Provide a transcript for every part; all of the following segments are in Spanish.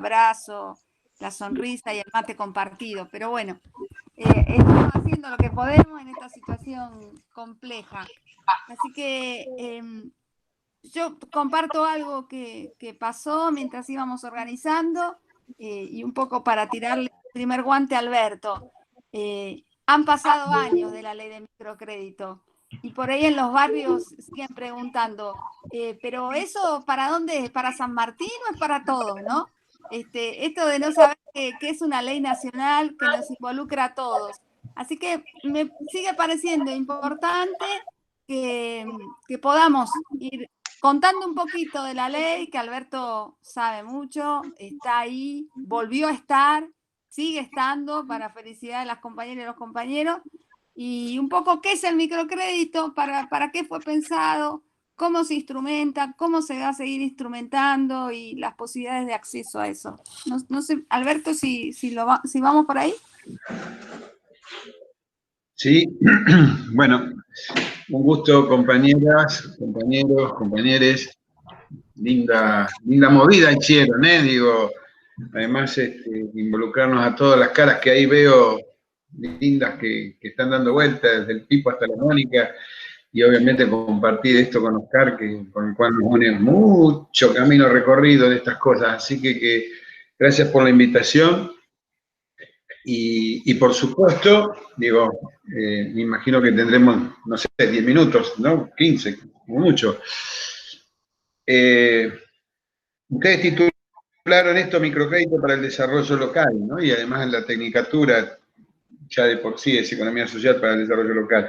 abrazo, la sonrisa y el mate compartido. Pero bueno, estamos haciendo lo que podemos en esta situación compleja. Así que yo comparto algo que pasó mientras íbamos organizando y un poco para tirarle el primer guante a Alberto. Han pasado años de la ley de microcrédito y por ahí en los barrios siguen preguntando, pero eso ¿para dónde es? ¿Para San Martín o es para todos, no? Esto de no saber que es una ley nacional que nos involucra a todos. Así que me sigue pareciendo importante que podamos ir contando un poquito de la ley, que Alberto sabe mucho, está ahí, volvió a estar, sigue estando, para felicidad de las compañeras y los compañeros, y un poco qué es el microcrédito, para qué fue pensado, cómo se instrumenta, cómo se va a seguir instrumentando y las posibilidades de acceso a eso. No sé, Alberto, si vamos por ahí. Sí, bueno, un gusto, compañeras, compañeros, compañeres. Linda movida hicieron, digo, además involucrarnos a todas las caras que ahí veo lindas que están dando vueltas, desde el Pipo hasta la Mónica, y obviamente compartir esto con Oscar, con el cual nos une mucho camino recorrido en estas cosas, así que gracias por la invitación. Y por supuesto, digo, me imagino que tendremos, no sé, 10 minutos, ¿no? 15, como mucho. Ustedes titularon esto microcrédito para el desarrollo local, ¿no? Y además en la tecnicatura, ya de por sí, es economía social para el desarrollo local.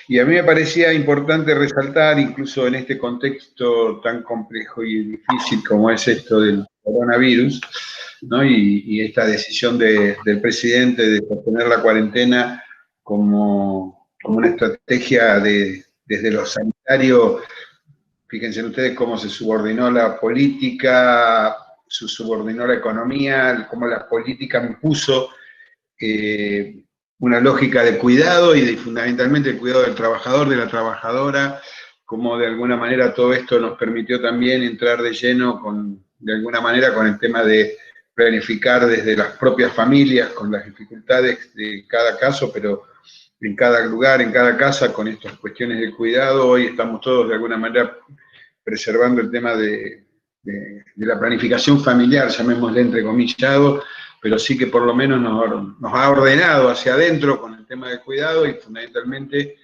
Y a mí me parecía importante resaltar, incluso en este contexto tan complejo y difícil como es esto del coronavirus, ¿no? Y esta decisión del presidente de posponer la cuarentena como una estrategia desde lo sanitario. Fíjense ustedes cómo se subordinó la política, se subordinó la economía, cómo la política impuso una lógica de cuidado y fundamentalmente el cuidado del trabajador, de la trabajadora, como de alguna manera todo esto nos permitió también entrar de lleno de alguna manera con el tema de planificar desde las propias familias, con las dificultades de cada caso, pero en cada lugar, en cada casa, con estas cuestiones de cuidado. Hoy estamos todos de alguna manera preservando el tema de la planificación familiar, llamémosle entrecomillado, pero sí que por lo menos nos ha ordenado hacia adentro con el tema del cuidado y fundamentalmente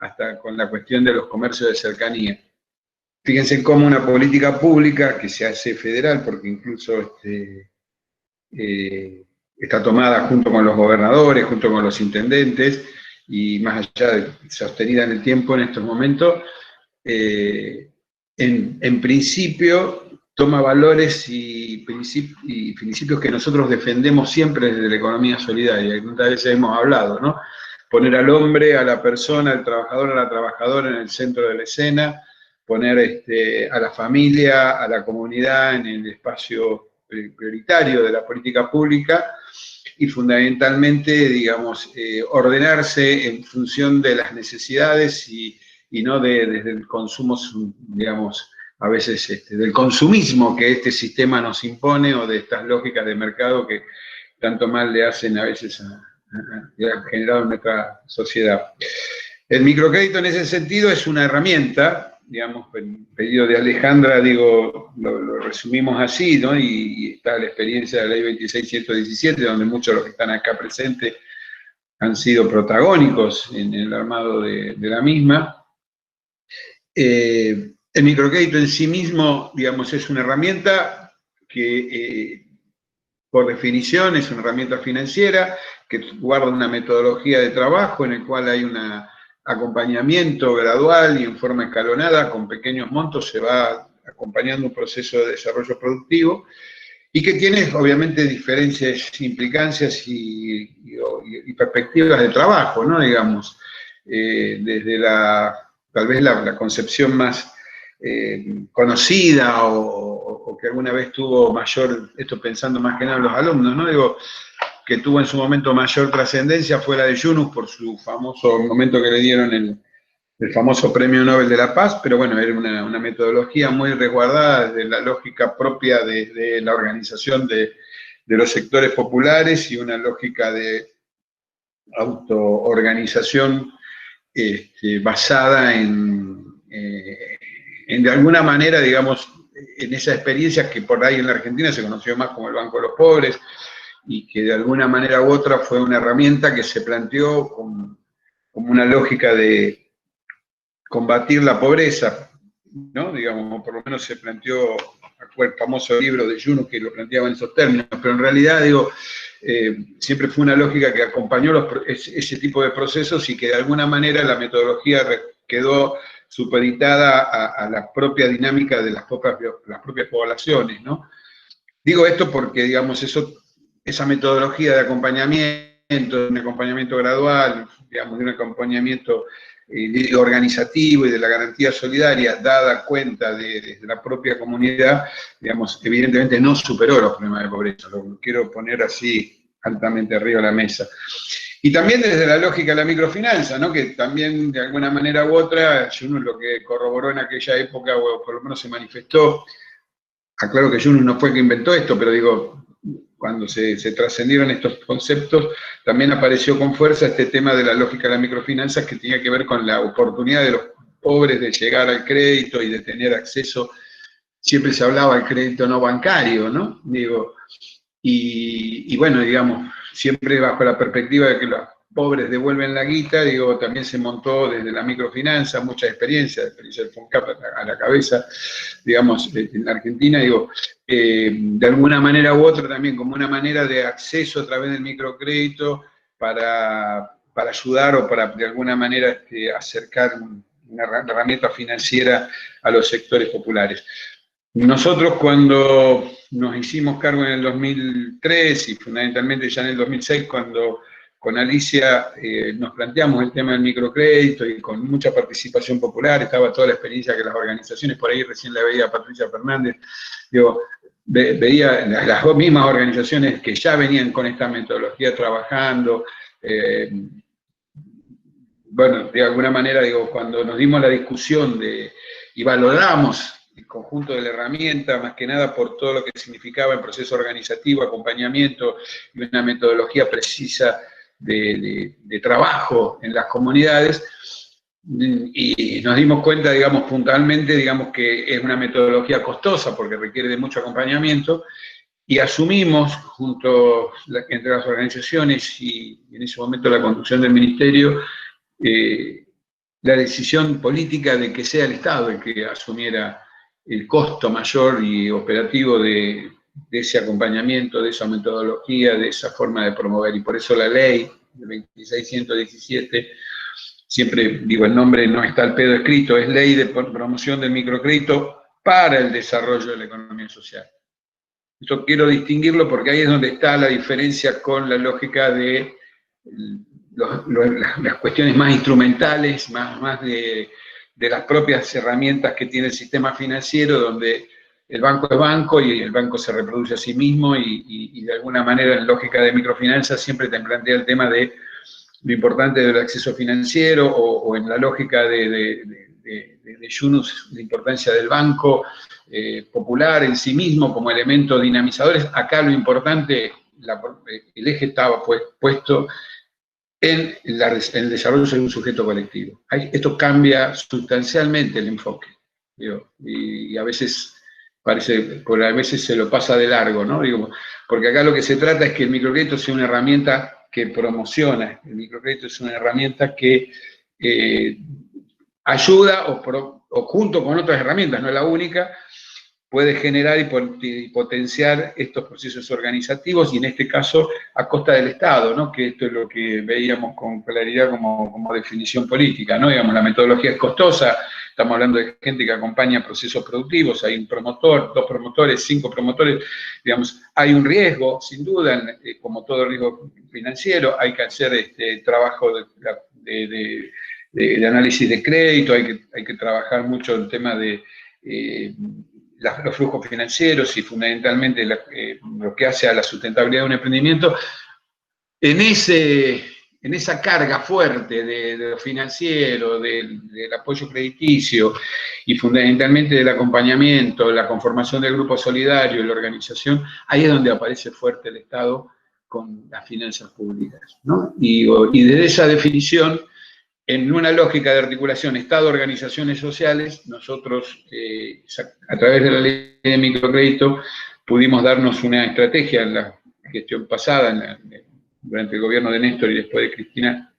hasta con la cuestión de los comercios de cercanía. Fíjense cómo una política pública que se hace federal, porque incluso está tomada junto con los gobernadores, junto con los intendentes, y más allá de sostenida en el tiempo en estos momentos, en principio toma valores y principios que nosotros defendemos siempre desde la economía solidaria, y muchas veces hemos hablado, ¿no? Poner al hombre, a la persona, al trabajador, a la trabajadora en el centro de la escena, poner a la familia, a la comunidad en el espacio prioritario de la política pública y fundamentalmente, digamos, ordenarse en función de las necesidades y no desde el consumo, digamos, a veces del consumismo que este sistema nos impone o de estas lógicas de mercado que tanto mal le hacen a veces generado en nuestra sociedad. El microcrédito en ese sentido es una herramienta, digamos, el pedido de Alejandra, digo, lo resumimos así, ¿no? Y está la experiencia de la ley 26.117, donde muchos de los que están acá presentes han sido protagónicos en el armado de la misma. El microcrédito en sí mismo, digamos, es una herramienta que, por definición, es una herramienta financiera que guarda una metodología de trabajo en el cual hay un acompañamiento gradual y en forma escalonada, con pequeños montos se va acompañando un proceso de desarrollo productivo y que tiene, obviamente, diferentes implicancias y perspectivas de trabajo, ¿no? Digamos, desde tal vez la concepción más conocida o que alguna vez tuvo mayor, esto pensando más que nada en los alumnos, ¿no? Digo, que tuvo en su momento mayor trascendencia fue la de Yunus por su famoso momento que le dieron el famoso Premio Nobel de la Paz, pero bueno, era una metodología muy resguardada desde la lógica propia de la organización de los sectores populares y una lógica de autoorganización basada en de alguna manera, digamos, en esa experiencia que por ahí en la Argentina se conoció más como el Banco de los Pobres, y que de alguna manera u otra fue una herramienta que se planteó como una lógica de combatir la pobreza, ¿no? Digamos, por lo menos se planteó, fue el famoso libro de Yunus que lo planteaba en esos términos, pero en realidad, digo, siempre fue una lógica que acompañó ese tipo de procesos y que de alguna manera la metodología quedó supeditada a la propia dinámica de las propias poblaciones, ¿no? Digo esto porque, digamos, esa metodología de acompañamiento, de un acompañamiento gradual, digamos, de un acompañamiento organizativo y de la garantía solidaria, dada cuenta de la propia comunidad, digamos, evidentemente no superó los problemas de pobreza, lo quiero poner así altamente arriba de la mesa. Y también desde la lógica de la microfinanza, ¿no? Que también de alguna manera u otra, Yunus lo que corroboró en aquella época, o por lo menos se manifestó, aclaro que Yunus no fue el que inventó esto, pero digo, cuando se trascendieron estos conceptos, también apareció con fuerza este tema de la lógica de las microfinanzas que tenía que ver con la oportunidad de los pobres de llegar al crédito y de tener acceso, siempre se hablaba del crédito no bancario, ¿no? Digo, y bueno, digamos, siempre bajo la perspectiva de que los pobres devuelven la guita, digo, también se montó desde la microfinanza, mucha experiencia del FONCAP a la cabeza, digamos, en la Argentina, digo, de alguna manera u otra también como una manera de acceso a través del microcrédito para ayudar o para de alguna manera acercar una herramienta financiera a los sectores populares. Nosotros cuando nos hicimos cargo en el 2003 y fundamentalmente ya en el 2006, cuando con Alicia nos planteamos el tema del microcrédito y con mucha participación popular, estaba toda la experiencia que las organizaciones, por ahí recién la veía Patricia Fernández, digo, veía las dos mismas organizaciones que ya venían con esta metodología trabajando, bueno, de alguna manera, digo, cuando nos dimos la discusión y valoramos el conjunto de la herramienta, más que nada por todo lo que significaba el proceso organizativo, acompañamiento y una metodología precisa de trabajo en las comunidades, y nos dimos cuenta, digamos, puntualmente, digamos, que es una metodología costosa porque requiere de mucho acompañamiento, y asumimos, junto entre las organizaciones y en ese momento la conducción del ministerio, la decisión política de que sea el Estado el que asumiera el costo mayor y operativo de ese acompañamiento, de esa metodología, de esa forma de promover. Y por eso la ley de 2617, siempre digo, el nombre no está al pedo escrito, es Ley de Promoción del Microcrédito para el Desarrollo de la Economía Social. Esto quiero distinguirlo porque ahí es donde está la diferencia con la lógica de las cuestiones más instrumentales, más de las propias herramientas que tiene el sistema financiero, donde el banco es banco y el banco se reproduce a sí mismo y de alguna manera en lógica de microfinanzas siempre te plantea el tema de lo importante del acceso financiero o en la lógica de Yunus, la importancia del banco popular en sí mismo como elemento dinamizador. Acá lo importante, el eje estaba puesto en el desarrollo de un sujeto colectivo. Esto cambia sustancialmente el enfoque, digo, y a veces a veces se lo pasa de largo, ¿no? Digo, porque acá lo que se trata es que el microcrédito sea una herramienta que promociona, el microcrédito es una herramienta que ayuda o junto con otras herramientas, no es la única, puede generar y potenciar estos procesos organizativos y en este caso a costa del Estado, ¿no? Que esto es lo que veíamos con claridad como definición política, ¿no? Digamos, la metodología es costosa, estamos hablando de gente que acompaña procesos productivos, hay un promotor, 2 promotores, 5 promotores, digamos, hay un riesgo, sin duda, como todo riesgo financiero, hay que hacer trabajo de análisis de crédito, hay que trabajar mucho el tema de los flujos financieros y fundamentalmente lo que hace a la sustentabilidad de un emprendimiento. En ese en esa carga fuerte de lo financiero, del apoyo crediticio y fundamentalmente del acompañamiento, la conformación del grupo solidario y la organización, ahí es donde aparece fuerte el Estado con las finanzas públicas, ¿no? Y desde esa definición, en una lógica de articulación Estado-organizaciones sociales, nosotros, a través de la ley de microcrédito, pudimos darnos una estrategia en la gestión pasada, durante el gobierno de Néstor y después de Cristina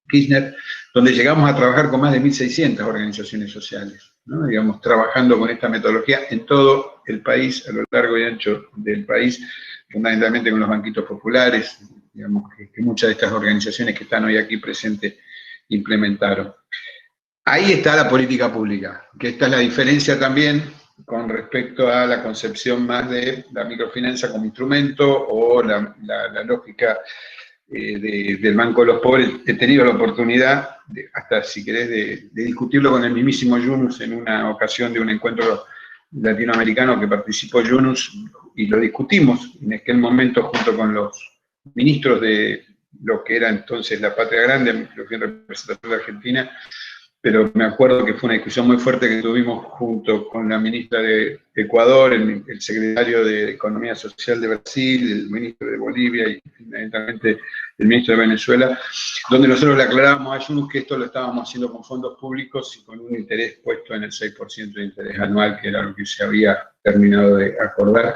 Kirchner, donde llegamos a trabajar con más de 1.600 organizaciones sociales, ¿no? Digamos, trabajando con esta metodología en todo el país, a lo largo y ancho del país, fundamentalmente con los banquitos populares, digamos, que muchas de estas organizaciones que están hoy aquí presentes implementaron. Ahí está la política pública, que esta es la diferencia también con respecto a la concepción más de la microfinanza como instrumento o la lógica del Banco de los Pobres. He tenido la oportunidad, hasta si querés, de discutirlo con el mismísimo Yunus en una ocasión de un encuentro latinoamericano que participó Yunus, y lo discutimos en aquel momento junto con los ministros de lo que era entonces la Patria Grande, lo que era representación de Argentina, pero me acuerdo que fue una discusión muy fuerte que tuvimos junto con la ministra de Ecuador, el secretario de Economía Social de Brasil, el ministro de Bolivia y fundamentalmente el ministro de Venezuela, donde nosotros le aclarábamos a Yunus que esto lo estábamos haciendo con fondos públicos y con un interés puesto en el 6% de interés anual, que era lo que se había terminado de acordar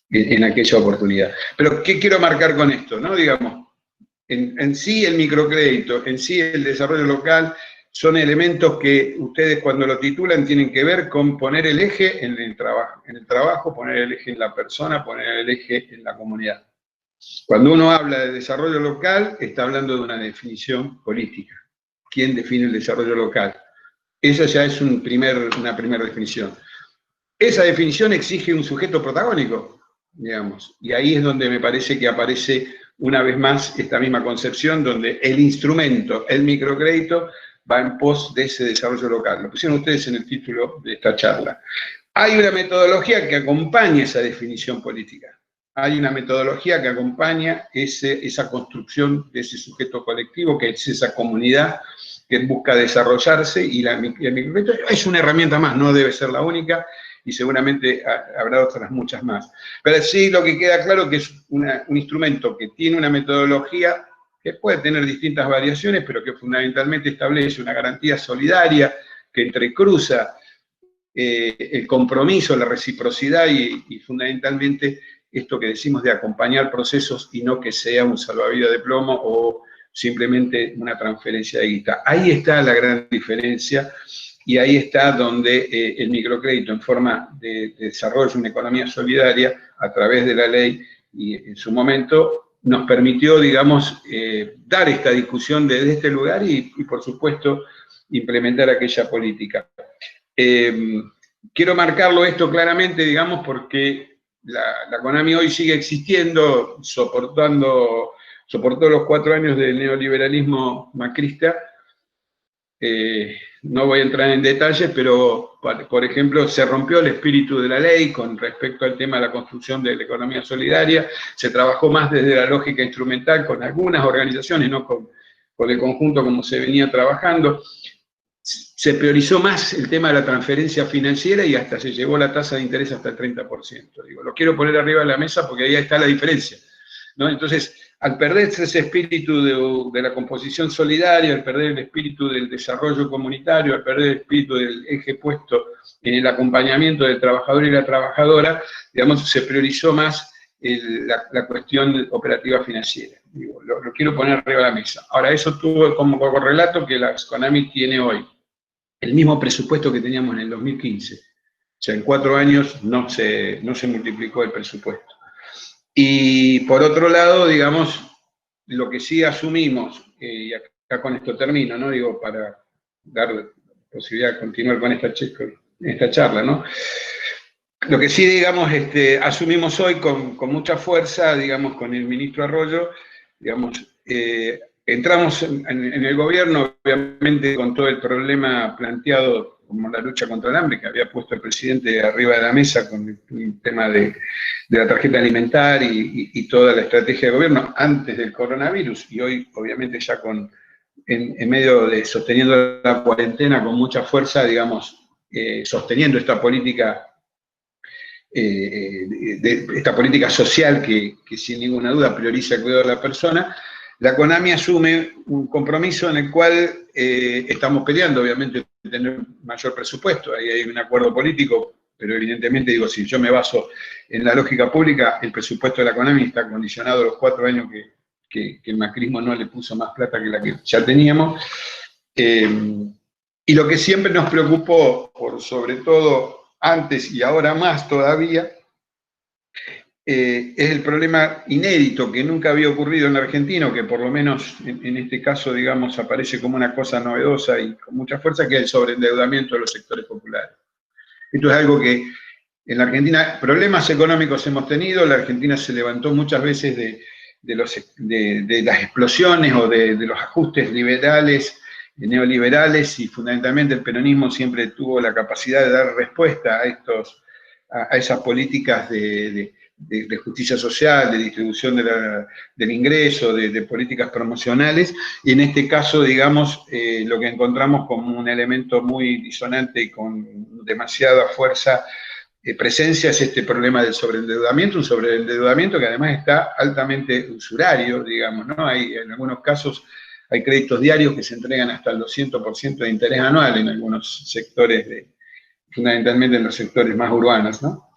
en aquella oportunidad. Pero, ¿qué quiero marcar con esto? ¿No? Digamos, en sí el microcrédito, en sí el desarrollo local, son elementos que ustedes cuando lo titulan tienen que ver con poner el eje en el trabajo, poner el eje en la persona, poner el eje en la comunidad. Cuando uno habla de desarrollo local, está hablando de una definición política. ¿Quién define el desarrollo local? Esa ya es una primera definición. Esa definición exige un sujeto protagónico, digamos, y ahí es donde me parece que aparece una vez más esta misma concepción, donde el instrumento, el microcrédito, va en pos de ese desarrollo local. Lo pusieron ustedes en el título de esta charla. Hay una metodología que acompaña esa definición política. Hay una metodología que acompaña esa construcción de ese sujeto colectivo, que es esa comunidad que busca desarrollarse, y el microcrédito es una herramienta más, no debe ser la única, y seguramente habrá otras muchas más. Pero sí, lo que queda claro que es un instrumento que tiene una metodología que puede tener distintas variaciones, pero que fundamentalmente establece una garantía solidaria que entrecruza el compromiso, la reciprocidad y fundamentalmente esto que decimos de acompañar procesos y no que sea un salvavidas de plomo o simplemente una transferencia de guita. Ahí está la gran diferencia y ahí está donde el microcrédito en forma de desarrollo de una economía solidaria a través de la ley y en su momento nos permitió, digamos, dar esta discusión desde este lugar y, por supuesto, implementar aquella política. Quiero marcarlo esto claramente, digamos, porque la CONAMI hoy sigue existiendo, soportó los 4 años del neoliberalismo macrista. No voy a entrar en detalles, pero, por ejemplo, se rompió el espíritu de la ley con respecto al tema de la construcción de la economía solidaria, se trabajó más desde la lógica instrumental con algunas organizaciones, no con el conjunto como se venía trabajando. Se priorizó más el tema de la transferencia financiera y hasta se llevó la tasa de interés hasta el 30%. Digo, lo quiero poner arriba de la mesa porque ahí está la diferencia, ¿no? Entonces, al perderse ese espíritu de la composición solidaria, al perder el espíritu del desarrollo comunitario, al perder el espíritu del eje puesto en el acompañamiento del trabajador y la trabajadora, digamos, se priorizó más la cuestión operativa financiera. Digo, lo quiero poner arriba de la mesa. Ahora, eso tuvo como correlato que la CONAMI tiene hoy el mismo presupuesto que teníamos en el 2015. O sea, en 4 años no se multiplicó el presupuesto. Y por otro lado, digamos, lo que sí asumimos, y acá con esto termino, ¿no? Digo, para dar posibilidad de continuar con esta charla, ¿no? Lo que sí, digamos, asumimos hoy con mucha fuerza, digamos, con el ministro Arroyo, digamos, entramos en el gobierno, obviamente, con todo el problema planteado como la lucha contra el hambre, que había puesto el presidente arriba de la mesa con el tema de la tarjeta alimentaria y toda la estrategia de gobierno antes del coronavirus, y hoy obviamente ya en medio de sosteniendo la cuarentena con mucha fuerza, digamos, sosteniendo esta política esta política social que sin ninguna duda prioriza el cuidado de la persona, la CONAMI asume un compromiso en el cual estamos peleando, obviamente, tener mayor presupuesto. Ahí hay un acuerdo político, pero evidentemente, digo, si yo me baso en la lógica pública, el presupuesto de la CONAMI está condicionado a los 4 años que el macrismo no le puso más plata que la que ya teníamos. Y lo que siempre nos preocupó, por sobre todo antes y ahora más todavía, es el problema inédito que nunca había ocurrido en la Argentina, o que por lo menos en este caso, digamos, aparece como una cosa novedosa y con mucha fuerza, que es el sobreendeudamiento de los sectores populares. Esto es algo que en la Argentina, problemas económicos hemos tenido, la Argentina se levantó muchas veces de las explosiones o de los ajustes liberales, neoliberales, y fundamentalmente el peronismo siempre tuvo la capacidad de dar respuesta a esas políticas de justicia social, de distribución del ingreso, de políticas promocionales, y en este caso, digamos, lo que encontramos como un elemento muy disonante y con demasiada fuerza, presencia, es este problema del sobreendeudamiento, un sobreendeudamiento que además está altamente usurario, digamos, ¿no? Hay, en algunos casos, hay créditos diarios que se entregan hasta el 200% de interés anual en algunos sectores, fundamentalmente en los sectores más urbanos, ¿no?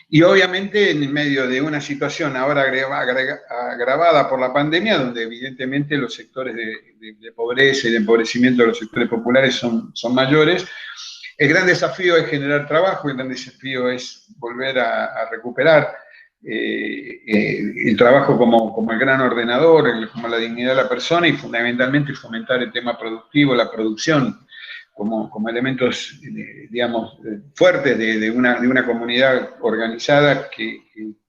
Y obviamente en medio de una situación ahora agravada por la pandemia, donde evidentemente los sectores de pobreza y de empobrecimiento de los sectores populares son mayores, el gran desafío es generar trabajo, el gran desafío es volver a recuperar el trabajo como el gran ordenador, como la dignidad de la persona, y fundamentalmente fomentar el tema productivo, la producción, como elementos, digamos, fuertes de una comunidad organizada que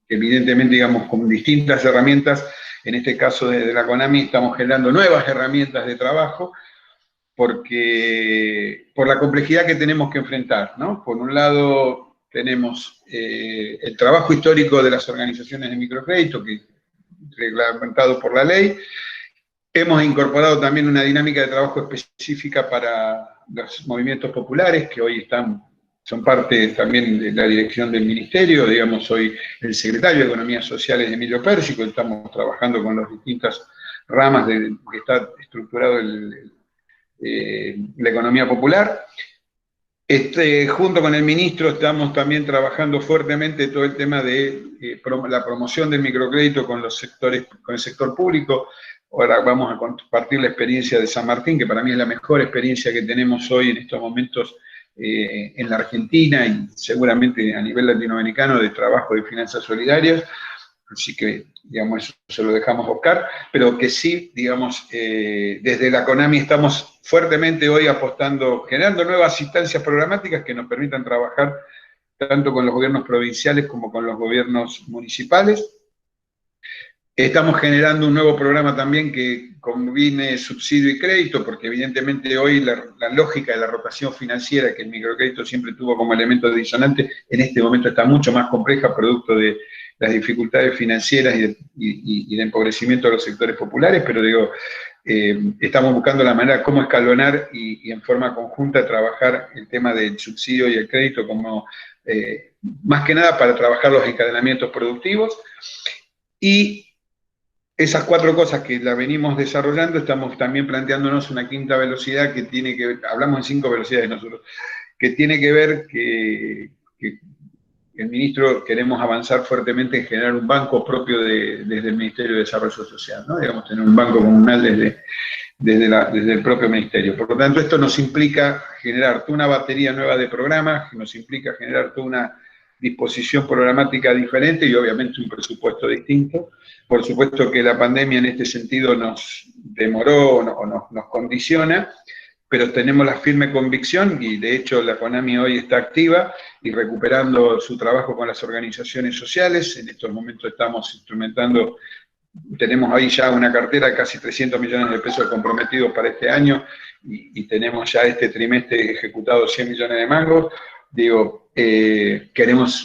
evidentemente, digamos, con distintas herramientas, en este caso desde la CONAMI estamos generando nuevas herramientas de trabajo, por la complejidad que tenemos que enfrentar, ¿no? Por un lado tenemos el trabajo histórico de las organizaciones de microcrédito, que reglamentado por la ley. Hemos incorporado también una dinámica de trabajo específica para los movimientos populares, que hoy son parte también de la dirección del ministerio. Digamos, soy el secretario de Economías Sociales de Emilio Pérsico, estamos trabajando con las distintas ramas que está estructurado la economía popular. Junto con el ministro estamos también trabajando fuertemente todo el tema de la promoción del microcrédito con el sector público. Ahora vamos a compartir la experiencia de San Martín, que para mí es la mejor experiencia que tenemos hoy en estos momentos en la Argentina y seguramente a nivel latinoamericano de trabajo de finanzas solidarias. Así que, digamos, eso se lo dejamos a Oscar, pero que sí, digamos, desde la CONAMI estamos fuertemente hoy apostando, generando nuevas instancias programáticas que nos permitan trabajar tanto con los gobiernos provinciales como con los gobiernos municipales. Estamos generando un nuevo programa también que combine subsidio y crédito, porque evidentemente hoy la lógica de la rotación financiera que el microcrédito siempre tuvo como elemento disonante, en este momento está mucho más compleja, producto de las dificultades financieras y de empobrecimiento de los sectores populares, pero digo, estamos buscando la manera cómo escalonar y en forma conjunta trabajar el tema del subsidio y el crédito como, más que nada para trabajar los encadenamientos productivos. Y esas 4 cosas que la venimos desarrollando, estamos también planteándonos una quinta velocidad que tiene que ver, hablamos en 5 velocidades nosotros, que tiene que ver que el ministro queremos avanzar fuertemente en generar un banco propio desde el Ministerio de Desarrollo Social, ¿no? Digamos, tener un banco comunal desde el propio ministerio. Por lo tanto, esto nos implica generar toda una batería nueva de programas, nos implica generar toda una disposición programática diferente y obviamente un presupuesto distinto. Por supuesto que la pandemia en este sentido nos demoró o nos condiciona, pero tenemos la firme convicción, y de hecho la CONAMI hoy está activa y recuperando su trabajo con las organizaciones sociales. En estos momentos estamos instrumentando tenemos ahí ya una cartera de casi 300 millones de pesos comprometidos para este año y tenemos ya este trimestre ejecutado 100 millones de mangos. Digo,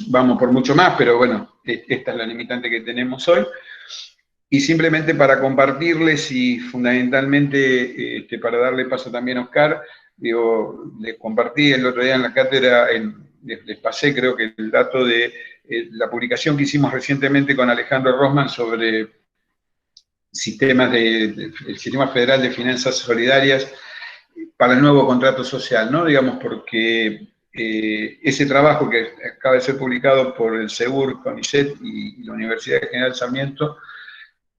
vamos por mucho más, pero bueno, esta es la limitante que tenemos hoy. Y simplemente para compartirles y fundamentalmente para darle paso también a Oscar, digo, les compartí el otro día en la cátedra, les pasé creo que el dato de la publicación que hicimos recientemente con Alejandro Rosman sobre el Sistema Federal de Finanzas Solidarias para el nuevo contrato social, ¿no? Digamos, porque ese trabajo que acaba de ser publicado por el SEGUR, CONICET y la Universidad General Sarmiento,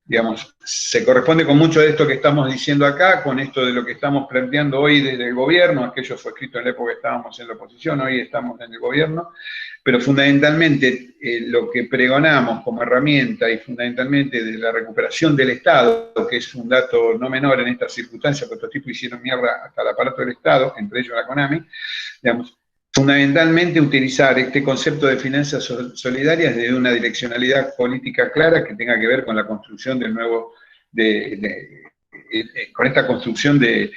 digamos, se corresponde con mucho de esto que estamos diciendo acá, con esto de lo que estamos planteando hoy desde el gobierno. Aquello fue escrito en la época que estábamos en la oposición, hoy estamos en el gobierno, pero fundamentalmente lo que pregonamos como herramienta y fundamentalmente de la recuperación del Estado, que es un dato no menor en estas circunstancias, porque estos tipos hicieron mierda hasta el aparato del Estado, entre ellos la CONAMI, digamos, fundamentalmente utilizar este concepto de finanzas solidarias desde una direccionalidad política clara que tenga que ver con la construcción del nuevo, con esta construcción del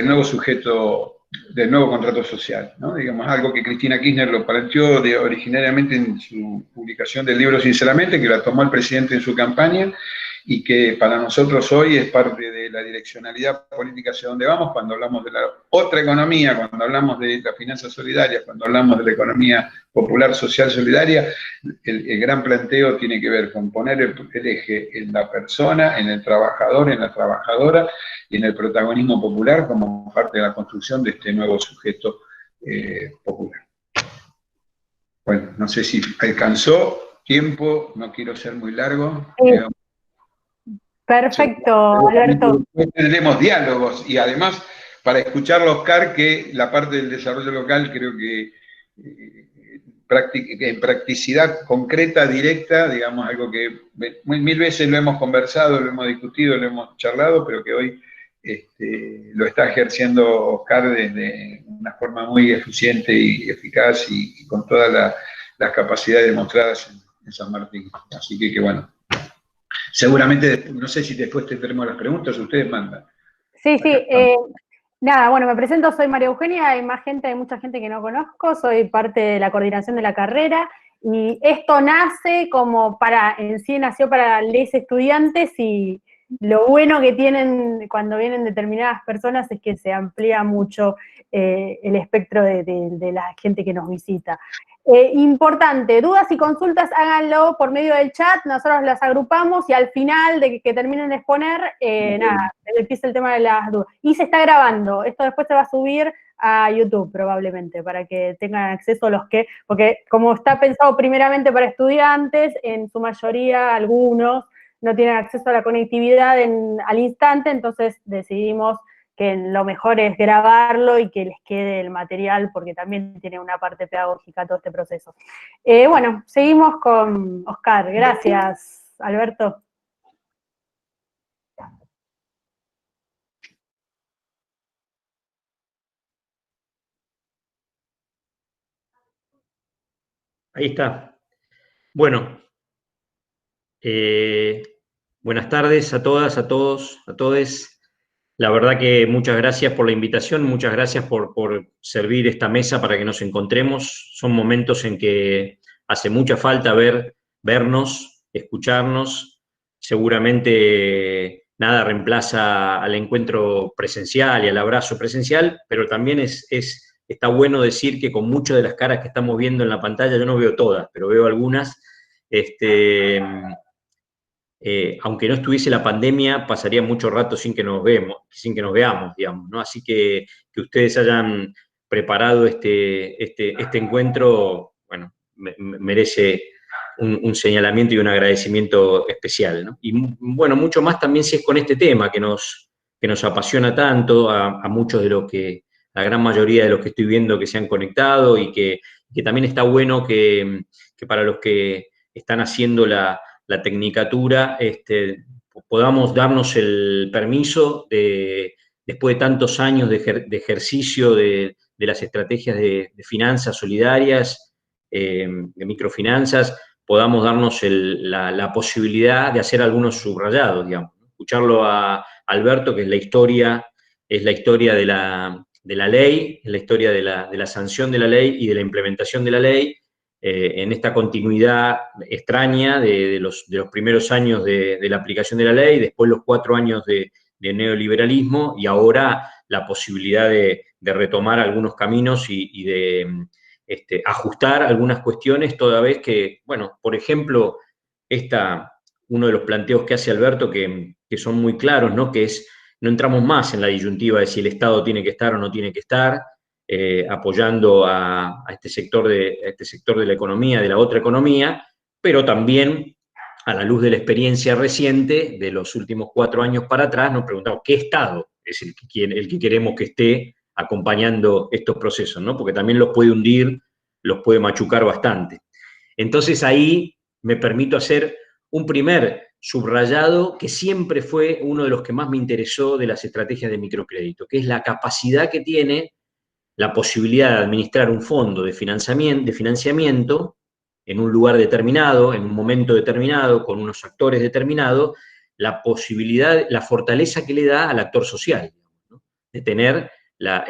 nuevo sujeto, del nuevo contrato social, ¿no? Digamos, algo que Cristina Kirchner lo planteó originariamente en su publicación del libro Sinceramente, que la tomó el presidente en su campaña, y que para nosotros hoy es parte de la direccionalidad política hacia donde vamos cuando hablamos de la otra economía, cuando hablamos de la finanza solidaria, cuando hablamos de la economía popular social solidaria. El gran planteo tiene que ver con poner el eje en la persona, en el trabajador, en la trabajadora y en el protagonismo popular como parte de la construcción de este nuevo sujeto popular. Bueno, no sé si alcanzó tiempo, no quiero ser muy largo. Perfecto, Alberto. Tendremos diálogos y además para escucharlo a Oscar, que la parte del desarrollo local creo que en practicidad concreta, directa, digamos, algo que mil veces lo hemos conversado, lo hemos discutido, lo hemos charlado, pero que hoy lo está ejerciendo Oscar desde una forma muy eficiente y eficaz y con todas las capacidades demostradas en San Martín. Así que bueno. Seguramente, no sé si después tendremos las preguntas, ustedes mandan. Sí, sí. Nada, bueno, me presento, soy María Eugenia, hay mucha gente que no conozco, soy parte de la coordinación de la carrera, y esto nace en sí nació para los estudiantes, y lo bueno que tienen cuando vienen determinadas personas es que se amplía mucho el espectro de la gente que nos visita. Importante, dudas y consultas háganlo por medio del chat, nosotros las agrupamos y al final de que terminen de exponer, nada, empieza el tema de las dudas. Y se está grabando, esto después se va a subir a YouTube probablemente, para que tengan acceso porque como está pensado primeramente para estudiantes, en su mayoría algunos no tienen acceso a la conectividad al instante, entonces decidimos que lo mejor es grabarlo y que les quede el material, porque también tiene una parte pedagógica todo este proceso. Bueno, seguimos con Oscar. Gracias, Alberto. Ahí está. Bueno, buenas tardes a todas, a todos, a todes. La verdad que muchas gracias por la invitación, muchas gracias por servir esta mesa para que nos encontremos. Son momentos en que hace mucha falta vernos, escucharnos. Seguramente nada reemplaza al encuentro presencial y al abrazo presencial, pero también está bueno decir que con muchas de las caras que estamos viendo en la pantalla, yo no veo todas, pero veo algunas, aunque no estuviese la pandemia, pasaría mucho rato sin que nos veamos, digamos, ¿no? Así que ustedes hayan preparado este encuentro, bueno, merece un señalamiento y un agradecimiento especial, ¿no? Y bueno, mucho más también si es con este tema que nos apasiona tanto a muchos la gran mayoría de los que estoy viendo que se han conectado, y que también está bueno que para los que están haciendo la tecnicatura, podamos darnos el permiso después de tantos años de ejercicio de las estrategias de finanzas solidarias, de microfinanzas, podamos darnos la posibilidad de hacer algunos subrayados, digamos. Escucharlo a Alberto, que es la historia de la ley, es la historia de la sanción de la ley y de la implementación de la ley, en esta continuidad extraña de los primeros años de la aplicación de la ley, después los 4 años de neoliberalismo, y ahora la posibilidad de retomar algunos caminos y de ajustar algunas cuestiones, toda vez que, bueno, por ejemplo, uno de los planteos que hace Alberto, que son muy claros, ¿no? Que es, no entramos más en la disyuntiva de si el Estado tiene que estar o no tiene que estar, apoyando a este sector de la economía, de la otra economía, pero también, a la luz de la experiencia reciente de los últimos 4 años para atrás, nos preguntamos qué Estado es el que queremos que esté acompañando estos procesos, ¿no? Porque también los puede hundir, los puede machucar bastante. Entonces ahí me permito hacer un primer subrayado que siempre fue uno de los que más me interesó de las estrategias de microcrédito, que es la capacidad que tiene la posibilidad de administrar un fondo de financiamiento en un lugar determinado, en un momento determinado, con unos actores determinados, la posibilidad, la fortaleza que le da al actor social, ¿no? De tener la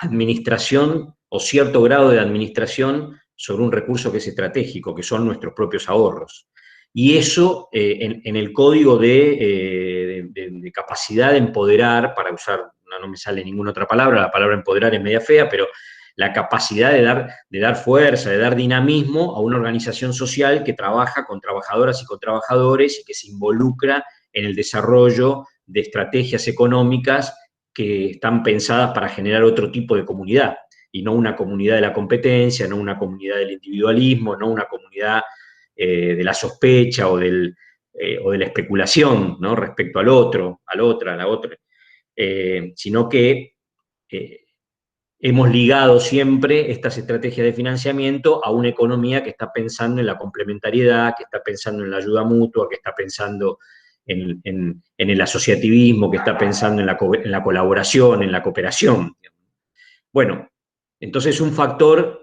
administración o cierto grado de administración sobre un recurso que es estratégico, que son nuestros propios ahorros. Y eso, en el código de capacidad de empoderar, para usar, no me sale ninguna otra palabra, la palabra empoderar es media fea, pero la capacidad de dar fuerza, de dar dinamismo a una organización social que trabaja con trabajadoras y con trabajadores y que se involucra en el desarrollo de estrategias económicas que están pensadas para generar otro tipo de comunidad, y no una comunidad de la competencia, no una comunidad del individualismo, no una comunidad de la sospecha o de la especulación, ¿no? Respecto al otro, a la otra, sino que hemos ligado siempre estas estrategias de financiamiento a una economía que está pensando en la complementariedad, que está pensando en la ayuda mutua, que está pensando en el asociativismo, que está pensando en la colaboración, en la cooperación. Bueno, entonces un factor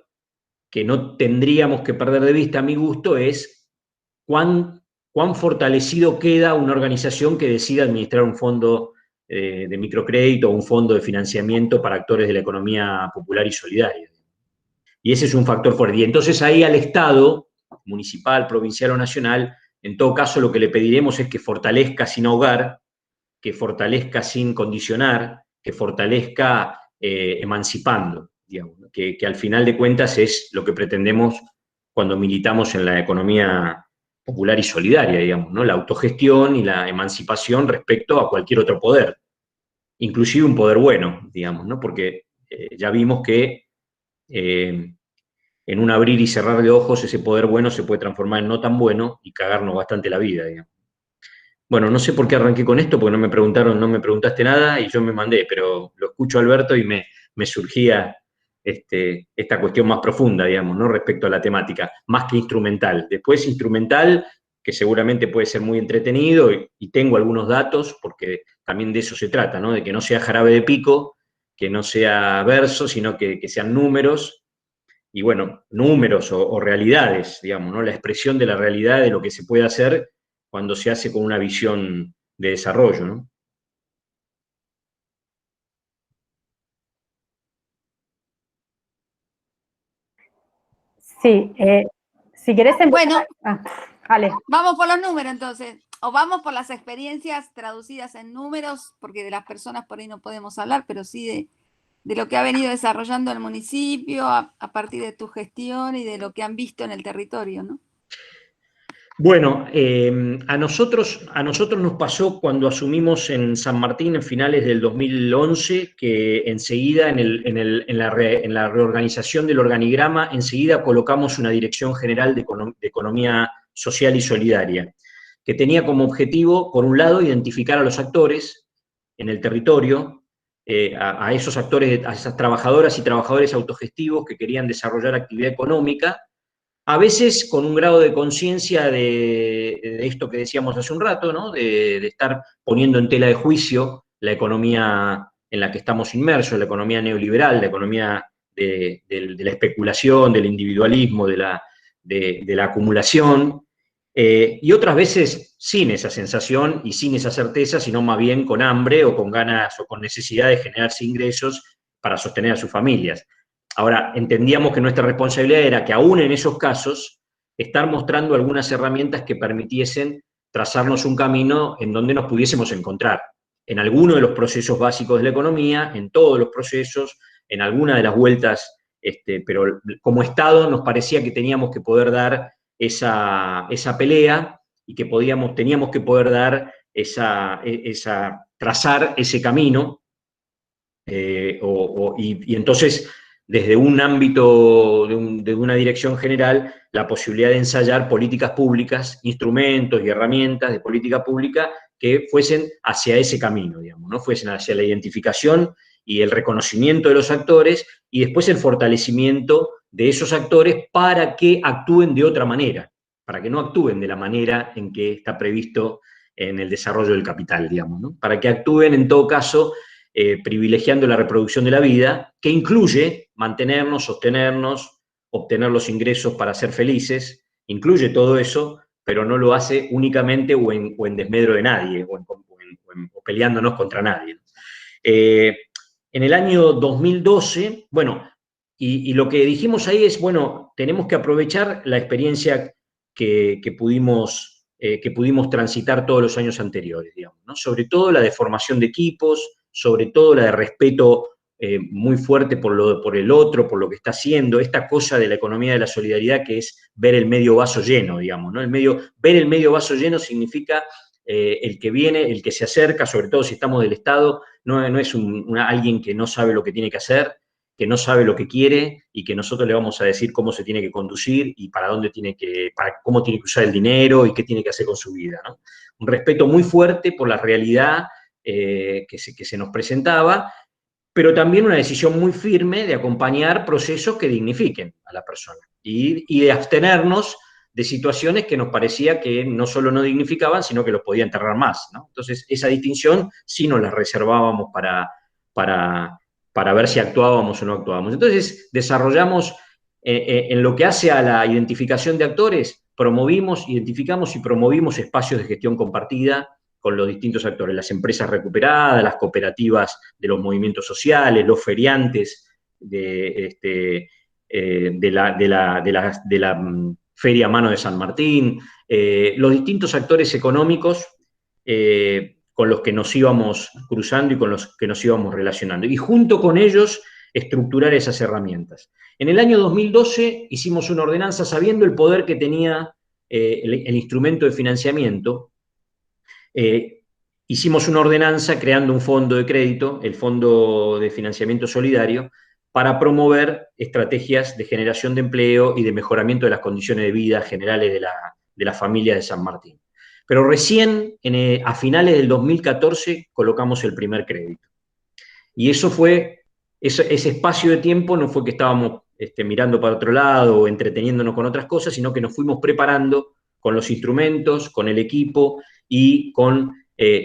que no tendríamos que perder de vista, a mi gusto, es cuán fortalecido queda una organización que decida administrar un fondo de microcrédito o un fondo de financiamiento para actores de la economía popular y solidaria. Y ese es un factor fuerte. Y entonces ahí al Estado, municipal, provincial o nacional, en todo caso lo que le pediremos es que fortalezca sin ahogar, que fortalezca sin condicionar, que fortalezca emancipando, digamos, que al final de cuentas es lo que pretendemos cuando militamos en la economía popular y solidaria, digamos, ¿no? La autogestión y la emancipación respecto a cualquier otro poder, inclusive un poder bueno, digamos, ¿no? Porque ya vimos que en un abrir y cerrar de ojos ese poder bueno se puede transformar en no tan bueno y cagarnos bastante la vida, digamos. Bueno, no sé por qué arranqué con esto, porque no me preguntaste nada y yo me mandé, pero lo escucho a Alberto y me surgía esta cuestión más profunda, digamos, ¿no? Respecto a la temática, más que instrumental. Después instrumental, que seguramente puede ser muy entretenido, y tengo algunos datos, porque también de eso se trata, ¿no? De que no sea jarabe de pico, que no sea verso, sino que sean números, y bueno, números o realidades, digamos, ¿no? La expresión de la realidad de lo que se puede hacer cuando se hace con una visión de desarrollo, ¿no? Sí, si querés empezar. Bueno, vale. Vamos por los números entonces, o vamos por las experiencias traducidas en números, porque de las personas por ahí no podemos hablar, pero sí de lo que ha venido desarrollando el municipio a partir de tu gestión y de lo que han visto en el territorio, ¿no? Bueno, a nosotros nos pasó cuando asumimos en San Martín en finales del 2011, que enseguida en la reorganización del organigrama, enseguida colocamos una Dirección General de Economía Social y Solidaria, que tenía como objetivo, por un lado, identificar a los actores en el territorio, a esos actores, a esas trabajadoras y trabajadores autogestivos que querían desarrollar actividad económica, a veces con un grado de conciencia de esto que decíamos hace un rato, ¿no? De estar poniendo en tela de juicio la economía en la que estamos inmersos, la economía neoliberal, la economía de la especulación, del individualismo, de de la acumulación, y otras veces sin esa sensación y sin esa certeza, sino más bien con hambre o con ganas o con necesidad de generarse ingresos para sostener a sus familias. Ahora, entendíamos que nuestra responsabilidad era que aún en esos casos, estar mostrando algunas herramientas que permitiesen trazarnos un camino en donde nos pudiésemos encontrar, en alguno de los procesos básicos de la economía, en todos los procesos, en alguna de las vueltas, pero como Estado nos parecía que teníamos que poder dar esa pelea y que teníamos que poder dar trazar ese camino, y entonces desde un ámbito de una dirección general, la posibilidad de ensayar políticas públicas, instrumentos y herramientas de política pública que fuesen hacia ese camino, digamos, ¿no? Fuesen hacia la identificación y el reconocimiento de los actores y después el fortalecimiento de esos actores para que actúen de otra manera, para que no actúen de la manera en que está previsto en el desarrollo del capital, digamos, ¿no? Para que actúen en todo caso privilegiando la reproducción de la vida, que incluye mantenernos, sostenernos, obtener los ingresos para ser felices, incluye todo eso, pero no lo hace únicamente o en desmedro de nadie, o peleándonos contra nadie. En el año 2012, bueno, y lo que dijimos ahí es, bueno, tenemos que aprovechar la experiencia que pudimos transitar todos los años anteriores, digamos, ¿no? Sobre todo la de formación de equipos, sobre todo la de respeto muy fuerte por el otro, por lo que está haciendo, esta cosa de la economía de la solidaridad que es ver el medio vaso lleno, digamos, ¿no? Ver el medio vaso lleno significa el que viene, el que se acerca, sobre todo si estamos del Estado, no es alguien que no sabe lo que tiene que hacer, que no sabe lo que quiere y que nosotros le vamos a decir cómo se tiene que conducir y cómo tiene que usar el dinero y qué tiene que hacer con su vida, ¿no? Un respeto muy fuerte por la realidad que se nos presentaba, pero también una decisión muy firme de acompañar procesos que dignifiquen a la persona y de abstenernos de situaciones que nos parecía que no solo no dignificaban, sino que los podían enterrar más, ¿no? Entonces, esa distinción sí nos la reservábamos para ver si actuábamos o no actuábamos. Entonces, desarrollamos, en lo que hace a la identificación de actores, identificamos y promovimos espacios de gestión compartida con los distintos actores, las empresas recuperadas, las cooperativas de los movimientos sociales, los feriantes de la Feria Mano de San Martín, los distintos actores económicos con los que nos íbamos cruzando y con los que nos íbamos relacionando. Y junto con ellos, estructurar esas herramientas. En el año 2012 hicimos una ordenanza sabiendo el poder que tenía el instrumento de financiamiento. Hicimos una ordenanza creando un fondo de crédito, el Fondo de Financiamiento Solidario, para promover estrategias de generación de empleo y de mejoramiento de las condiciones de vida generales de la familia de San Martín. Pero recién, a finales del 2014, colocamos el primer crédito. Y eso fue, ese espacio de tiempo no fue que estábamos mirando para otro lado o entreteniéndonos con otras cosas, sino que nos fuimos preparando con los instrumentos, con el equipo y con,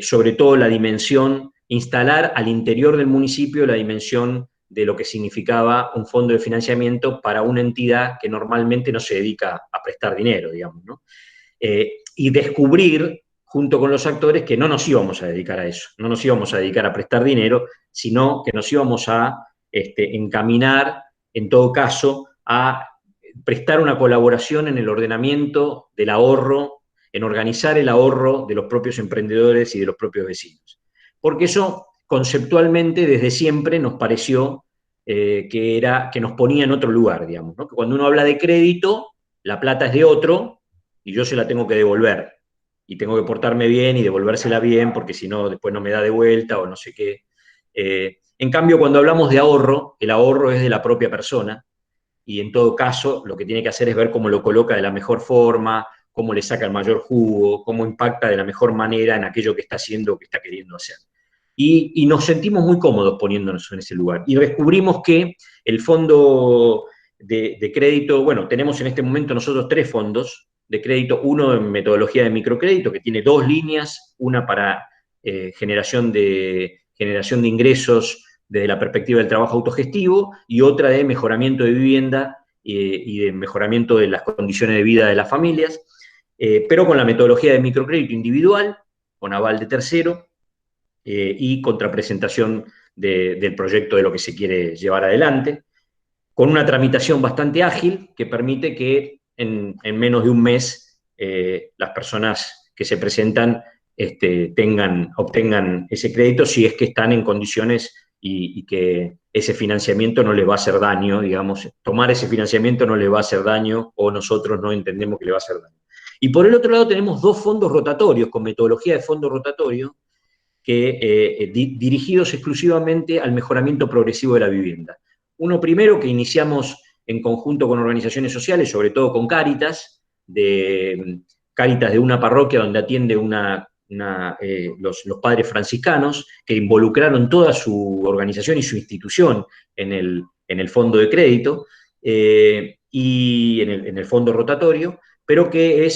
sobre todo, la dimensión, instalar al interior del municipio la dimensión de lo que significaba un fondo de financiamiento para una entidad que normalmente no se dedica a prestar dinero, digamos, ¿no? Y descubrir, junto con los actores, que no nos íbamos a dedicar a eso, no nos íbamos a dedicar a prestar dinero, sino que nos íbamos a encaminar, en todo caso, a prestar una colaboración en el ordenamiento del ahorro, en organizar el ahorro de los propios emprendedores y de los propios vecinos. Porque eso, conceptualmente, desde siempre nos pareció que nos ponía en otro lugar, digamos, ¿no? Que cuando uno habla de crédito, la plata es de otro y yo se la tengo que devolver. Y tengo que portarme bien y devolvérsela bien, porque si no, después no me da de vuelta o no sé qué. En cambio, cuando hablamos de ahorro, el ahorro es de la propia persona, y en todo caso, lo que tiene que hacer es ver cómo lo coloca de la mejor forma, cómo le saca el mayor jugo, cómo impacta de la mejor manera en aquello que está haciendo o que está queriendo hacer. Y nos sentimos muy cómodos poniéndonos en ese lugar. Y descubrimos que el fondo de crédito, bueno, tenemos en este momento nosotros 3 fondos de crédito, uno en metodología de microcrédito, que tiene 2 líneas, una para generación de ingresos desde la perspectiva del trabajo autogestivo y otra de mejoramiento de vivienda y de mejoramiento de las condiciones de vida de las familias, pero con la metodología de microcrédito individual, con aval de tercero, y contrapresentación del proyecto de lo que se quiere llevar adelante, con una tramitación bastante ágil que permite que en menos de un mes las personas que se presentan obtengan ese crédito si es que están en condiciones y que ese financiamiento no les va a hacer daño, digamos, tomar ese financiamiento no les va a hacer daño o nosotros no entendemos que le va a hacer daño. Y por el otro lado tenemos 2 fondos rotatorios con metodología de fondo rotatorio dirigidos exclusivamente al mejoramiento progresivo de la vivienda. Uno primero que iniciamos en conjunto con organizaciones sociales, sobre todo con Cáritas de una parroquia donde atiende los padres franciscanos, que involucraron toda su organización y su institución en el fondo de crédito y en el fondo rotatorio, pero que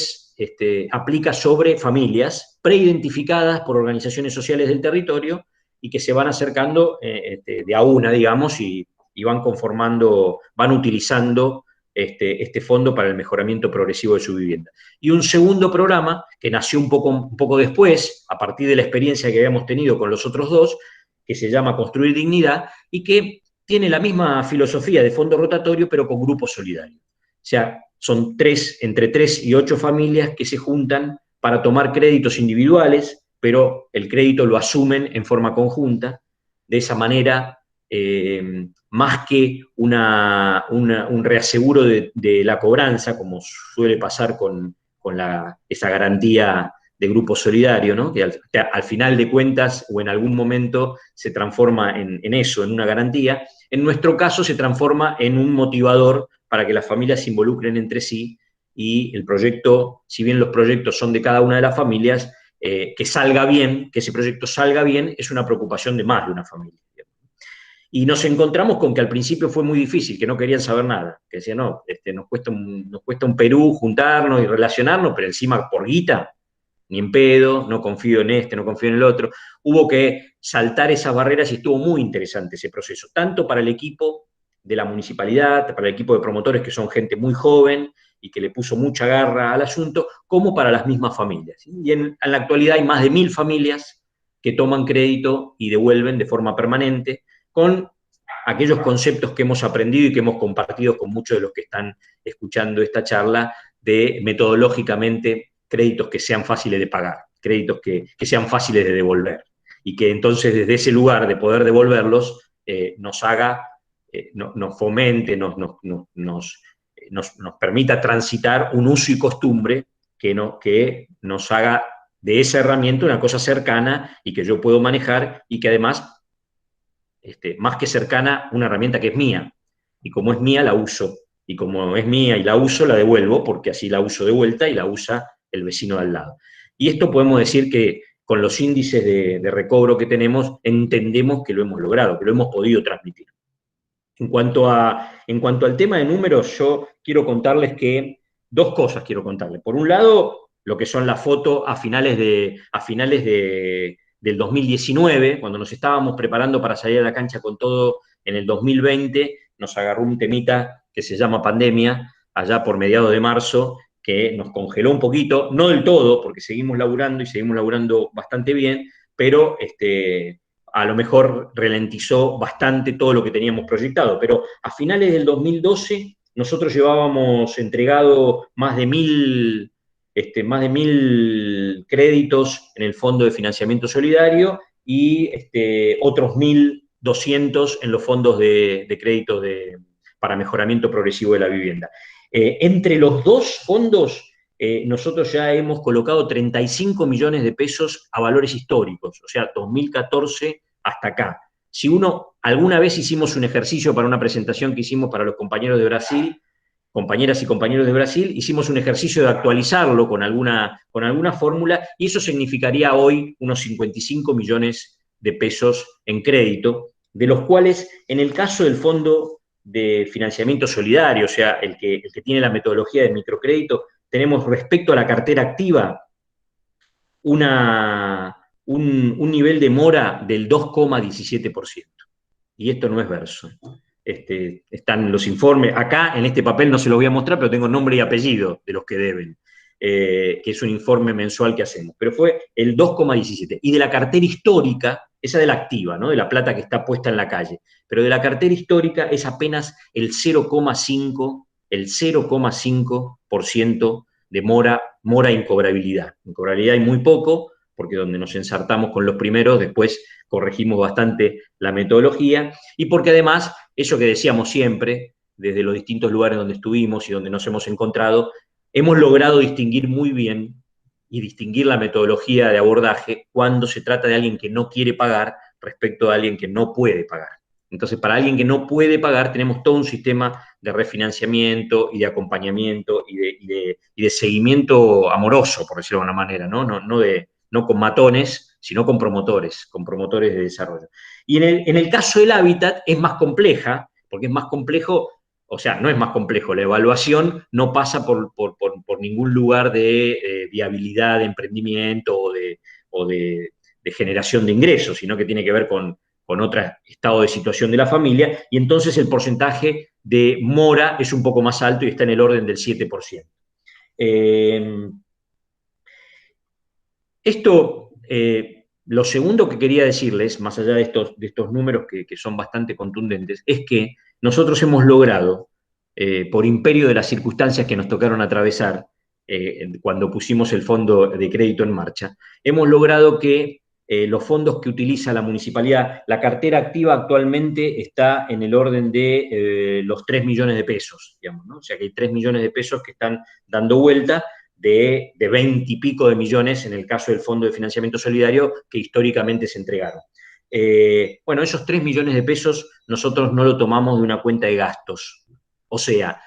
aplica sobre familias preidentificadas por organizaciones sociales del territorio y que se van acercando de a una, digamos, y van utilizando este fondo para el mejoramiento progresivo de su vivienda. Y un segundo programa que nació un poco después, a partir de la experiencia que habíamos tenido con los otros 2, que se llama Construir Dignidad, y que tiene la misma filosofía de fondo rotatorio, pero con grupos solidarios. O sea, son entre 3 y 8 familias que se juntan para tomar créditos individuales, pero el crédito lo asumen en forma conjunta. De esa manera, más que un reaseguro de la cobranza, como suele pasar con esa garantía de grupo solidario, ¿no? Que al final de cuentas o en algún momento se transforma en eso, en una garantía. En nuestro caso se transforma en un motivador para que las familias se involucren entre sí y el proyecto, si bien los proyectos son de cada una de las familias, que salga bien, que ese proyecto salga bien, es una preocupación de más de una familia. Y nos encontramos con que al principio fue muy difícil, que no querían saber nada, que decían, no, nos cuesta un Perú juntarnos y relacionarnos, pero encima por guita, ni en pedo, no confío en no confío en el otro. Hubo que saltar esas barreras y estuvo muy interesante ese proceso, tanto para el equipo de la municipalidad, para el equipo de promotores, que son gente muy joven y que le puso mucha garra al asunto, como para las mismas familias. Y en la actualidad hay más de 1000 familias que toman crédito y devuelven de forma permanente, con aquellos conceptos que hemos aprendido y que hemos compartido con muchos de los que están escuchando esta charla, de metodológicamente créditos que sean fáciles de pagar, créditos que sean fáciles de devolver, y que entonces desde ese lugar de poder devolverlos nos haga, nos fomente, nos permita transitar un uso y costumbre que nos haga de esa herramienta una cosa cercana y que yo puedo manejar, y que además, más que cercana, una herramienta que es mía, y como es mía la uso, y como es mía y la uso, la devuelvo, porque así la uso de vuelta y la usa el vecino de al lado. Y esto podemos decir que con los índices de recobro que tenemos, entendemos que lo hemos logrado, que lo hemos podido transmitir. En cuanto al tema de números, yo quiero contarles dos cosas quiero contarles. Por un lado, lo que son las fotos a finales del 2019, cuando nos estábamos preparando para salir a la cancha con todo en el 2020, nos agarró un temita que se llama pandemia, allá por mediados de marzo, que nos congeló un poquito, no del todo, porque seguimos laburando y seguimos laburando bastante bien, pero a lo mejor ralentizó bastante todo lo que teníamos proyectado. Pero a finales del 2012 nosotros llevábamos entregado más de 1000 créditos en el Fondo de Financiamiento Solidario y otros 1200 en los fondos de crédito para mejoramiento progresivo de la vivienda. Entre los dos fondos, nosotros ya hemos colocado 35 millones de pesos a valores históricos, o sea, 2014 hasta acá. Si alguna vez hicimos un ejercicio para una presentación que hicimos para los compañeros de Brasil, compañeras y compañeros de Brasil, hicimos un ejercicio de actualizarlo con alguna fórmula, y eso significaría hoy unos 55 millones de pesos en crédito, de los cuales, en el caso del Fondo de Financiamiento Solidario, o sea, el que tiene la metodología de microcrédito, tenemos respecto a la cartera activa un nivel de mora del 2,17%. Y esto no es verso. están los informes. Acá, en este papel no se los voy a mostrar, pero tengo nombre y apellido de los que deben, que es un informe mensual que hacemos. Pero fue el 2,17. Y de la cartera histórica, esa de la activa, ¿no? De la plata que está puesta en la calle. Pero de la cartera histórica es apenas el 0,5% de mora e incobrabilidad. Incobrabilidad hay muy poco, porque donde nos ensartamos con los primeros, después corregimos bastante la metodología, y porque además, eso que decíamos siempre, desde los distintos lugares donde estuvimos y donde nos hemos encontrado, hemos logrado distinguir muy bien y distinguir la metodología de abordaje cuando se trata de alguien que no quiere pagar respecto a alguien que no puede pagar. Entonces, para alguien que no puede pagar, tenemos todo un sistema de refinanciamiento y de acompañamiento y de seguimiento amoroso, por decirlo de alguna manera, ¿no? No con matones, sino con promotores de desarrollo. Y en el caso del hábitat es más compleja, porque es más complejo, o sea, no es más complejo, la evaluación no pasa por ningún lugar de viabilidad, de emprendimiento o de generación de ingresos, sino que tiene que ver con otro estado de situación de la familia, y entonces el porcentaje de mora es un poco más alto y está en el orden del 7%. Lo segundo que quería decirles, más allá de estos números que son bastante contundentes, es que nosotros hemos logrado, por imperio de las circunstancias que nos tocaron atravesar cuando pusimos el fondo de crédito en marcha, hemos logrado que los fondos que utiliza la municipalidad, la cartera activa actualmente está en el orden de los 3 millones de pesos, digamos, ¿no? O sea que hay 3 millones de pesos que están dando vuelta de 20 y pico de millones en el caso del Fondo de Financiamiento Solidario que históricamente se entregaron. Bueno, esos 3 millones de pesos nosotros no lo tomamos de una cuenta de gastos. O sea,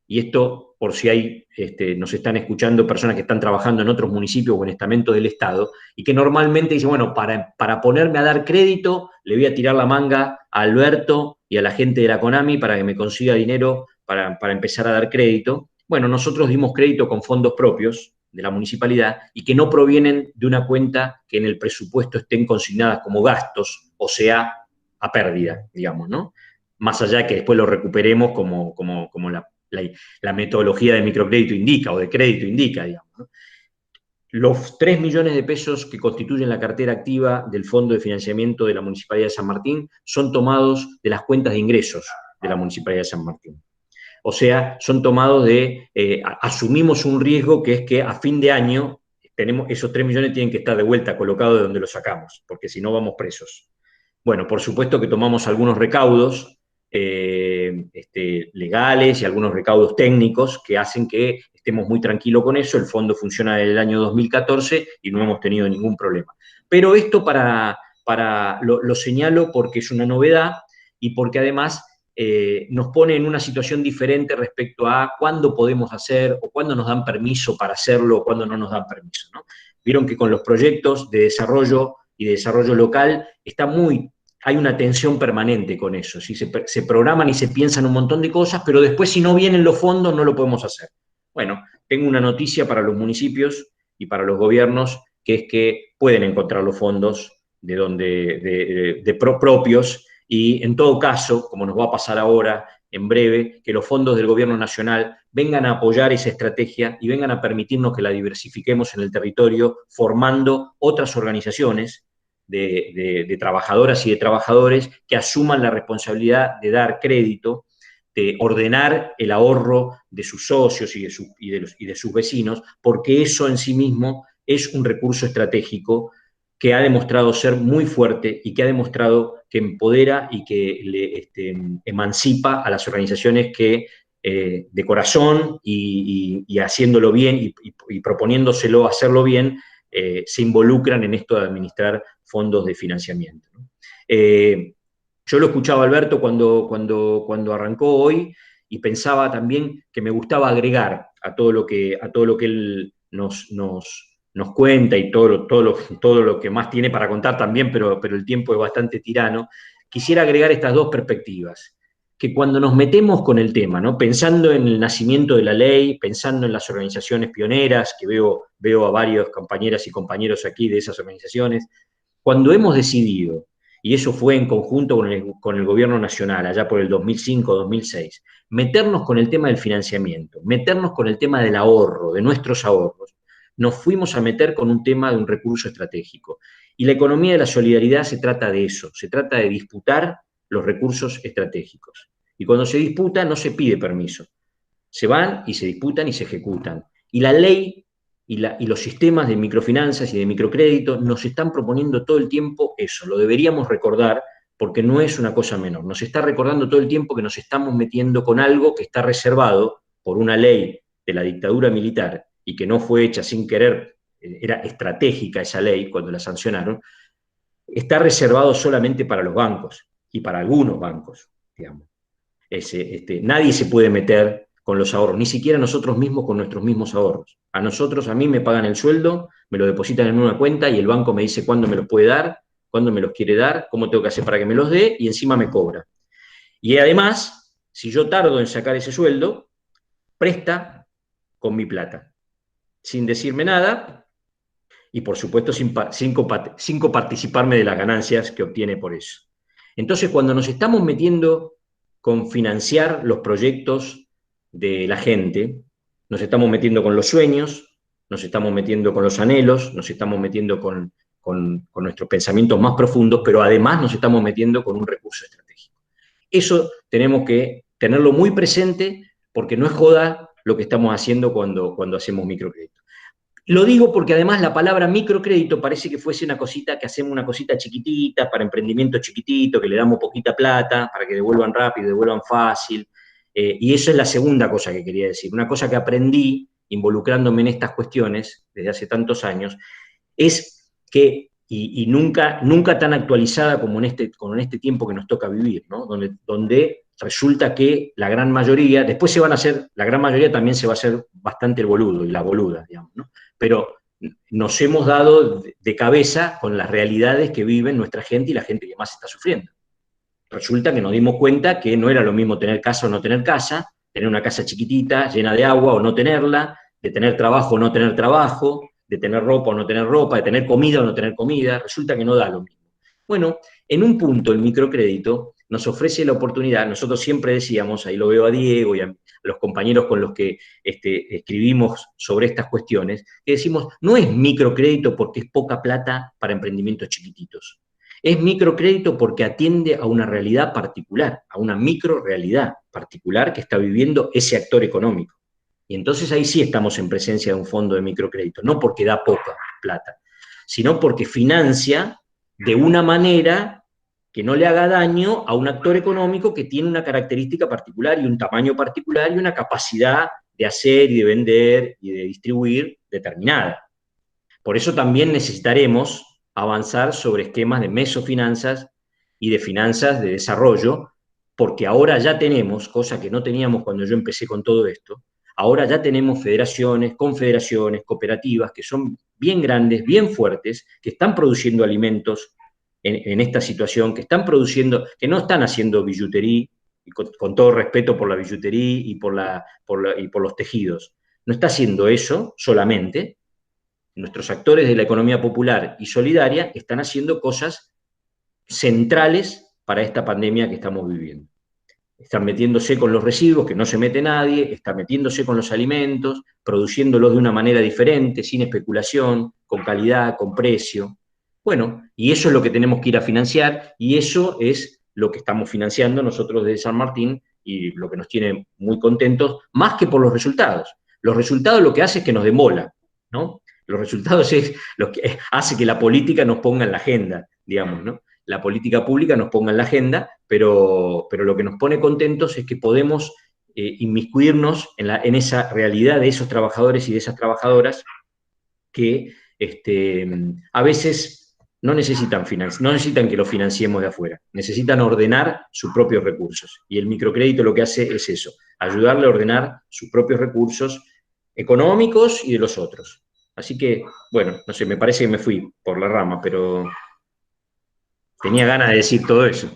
y esto por si nos están escuchando personas que están trabajando en otros municipios o en estamentos del Estado, y que normalmente dicen, bueno, para ponerme a dar crédito, le voy a tirar la manga a Alberto y a la gente de la CONAMI para que me consiga dinero para empezar a dar crédito. Bueno, nosotros dimos crédito con fondos propios de la municipalidad y que no provienen de una cuenta que en el presupuesto estén consignadas como gastos, o sea, a pérdida, digamos, ¿no? Más allá de que después lo recuperemos como la metodología de microcrédito indica, o de crédito indica, digamos, ¿no? Los 3 millones de pesos que constituyen la cartera activa del Fondo de Financiamiento de la Municipalidad de San Martín son tomados de las cuentas de ingresos de la Municipalidad de San Martín. O sea, son tomados asumimos un riesgo que es que a fin de año esos 3 millones tienen que estar de vuelta colocados de donde los sacamos, porque si no vamos presos. Bueno, por supuesto que tomamos algunos recaudos legales y algunos recaudos técnicos que hacen que estemos muy tranquilos con eso. El fondo funciona desde el año 2014 y no hemos tenido ningún problema. Pero esto lo señalo porque es una novedad y porque además nos pone en una situación diferente respecto a cuándo podemos hacer o cuándo nos dan permiso para hacerlo o cuándo no nos dan permiso, ¿no? Vieron que con los proyectos de desarrollo y de desarrollo local hay una tensión permanente con eso, ¿sí? Se programan y se piensan un montón de cosas, pero después si no vienen los fondos no lo podemos hacer. Bueno, tengo una noticia para los municipios y para los gobiernos, que es que pueden encontrar los fondos propios, y en todo caso, como nos va a pasar ahora en breve, que los fondos del gobierno nacional vengan a apoyar esa estrategia y vengan a permitirnos que la diversifiquemos en el territorio, formando otras organizaciones de trabajadoras y de trabajadores que asuman la responsabilidad de dar crédito, de ordenar el ahorro de sus socios y de sus vecinos, porque eso en sí mismo es un recurso estratégico que ha demostrado ser muy fuerte y que ha demostrado que empodera y que emancipa a las organizaciones que de corazón y haciéndolo bien y proponiéndoselo hacerlo bien, se involucran en esto de administrar fondos de financiamiento, ¿no? Yo lo escuchaba a Alberto cuando arrancó hoy y pensaba también que me gustaba agregar a todo lo que él nos cuenta y todo lo que más tiene para contar también, pero el tiempo es bastante tirano. Quisiera agregar estas dos perspectivas, que cuando nos metemos con el tema, ¿no? Pensando en el nacimiento de la ley, pensando en las organizaciones pioneras, que veo a varios compañeras y compañeros aquí de esas organizaciones, cuando hemos decidido y eso fue en conjunto con el gobierno nacional, allá por el 2005-2006, meternos con el tema del financiamiento, meternos con el tema del ahorro, de nuestros ahorros, nos fuimos a meter con un tema de un recurso estratégico. Y la economía de la solidaridad se trata de eso, se trata de disputar los recursos estratégicos. Y cuando se disputa no se pide permiso, se van y se disputan y se ejecutan. Y la ley y los sistemas de microfinanzas y de microcrédito nos están proponiendo todo el tiempo eso, lo deberíamos recordar porque no es una cosa menor, nos está recordando todo el tiempo que nos estamos metiendo con algo que está reservado por una ley de la dictadura militar y que no fue hecha sin querer, era estratégica esa ley cuando la sancionaron, está reservado solamente para los bancos y para algunos bancos, digamos. Nadie se puede meter con los ahorros, ni siquiera nosotros mismos con nuestros mismos ahorros. A mí me pagan el sueldo, me lo depositan en una cuenta y el banco me dice cuándo me los puede dar, cuándo me los quiere dar, cómo tengo que hacer para que me los dé y encima me cobra. Y además, si yo tardo en sacar ese sueldo, presta con mi plata, sin decirme nada y por supuesto sin coparticiparme de las ganancias que obtiene por eso. Entonces, cuando nos estamos metiendo con financiar los proyectos de la gente, nos estamos metiendo con los sueños, nos estamos metiendo con los anhelos, nos estamos metiendo con nuestros pensamientos más profundos, pero además nos estamos metiendo con un recurso estratégico. Eso tenemos que tenerlo muy presente porque no es joda lo que estamos haciendo cuando hacemos microcrédito. Lo digo porque además la palabra microcrédito parece que fuese una cosita, que hacemos una cosita chiquitita, para emprendimiento chiquitito, que le damos poquita plata, para que devuelvan rápido, devuelvan fácil. Y eso es la segunda cosa que quería decir. Una cosa que aprendí involucrándome en estas cuestiones desde hace tantos años, es que, y nunca tan actualizada como en este tiempo que nos toca vivir, ¿no? Donde resulta que la gran mayoría, después la gran mayoría también se va a hacer bastante el boludo y la boluda, digamos, ¿no? Pero nos hemos dado de cabeza con las realidades que viven nuestra gente y la gente que más está sufriendo. Resulta que nos dimos cuenta que no era lo mismo tener casa o no tener casa, tener una casa chiquitita, llena de agua o no tenerla, de tener trabajo o no tener trabajo, de tener ropa o no tener ropa, de tener comida o no tener comida, resulta que no da lo mismo. Bueno, en un punto el microcrédito nos ofrece la oportunidad, nosotros siempre decíamos, ahí lo veo a Diego y a los compañeros con los que escribimos sobre estas cuestiones, que decimos, no es microcrédito porque es poca plata para emprendimientos chiquititos, es microcrédito porque atiende a una realidad particular, a una microrealidad particular que está viviendo ese actor económico. Y entonces ahí sí estamos en presencia de un fondo de microcrédito, no porque da poca plata, sino porque financia de una manera que no le haga daño a un actor económico que tiene una característica particular y un tamaño particular y una capacidad de hacer y de vender y de distribuir determinada. Por eso también necesitaremos avanzar sobre esquemas de mesofinanzas y de finanzas de desarrollo, porque ahora ya tenemos, cosa que no teníamos cuando yo empecé con todo esto, ahora ya tenemos federaciones, confederaciones, cooperativas que son bien grandes, bien fuertes, que están produciendo alimentos en esta situación, que están produciendo, que no están haciendo billutería, y con todo respeto por la billutería y por los tejidos. No está haciendo eso solamente. Nuestros actores de la economía popular y solidaria están haciendo cosas centrales para esta pandemia que estamos viviendo. Están metiéndose con los residuos, que no se mete nadie, están metiéndose con los alimentos, produciéndolos de una manera diferente, sin especulación, con calidad, con precio. Bueno, y eso es lo que tenemos que ir a financiar, y eso es lo que estamos financiando nosotros desde San Martín, y lo que nos tiene muy contentos, más que por los resultados. Los resultados lo que hace es que nos demola, ¿no? Los resultados es lo que hace que la política nos ponga en la agenda, digamos, ¿no? La política pública nos ponga en la agenda, pero lo que nos pone contentos es que podemos inmiscuirnos en esa realidad de esos trabajadores y de esas trabajadoras que a veces no necesitan que los financiemos de afuera, necesitan ordenar sus propios recursos. Y el microcrédito lo que hace es eso, ayudarle a ordenar sus propios recursos económicos y de los otros. Así que, bueno, no sé, me parece que me fui por la rama, pero tenía ganas de decir todo eso.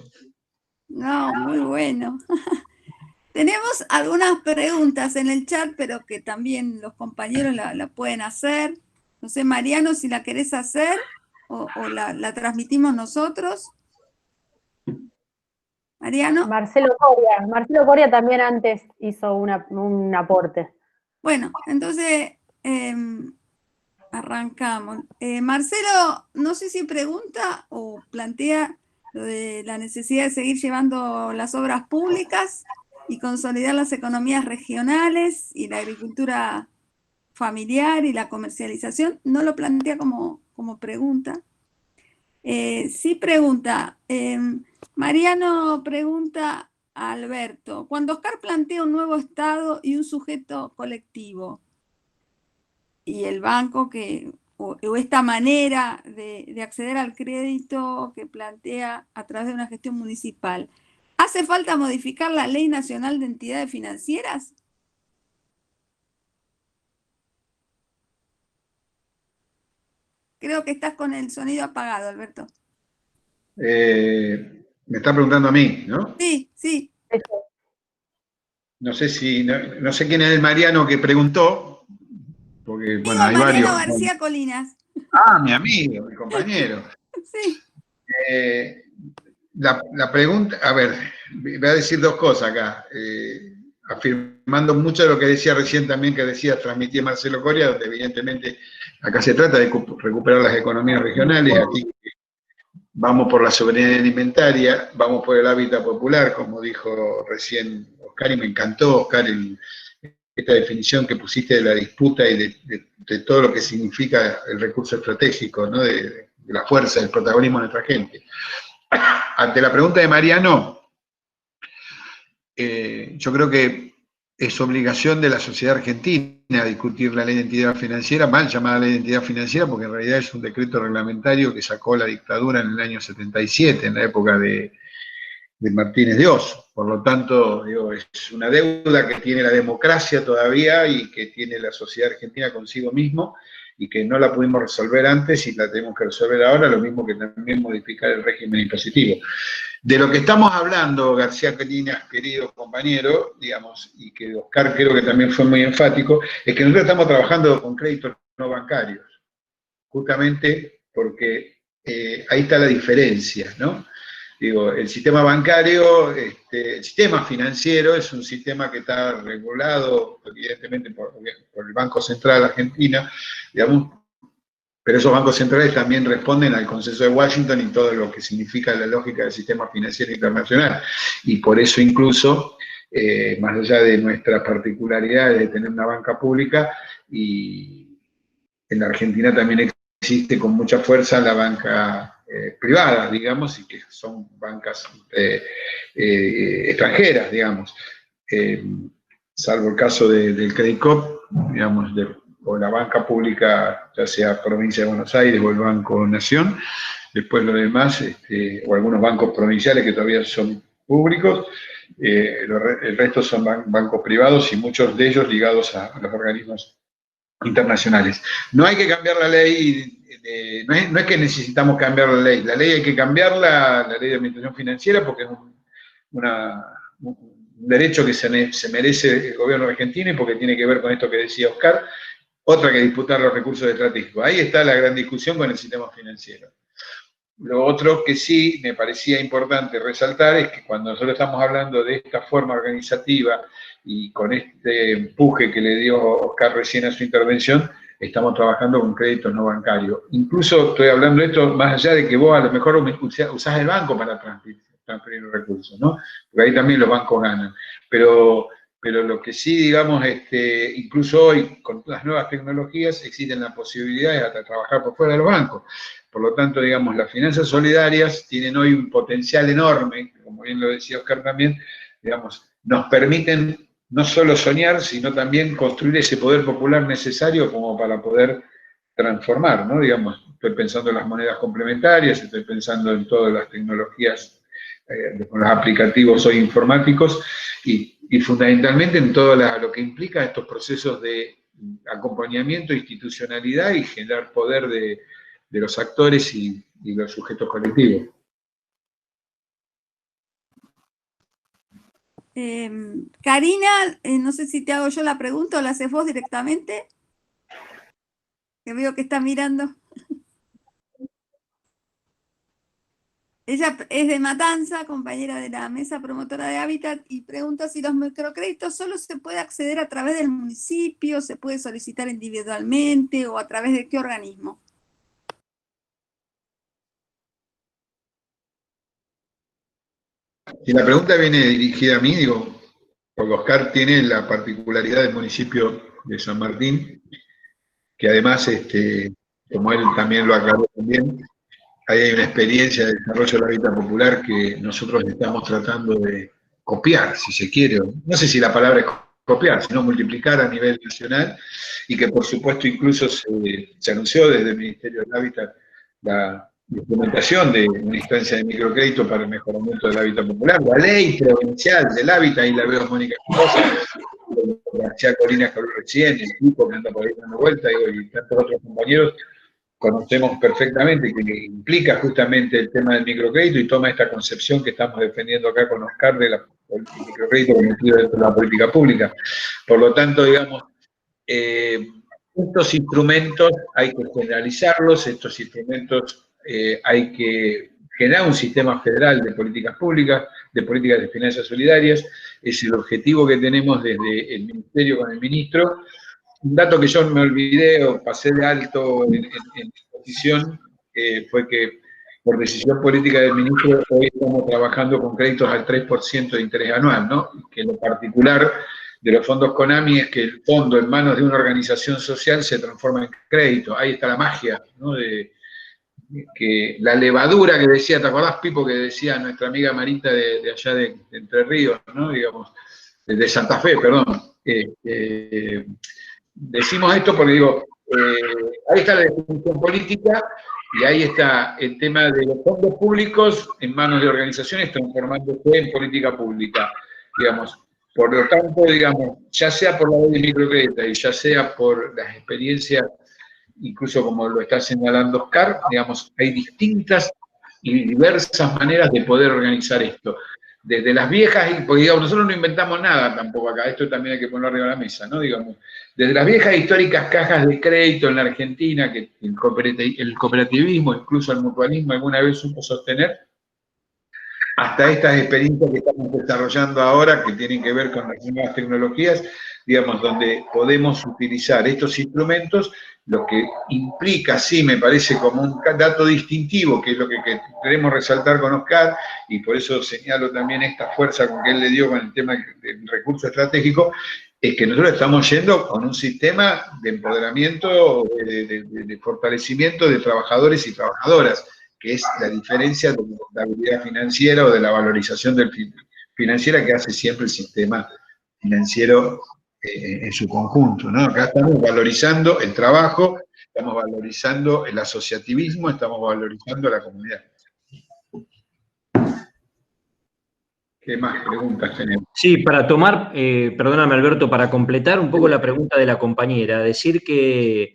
No, muy bueno. Tenemos algunas preguntas en el chat, pero que también los compañeros la pueden hacer. No sé, Mariano, si la querés hacer o la transmitimos nosotros. Mariano. Marcelo Coria también antes hizo un aporte. Bueno, entonces arrancamos. Marcelo, no sé si pregunta o plantea lo de la necesidad de seguir llevando las obras públicas y consolidar las economías regionales y la agricultura familiar y la comercialización. No lo plantea como pregunta. Sí pregunta, Mariano pregunta a Alberto, cuando Oscar plantea un nuevo Estado y un sujeto colectivo, y el banco o esta manera de acceder al crédito que plantea a través de una gestión municipal, ¿hace falta modificar la Ley Nacional de Entidades Financieras? Creo que estás con el sonido apagado, Alberto. Me está preguntando a mí, ¿no? Sí, sí. No sé no sé quién es el Mariano que preguntó, porque, bueno, hay Mariano varios. García Colinas. Ah, mi amigo, mi compañero. Sí. La pregunta, a ver, voy a decir dos cosas acá, afirmando mucho de lo que decía recién también, que decía, transmitía Marcelo Coria, donde evidentemente acá se trata de recuperar las economías regionales, aquí vamos por la soberanía alimentaria, vamos por el hábitat popular, como dijo recién Oscar, y me encantó, Oscar, esta definición que pusiste de la disputa y de todo lo que significa el recurso estratégico, ¿no? de la fuerza, del protagonismo de nuestra gente. Ante la pregunta de Mariano, yo creo que es obligación de la sociedad argentina discutir la ley de identidad financiera, mal llamada ley de identidad financiera, porque en realidad es un decreto reglamentario que sacó la dictadura en el año 77, en la época de Martínez de Oso. Por lo tanto, digo, es una deuda que tiene la democracia todavía y que tiene la sociedad argentina consigo mismo, y que no la pudimos resolver antes y la tenemos que resolver ahora, lo mismo que también modificar el régimen impositivo. De lo que estamos hablando, García Colinas, querido compañero, digamos, y que Oscar creo que también fue muy enfático, es que nosotros estamos trabajando con créditos no bancarios, justamente porque ahí está la diferencia, ¿no? Digo, el sistema bancario, el sistema financiero es un sistema que está regulado, evidentemente, por el Banco Central Argentina, digamos, pero esos bancos centrales también responden al Consenso de Washington y todo lo que significa la lógica del sistema financiero internacional. Y por eso incluso, más allá de nuestras particularidades de tener una banca pública, y en la Argentina también existe con mucha fuerza la banca privada, digamos, y que son bancas extranjeras, digamos. Salvo el caso del Credit Corp, digamos, o la banca pública, ya sea Provincia de Buenos Aires o el Banco Nación, después lo demás, o algunos bancos provinciales que todavía son públicos, el resto son bancos privados y muchos de ellos ligados a los organismos internacionales. No hay que cambiar la ley, no es que necesitamos cambiar la ley hay que cambiarla, la ley de administración financiera, porque es un derecho que se merece el gobierno argentino y porque tiene que ver con esto que decía Oscar, otra que disputar los recursos estratégicos. Ahí está la gran discusión con el sistema financiero. Lo otro que sí me parecía importante resaltar es que cuando nosotros estamos hablando de esta forma organizativa y con este empuje que le dio Oscar recién a su intervención, estamos trabajando con créditos no bancarios. Incluso estoy hablando de esto más allá de que vos a lo mejor usás el banco para transferir los recursos, ¿no? Porque ahí también los bancos ganan. Pero lo que sí, digamos, incluso hoy, con las nuevas tecnologías, existen las posibilidades de trabajar por fuera de los bancos. Por lo tanto, digamos, las finanzas solidarias tienen hoy un potencial enorme, como bien lo decía Oscar también, digamos, nos permiten no solo soñar, sino también construir ese poder popular necesario como para poder transformar, ¿no? Digamos, estoy pensando en las monedas complementarias, estoy pensando en todas las tecnologías, con los aplicativos hoy informáticos, y fundamentalmente en todo lo que implica estos procesos de acompañamiento, institucionalidad y generar poder de los actores y los sujetos colectivos. Karina, no sé si te hago yo la pregunta o la haces vos directamente, que veo que está mirando. Ella es de Matanza, compañera de la Mesa Promotora de Hábitat, y pregunta si los microcréditos solo se puede acceder a través del municipio, se puede solicitar individualmente o a través de qué organismo. Si la pregunta viene dirigida a mí, digo, porque Oscar tiene la particularidad del municipio de San Martín, que además, como él también lo aclaró también, ahí hay una experiencia de desarrollo del hábitat popular que nosotros estamos tratando de copiar, si se quiere. No sé si la palabra es copiar, sino multiplicar a nivel nacional, y que por supuesto incluso se anunció desde el Ministerio del Hábitat la implementación de una instancia de microcrédito para el mejoramiento del hábitat popular. La ley provincial del hábitat, y la veo Mónica Mendoza, García Corina que habló recién, el equipo que anda por ahí dando vuelta, y tantos otros compañeros, conocemos perfectamente, que implica justamente el tema del microcrédito y toma esta concepción que estamos defendiendo acá con Oscar del microcrédito convertido dentro de la política pública. Por lo tanto, digamos, estos instrumentos hay que generalizarlos, estos instrumentos hay que generar un sistema federal de políticas públicas, de políticas de finanzas solidarias. Es el objetivo que tenemos desde el Ministerio con el Ministro. Un dato que yo me olvidé o pasé de alto en exposición fue que por decisión política del ministro hoy estamos trabajando con créditos al 3% de interés anual, ¿no? Que lo particular de los fondos CONAMI es que el fondo en manos de una organización social se transforma en crédito. Ahí está la magia, ¿no? Que la levadura que decía, ¿te acordás, Pipo, que decía nuestra amiga Marita de allá de Entre Ríos, ¿no? Digamos, de Santa Fe, perdón. Decimos esto porque digo, ahí está la definición política y ahí está el tema de los fondos públicos en manos de organizaciones transformándose en política pública, digamos. Por lo tanto, digamos, ya sea por la ley de microcrédito y ya sea por las experiencias, incluso como lo está señalando Oscar, digamos, hay distintas y diversas maneras de poder organizar esto. Desde las viejas, porque digamos, nosotros no inventamos nada tampoco acá, esto también hay que ponerlo arriba de la mesa, ¿no? Digamos, desde las viejas históricas cajas de crédito en la Argentina, que el cooperativismo, incluso el mutualismo alguna vez supo sostener, hasta estas experiencias que estamos desarrollando ahora, que tienen que ver con las nuevas tecnologías, digamos, donde podemos utilizar estos instrumentos, lo que implica, sí, me parece como un dato distintivo, que es lo que queremos resaltar con Oscar, y por eso señalo también esta fuerza con que él le dio con el tema del recurso estratégico, es que nosotros estamos yendo con un sistema de empoderamiento, de fortalecimiento de trabajadores y trabajadoras, que es la diferencia de la habilidad financiera o de la valorización financiera que hace siempre el sistema financiero en su conjunto, ¿no? Acá estamos valorizando el trabajo, estamos valorizando el asociativismo, estamos valorizando la comunidad. ¿Qué más preguntas tenemos? Sí, para tomar, perdóname Alberto, para completar un poco la pregunta de la compañera, decir que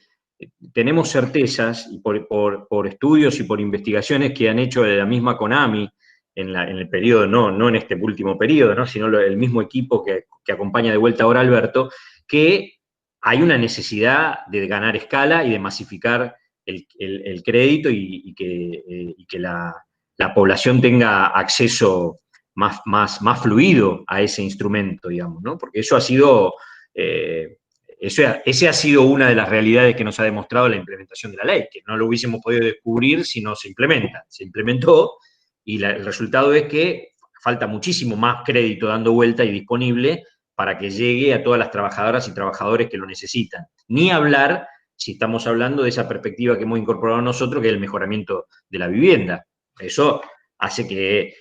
tenemos certezas, y por estudios y por investigaciones que han hecho de la misma CONAMI en el periodo, no en este último periodo, ¿no? Sino el mismo equipo que acompaña de vuelta ahora a Alberto, que hay una necesidad de ganar escala y de masificar el crédito y que la población tenga acceso más fluido a ese instrumento, digamos, ¿no? Porque eso ha sido... ese ha sido una de las realidades que nos ha demostrado la implementación de la ley, que no lo hubiésemos podido descubrir si no se implementa. Se implementó y el resultado es que falta muchísimo más crédito dando vuelta y disponible para que llegue a todas las trabajadoras y trabajadores que lo necesitan. Ni hablar si estamos hablando de esa perspectiva que hemos incorporado nosotros, que es el mejoramiento de la vivienda. Eso hace que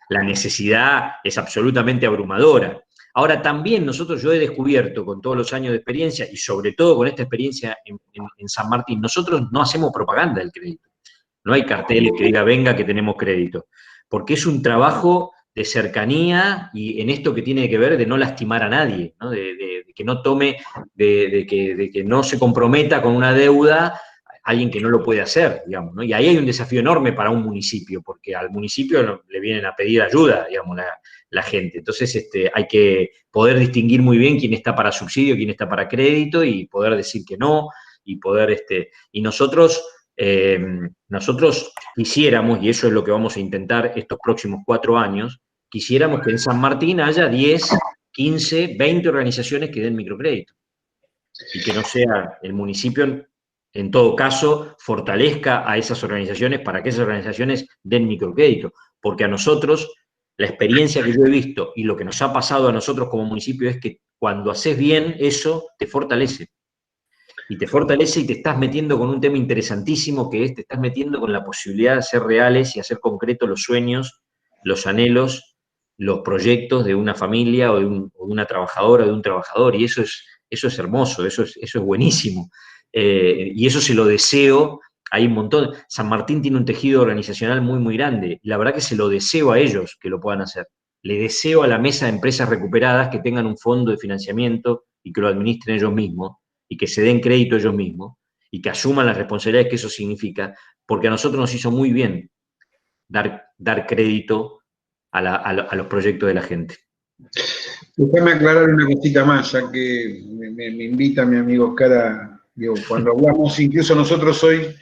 la necesidad es absolutamente abrumadora. Ahora, también yo he descubierto con todos los años de experiencia, y sobre todo con esta experiencia en San Martín, nosotros no hacemos propaganda del crédito. No hay carteles que diga, venga, que tenemos crédito. Porque es un trabajo de cercanía y en esto que tiene que ver de no lastimar a nadie, ¿no? De que no tome, de que no se comprometa con una deuda alguien que no lo puede hacer, digamos, ¿no? Y ahí hay un desafío enorme para un municipio, porque al municipio le vienen a pedir ayuda, digamos, la gente. Entonces hay que poder distinguir muy bien quién está para subsidio, quién está para crédito, y poder decir que no, y poder, y nosotros Nosotros quisiéramos, y eso es lo que vamos a intentar estos próximos 4 años, quisiéramos que en San Martín haya 10, 15, 20 organizaciones que den microcrédito. Y que no sea el municipio, en todo caso, fortalezca a esas organizaciones para que esas organizaciones den microcrédito. Porque a nosotros, la experiencia que yo he visto y lo que nos ha pasado a nosotros como municipio es que cuando haces bien eso, te fortalece. Y te fortalece y te estás metiendo con un tema interesantísimo que es, te estás metiendo con la posibilidad de hacer reales y hacer concretos los sueños, los anhelos, los proyectos de una familia o de una trabajadora o de un trabajador. Y eso es hermoso, eso es buenísimo. Y eso se lo deseo. Hay un montón. San Martín tiene un tejido organizacional muy, muy grande. Y la verdad que se lo deseo a ellos que lo puedan hacer. Le deseo a la mesa de empresas recuperadas que tengan un fondo de financiamiento y que lo administren ellos mismos y que se den crédito ellos mismos y que asuman las responsabilidades que eso significa, porque a nosotros nos hizo muy bien dar crédito a los proyectos de la gente. Déjame aclarar una cosita más, ya que me invita mi amigo Oscar digo, cuando hablamos, incluso nosotros hoy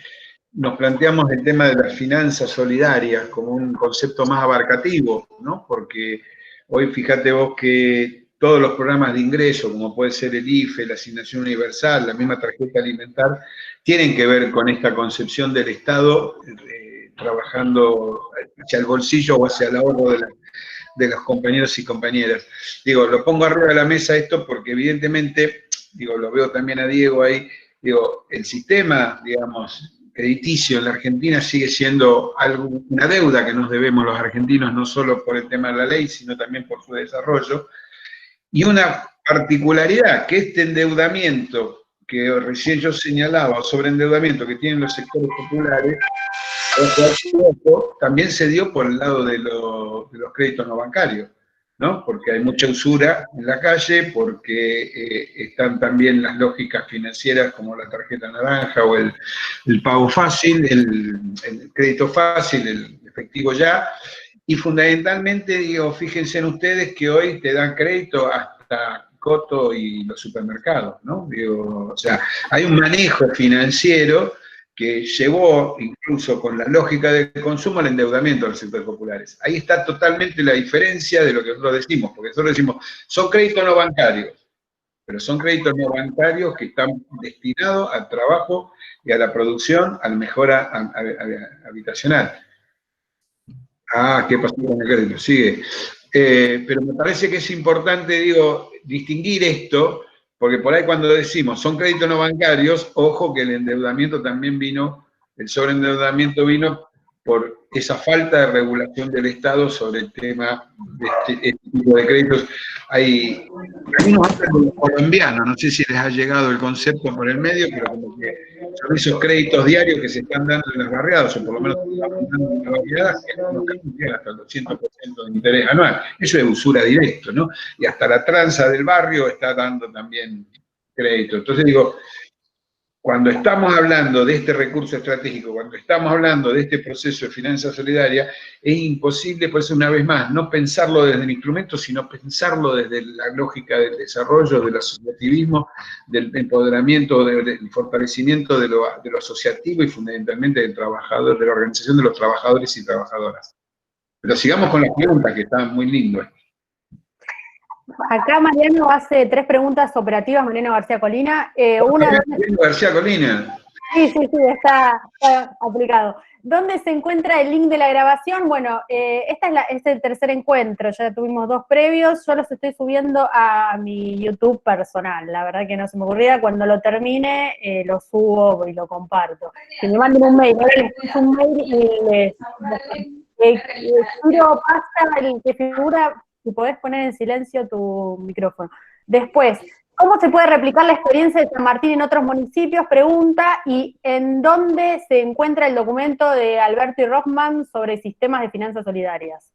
nos planteamos el tema de las finanzas solidarias como un concepto más abarcativo, ¿no? Porque hoy fíjate vos que todos los programas de ingreso, como puede ser el IFE, la asignación universal, la misma tarjeta alimentar, tienen que ver con esta concepción del Estado trabajando hacia el bolsillo o hacia el ahorro de los compañeros y compañeras. Digo, lo pongo arriba de la mesa esto porque evidentemente, digo, lo veo también a Diego ahí, digo, el sistema, digamos, crediticio en la Argentina sigue siendo una deuda que nos debemos los argentinos, no solo por el tema de la ley, sino también por su desarrollo. Y una particularidad, que este endeudamiento que recién yo señalaba, o sobreendeudamiento que tienen los sectores populares, también se dio por el lado de los créditos no bancarios, ¿no? Porque hay mucha usura en la calle, porque están también las lógicas financieras como la tarjeta naranja o el pago fácil, el crédito fácil, el efectivo ya, y fundamentalmente, digo, fíjense en ustedes que hoy te dan crédito hasta Coto y los supermercados, ¿no? Digo, o sea, hay un manejo financiero que llevó, incluso con la lógica del consumo, al endeudamiento de los sectores populares. Ahí está totalmente la diferencia de lo que nosotros decimos, porque nosotros decimos, son créditos no bancarios, pero son créditos no bancarios que están destinados al trabajo y a la producción, a la mejora habitacional. Ah, ¿qué pasó con el crédito? Sigue. Pero me parece que es importante, digo, distinguir esto, porque por ahí cuando decimos son créditos no bancarios, ojo que el endeudamiento también vino, el sobreendeudamiento vino por esa falta de regulación del Estado sobre el tema de este tipo de créditos. Hay unos colombianos, no sé si les ha llegado el concepto por el medio, pero como que son esos créditos diarios que se están dando en las barriadas, o por lo menos se están dando en las barriadas, que no llegan hasta el 200% de interés anual. Eso es usura directo, ¿no? Y hasta la tranza del barrio está dando también crédito. Entonces digo, cuando estamos hablando de este recurso estratégico, cuando estamos hablando de este proceso de finanza solidaria, es imposible, por eso una vez más, no pensarlo desde el instrumento, sino pensarlo desde la lógica del desarrollo, del asociativismo, del empoderamiento, del fortalecimiento de lo asociativo y fundamentalmente del trabajador, de la organización de los trabajadores y trabajadoras. Pero sigamos con las preguntas, que están muy lindas. Acá Mariano hace 3 preguntas operativas, Mariano García Colina. Mariano García Colina. Sí, está aplicado. ¿Dónde se encuentra el link de la grabación? Bueno, este es el tercer encuentro, ya tuvimos 2 previos, yo los estoy subiendo a mi YouTube personal, la verdad que no se me ocurría, cuando lo termine lo subo y lo comparto. Que me manden un mail, les un mail y Ciro pasa el que figura, si podés poner en silencio tu micrófono. Después, ¿cómo se puede replicar la experiencia de San Martín en otros municipios? Pregunta, ¿y en dónde se encuentra el documento de Alberto y Rothman sobre sistemas de finanzas solidarias?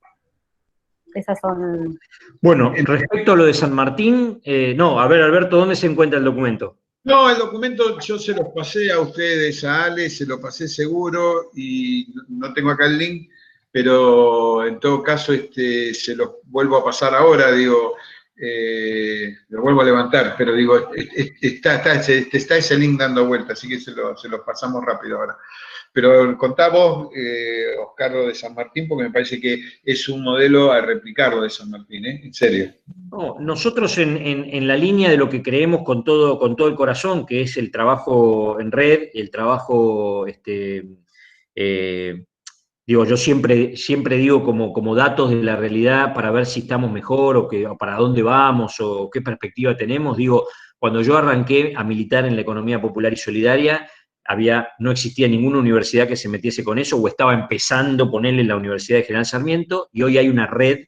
Esas son... Bueno, respecto a lo de San Martín, no, a ver, Alberto, ¿dónde se encuentra el documento? No, el documento yo se los pasé a ustedes, a Ale, se lo pasé seguro, y no tengo acá el link, pero en todo caso se los vuelvo a pasar ahora, digo, lo vuelvo a levantar, pero digo, está ese link dando vuelta, así que se lo pasamos rápido ahora. Pero contá vos, Oscar, lo de San Martín, porque me parece que es un modelo a replicarlo de San Martín, ¿eh? En serio. No, nosotros en la línea de lo que creemos con todo el corazón, que es el trabajo en red, el trabajo, digo, yo siempre digo como datos de la realidad para ver si estamos mejor o para dónde vamos o qué perspectiva tenemos. Digo, cuando yo arranqué a militar en la economía popular y solidaria, no existía ninguna universidad que se metiese con eso, o estaba empezando a ponerle la Universidad de General Sarmiento, y hoy hay una red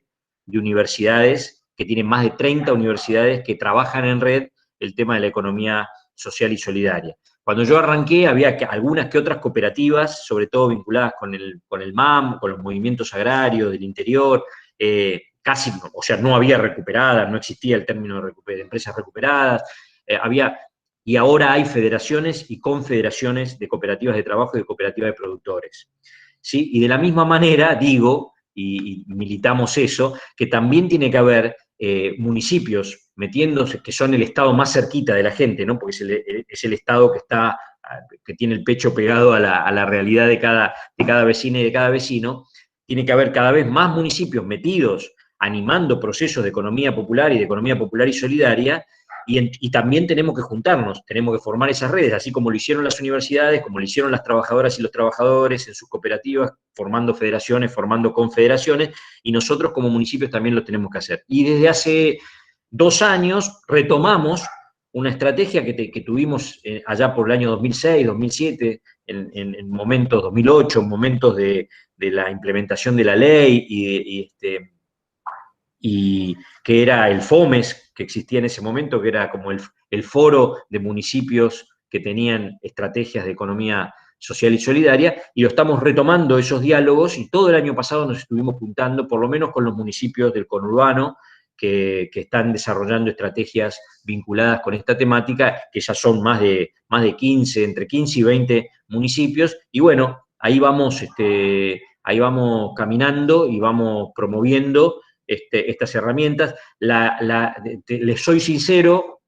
de universidades que tienen más de 30 universidades que trabajan en red el tema de la economía social y solidaria. Cuando yo arranqué había algunas que otras cooperativas, sobre todo vinculadas con el MAM, con los movimientos agrarios del interior, casi, o sea, no había recuperadas, no existía el término de empresas recuperadas, y ahora hay federaciones y confederaciones de cooperativas de trabajo y de cooperativas de productores. ¿Sí? Y de la misma manera, digo, y militamos eso, que también tiene que haber municipios metiéndose, que son el estado más cerquita de la gente, ¿no? Porque es el estado que tiene el pecho pegado a la realidad de cada vecina y de cada vecino. Tiene que haber cada vez más municipios metidos, animando procesos de economía popular y solidaria, y también tenemos que juntarnos, tenemos que formar esas redes, así como lo hicieron las universidades, como lo hicieron las trabajadoras y los trabajadores en sus cooperativas, formando federaciones, formando confederaciones, y nosotros como municipios también lo tenemos que hacer. Y desde hace 2 años retomamos una estrategia que tuvimos allá por el año 2006, 2007, en momentos 2008, en momentos de la implementación de la ley y que era el FOMES, que existía en ese momento, que era como el foro de municipios que tenían estrategias de economía social y solidaria, y lo estamos retomando esos diálogos, y todo el año pasado nos estuvimos juntando, por lo menos con los municipios del conurbano, que están desarrollando estrategias vinculadas con esta temática, que ya son más de 15, entre 15 y 20 municipios, y bueno, ahí vamos caminando y vamos promoviendo estas herramientas. Les soy sincero,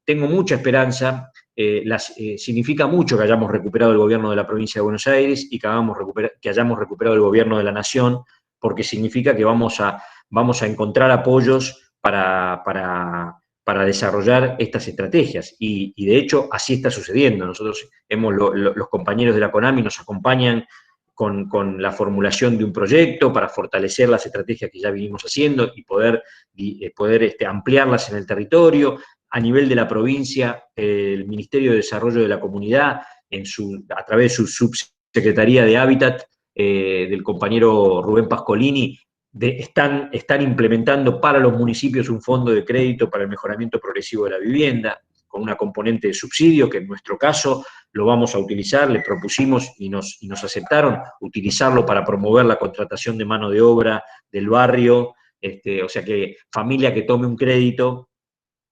tengo mucha esperanza. Significa mucho que hayamos recuperado el gobierno de la provincia de Buenos Aires y que hayamos recuperado el gobierno de la Nación, porque significa que vamos a encontrar apoyos para desarrollar estas estrategias. Y de hecho, así está sucediendo. Nosotros los compañeros de la CONAMI nos acompañan con la formulación de un proyecto para fortalecer las estrategias que ya venimos haciendo y poder ampliarlas en el territorio. A nivel de la provincia, el Ministerio de Desarrollo de la Comunidad, a través de su subsecretaría de Hábitat, del compañero Rubén Pascolini, están implementando para los municipios un fondo de crédito para el mejoramiento progresivo de la vivienda, con una componente de subsidio, que en nuestro caso lo vamos a utilizar, le propusimos y nos aceptaron utilizarlo para promover la contratación de mano de obra del barrio, o sea que familia que tome un crédito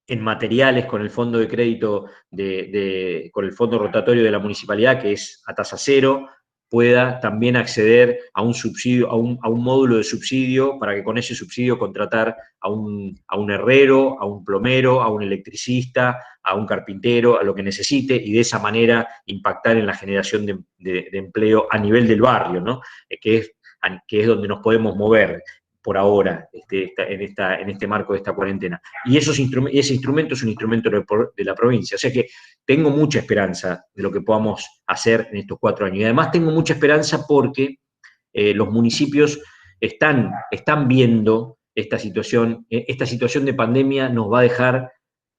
en materiales con el fondo de crédito, con el fondo rotatorio de la municipalidad, que es a tasa cero, pueda también acceder a un subsidio, a un módulo de subsidio, para que con ese subsidio contratar a un herrero, a un plomero, a un electricista, a un carpintero, a lo que necesite, y de esa manera impactar en la generación de empleo a nivel del barrio, ¿no? Que es donde nos podemos mover por ahora, en este marco de esta cuarentena. Y ese instrumento es un instrumento de la provincia. O sea que tengo mucha esperanza de lo que podamos hacer en estos 4 años. Y además tengo mucha esperanza porque los municipios están viendo esta situación de pandemia. Nos va a dejar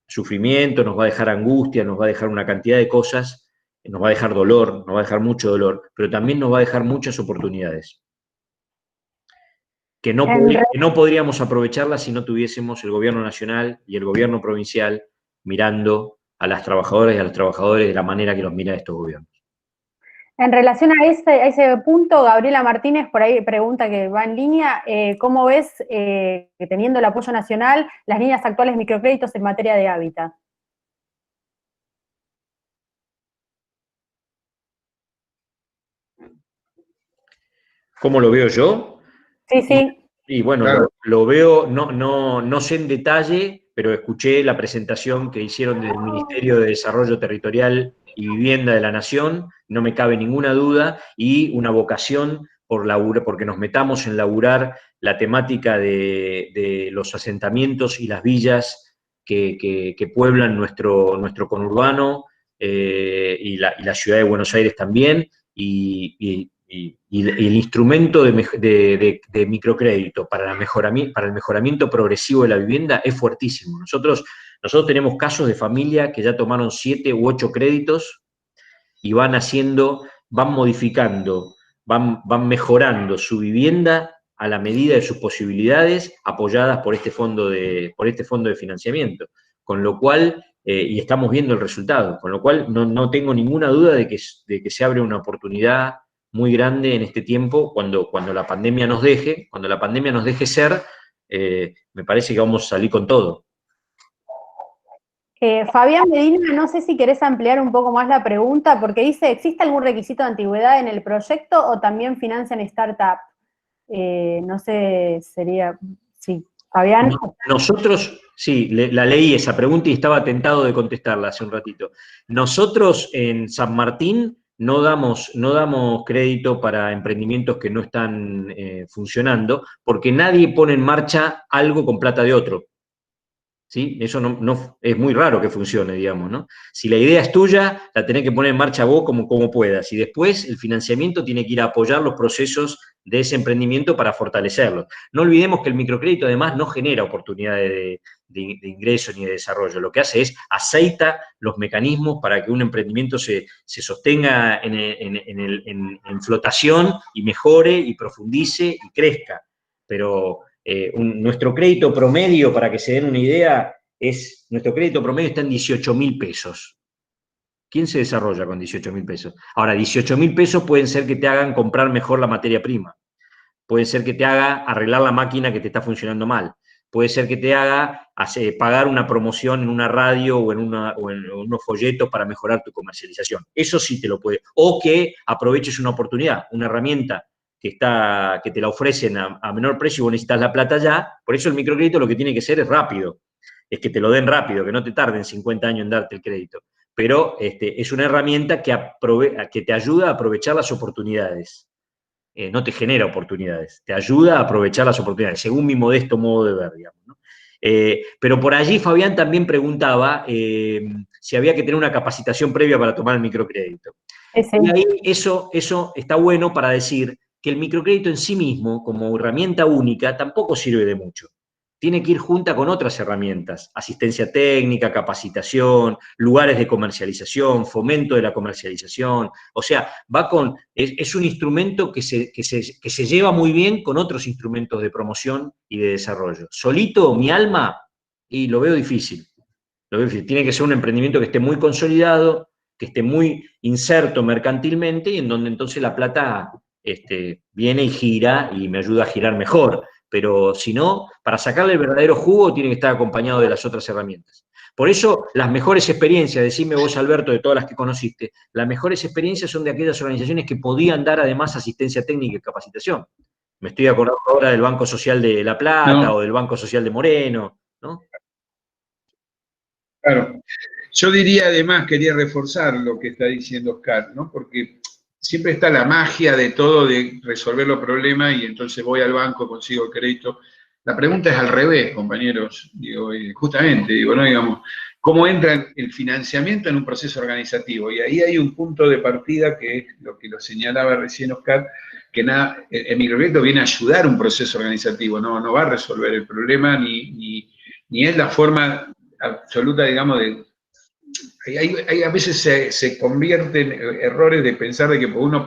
sufrimiento, nos va a dejar angustia, nos va a dejar una cantidad de cosas, nos va a dejar dolor, nos va a dejar mucho dolor, pero también nos va a dejar muchas oportunidades que no podríamos aprovecharlas si no tuviésemos el gobierno nacional y el gobierno provincial mirando a las trabajadoras y a los trabajadores de la manera que los mira estos gobiernos. En relación a ese punto, Gabriela Martínez por ahí pregunta, que va en línea, ¿cómo ves, que teniendo el apoyo nacional, las líneas actuales de microcréditos en materia de hábitat? ¿Cómo lo veo yo? Sí. Y bueno, Claro. lo veo, no sé en detalle, pero escuché la presentación que hicieron desde el Ministerio de Desarrollo Territorial y Vivienda de la Nación, no me cabe ninguna duda, y una vocación porque nos metamos en laburar la temática de los asentamientos y las villas que pueblan nuestro conurbano, y la ciudad de Buenos Aires también, y el instrumento de microcrédito para el mejoramiento progresivo de la vivienda es fuertísimo. Nosotros tenemos casos de familia que ya tomaron 7 u 8 créditos y van modificando, van mejorando su vivienda a la medida de sus posibilidades, apoyadas por este fondo de financiamiento. Con lo cual, y estamos viendo el resultado, con lo cual no tengo ninguna duda de que se abre una oportunidad muy grande en este tiempo, cuando la pandemia nos deje ser, me parece que vamos a salir con todo. Fabián Medina, no sé si querés ampliar un poco más la pregunta, porque dice, ¿existe algún requisito de antigüedad en el proyecto o también financian startup? No sé, sería, sí, Fabián. Nosotros, sí, la leí esa pregunta y estaba tentado de contestarla hace un ratito. Nosotros en San Martín no damos crédito para emprendimientos que no están funcionando, porque nadie pone en marcha algo con plata de otro. ¿Sí? Eso no es muy raro que funcione, digamos, ¿no? Si la idea es tuya, la tenés que poner en marcha vos como puedas. Y después el financiamiento tiene que ir a apoyar los procesos de ese emprendimiento para fortalecerlo. No olvidemos que el microcrédito además no genera oportunidades de ingreso ni de desarrollo. Lo que hace es aceita los mecanismos para que un emprendimiento se sostenga en flotación y mejore y profundice y crezca. Pero nuestro crédito promedio, para que se den una idea, nuestro crédito promedio está en 18.000 pesos. ¿Quién se desarrolla con 18.000 pesos? Ahora, 18.000 pesos pueden ser que te hagan comprar mejor la materia prima. Puede ser que te haga arreglar la máquina que te está funcionando mal. Puede ser que te haga pagar una promoción en una radio o en unos folletos para mejorar tu comercialización. Eso sí te lo puede. O que aproveches una oportunidad, una herramienta que te la ofrecen a menor precio y vos necesitas la plata ya. Por eso el microcrédito lo que tiene que ser es rápido. Es que te lo den rápido, que no te tarden 50 años en darte el crédito. Pero es una herramienta que te ayuda a aprovechar las oportunidades. No te genera oportunidades, te ayuda a aprovechar las oportunidades, según mi modesto modo de ver, digamos, ¿no? Pero por allí Fabián también preguntaba si había que tener una capacitación previa para tomar el microcrédito. Sí. Y ahí eso está bueno para decir que el microcrédito en sí mismo, como herramienta única, tampoco sirve de mucho. Tiene que ir junta con otras herramientas, asistencia técnica, capacitación, lugares de comercialización, fomento de la comercialización. O sea, es un instrumento que se lleva muy bien con otros instrumentos de promoción y de desarrollo. Solito, mi alma, y lo veo difícil. Tiene que ser un emprendimiento que esté muy consolidado, que esté muy inserto mercantilmente y en donde entonces la plata viene y gira y me ayuda a girar mejor. Pero si no, para sacarle el verdadero jugo tiene que estar acompañado de las otras herramientas. Por eso, las mejores experiencias, decime vos, Alberto, de todas las que conociste, las mejores experiencias son de aquellas organizaciones que podían dar además asistencia técnica y capacitación. Me estoy acordando ahora del Banco Social de La Plata o del Banco Social de Moreno, ¿no? Claro. Yo diría además, quería reforzar lo que está diciendo Oscar, ¿no? Porque siempre está la magia de todo, de resolver los problemas y entonces voy al banco, consigo el crédito. La pregunta es al revés, compañeros, digo, justamente, digo, ¿no? Digamos, ¿cómo entra el financiamiento en un proceso organizativo? Y ahí hay un punto de partida que es lo que lo señalaba recién Oscar, que el microcrédito viene a ayudar un proceso organizativo, no va a resolver el problema ni es la forma absoluta, digamos, a veces se convierten errores de pensar de que uno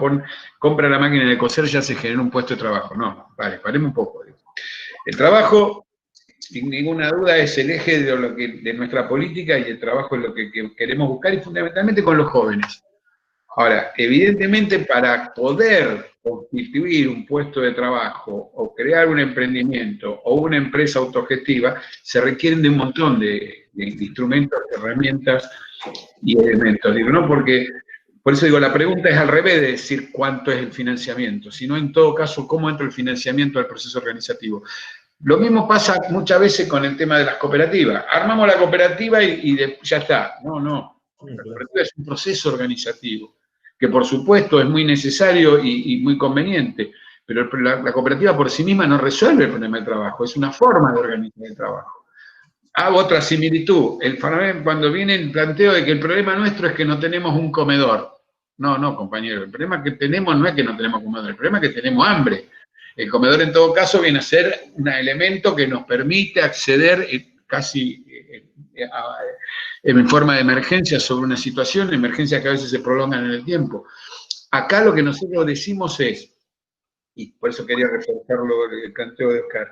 compra la máquina de coser ya se genera un puesto de trabajo. No, vale, paremos un poco. El trabajo, sin ninguna duda, es el eje de nuestra política y el trabajo es lo que queremos buscar y fundamentalmente con los jóvenes. Ahora, evidentemente para poder constituir un puesto de trabajo o crear un emprendimiento o una empresa autogestiva, se requieren de un montón de instrumentos, herramientas y elementos. Digo, ¿no? Porque Por eso digo, la pregunta es al revés de decir cuánto es el financiamiento, sino en todo caso cómo entra el financiamiento al proceso organizativo. Lo mismo pasa muchas veces con el tema de las cooperativas. Armamos la cooperativa y ya está. No, no. La cooperativa es un proceso organizativo, que por supuesto es muy necesario y muy conveniente, pero la cooperativa por sí misma no resuelve el problema del trabajo, es una forma de organizar el trabajo. Hago otra similitud. Cuando viene el planteo de que el problema nuestro es que no tenemos un comedor. No, no, compañero, el problema que tenemos no es que no tenemos comedor, el problema es que tenemos hambre. El comedor en todo caso viene a ser un elemento que nos permite acceder casi en forma de emergencia sobre una situación, emergencias que a veces se prolongan en el tiempo. Acá lo que nosotros decimos es, y por eso quería reforzarlo el planteo de Oscar,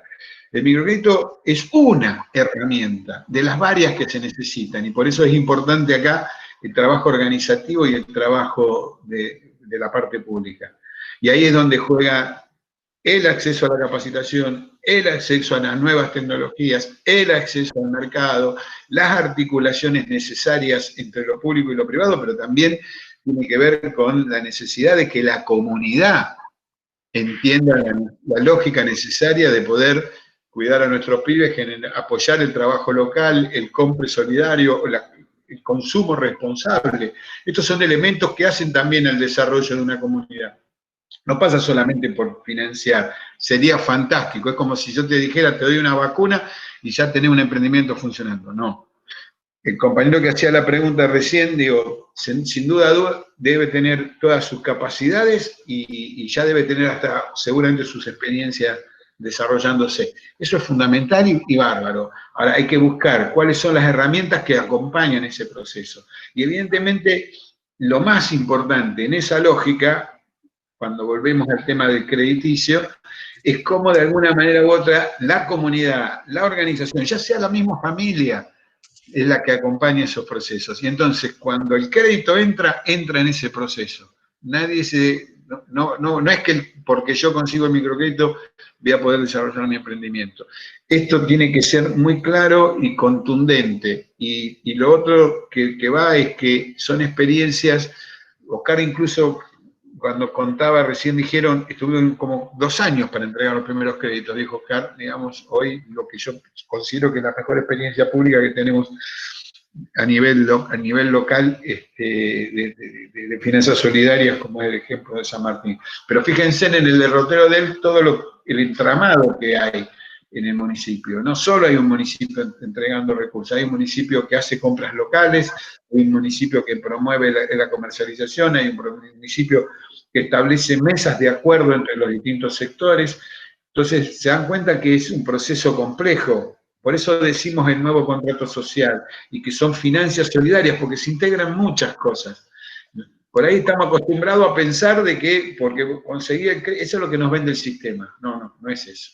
el microcrédito es una herramienta de las varias que se necesitan, y por eso es importante acá el trabajo organizativo y el trabajo de la parte pública. Y ahí es donde juega el acceso a la capacitación, el acceso a las nuevas tecnologías, el acceso al mercado, las articulaciones necesarias entre lo público y lo privado, pero también tiene que ver con la necesidad de que la comunidad entienda la lógica necesaria de poder cuidar a nuestros pibes, apoyar el trabajo local, el compre solidario, el consumo responsable. Estos son elementos que hacen también el desarrollo de una comunidad. No pasa solamente por financiar, sería fantástico, es como si yo te dijera, te doy una vacuna y ya tenés un emprendimiento funcionando. No. El compañero que hacía la pregunta recién, digo, sin duda debe tener todas sus capacidades y ya debe tener hasta seguramente sus experiencias desarrollándose. Eso es fundamental y bárbaro. Ahora hay que buscar cuáles son las herramientas que acompañan ese proceso. Y evidentemente lo más importante en esa lógica, cuando volvemos al tema del crediticio, es cómo de alguna manera u otra la comunidad, la organización, ya sea la misma familia, es la que acompaña esos procesos. Y entonces, cuando el crédito entra en ese proceso. Nadie no es que porque yo consigo el microcrédito voy a poder desarrollar mi emprendimiento. Esto tiene que ser muy claro y contundente. Y lo otro que va es que son experiencias, Oscar incluso cuando contaba, recién dijeron, estuvieron como 2 años para entregar los primeros créditos, dijo Oscar, digamos, hoy lo que yo considero que es la mejor experiencia pública que tenemos a nivel local de finanzas solidarias, como es el ejemplo de San Martín. Pero fíjense en el derrotero de él, todo el entramado que hay en el municipio. No solo hay un municipio entregando recursos, hay un municipio que hace compras locales, hay un municipio que promueve la comercialización, hay un municipio que establece mesas de acuerdo entre los distintos sectores. Entonces, se dan cuenta que es un proceso complejo. Por eso decimos el nuevo contrato social y que son finanzas solidarias, porque se integran muchas cosas. Por ahí estamos acostumbrados a pensar de que, porque conseguir eso es lo que nos vende el sistema. No es eso.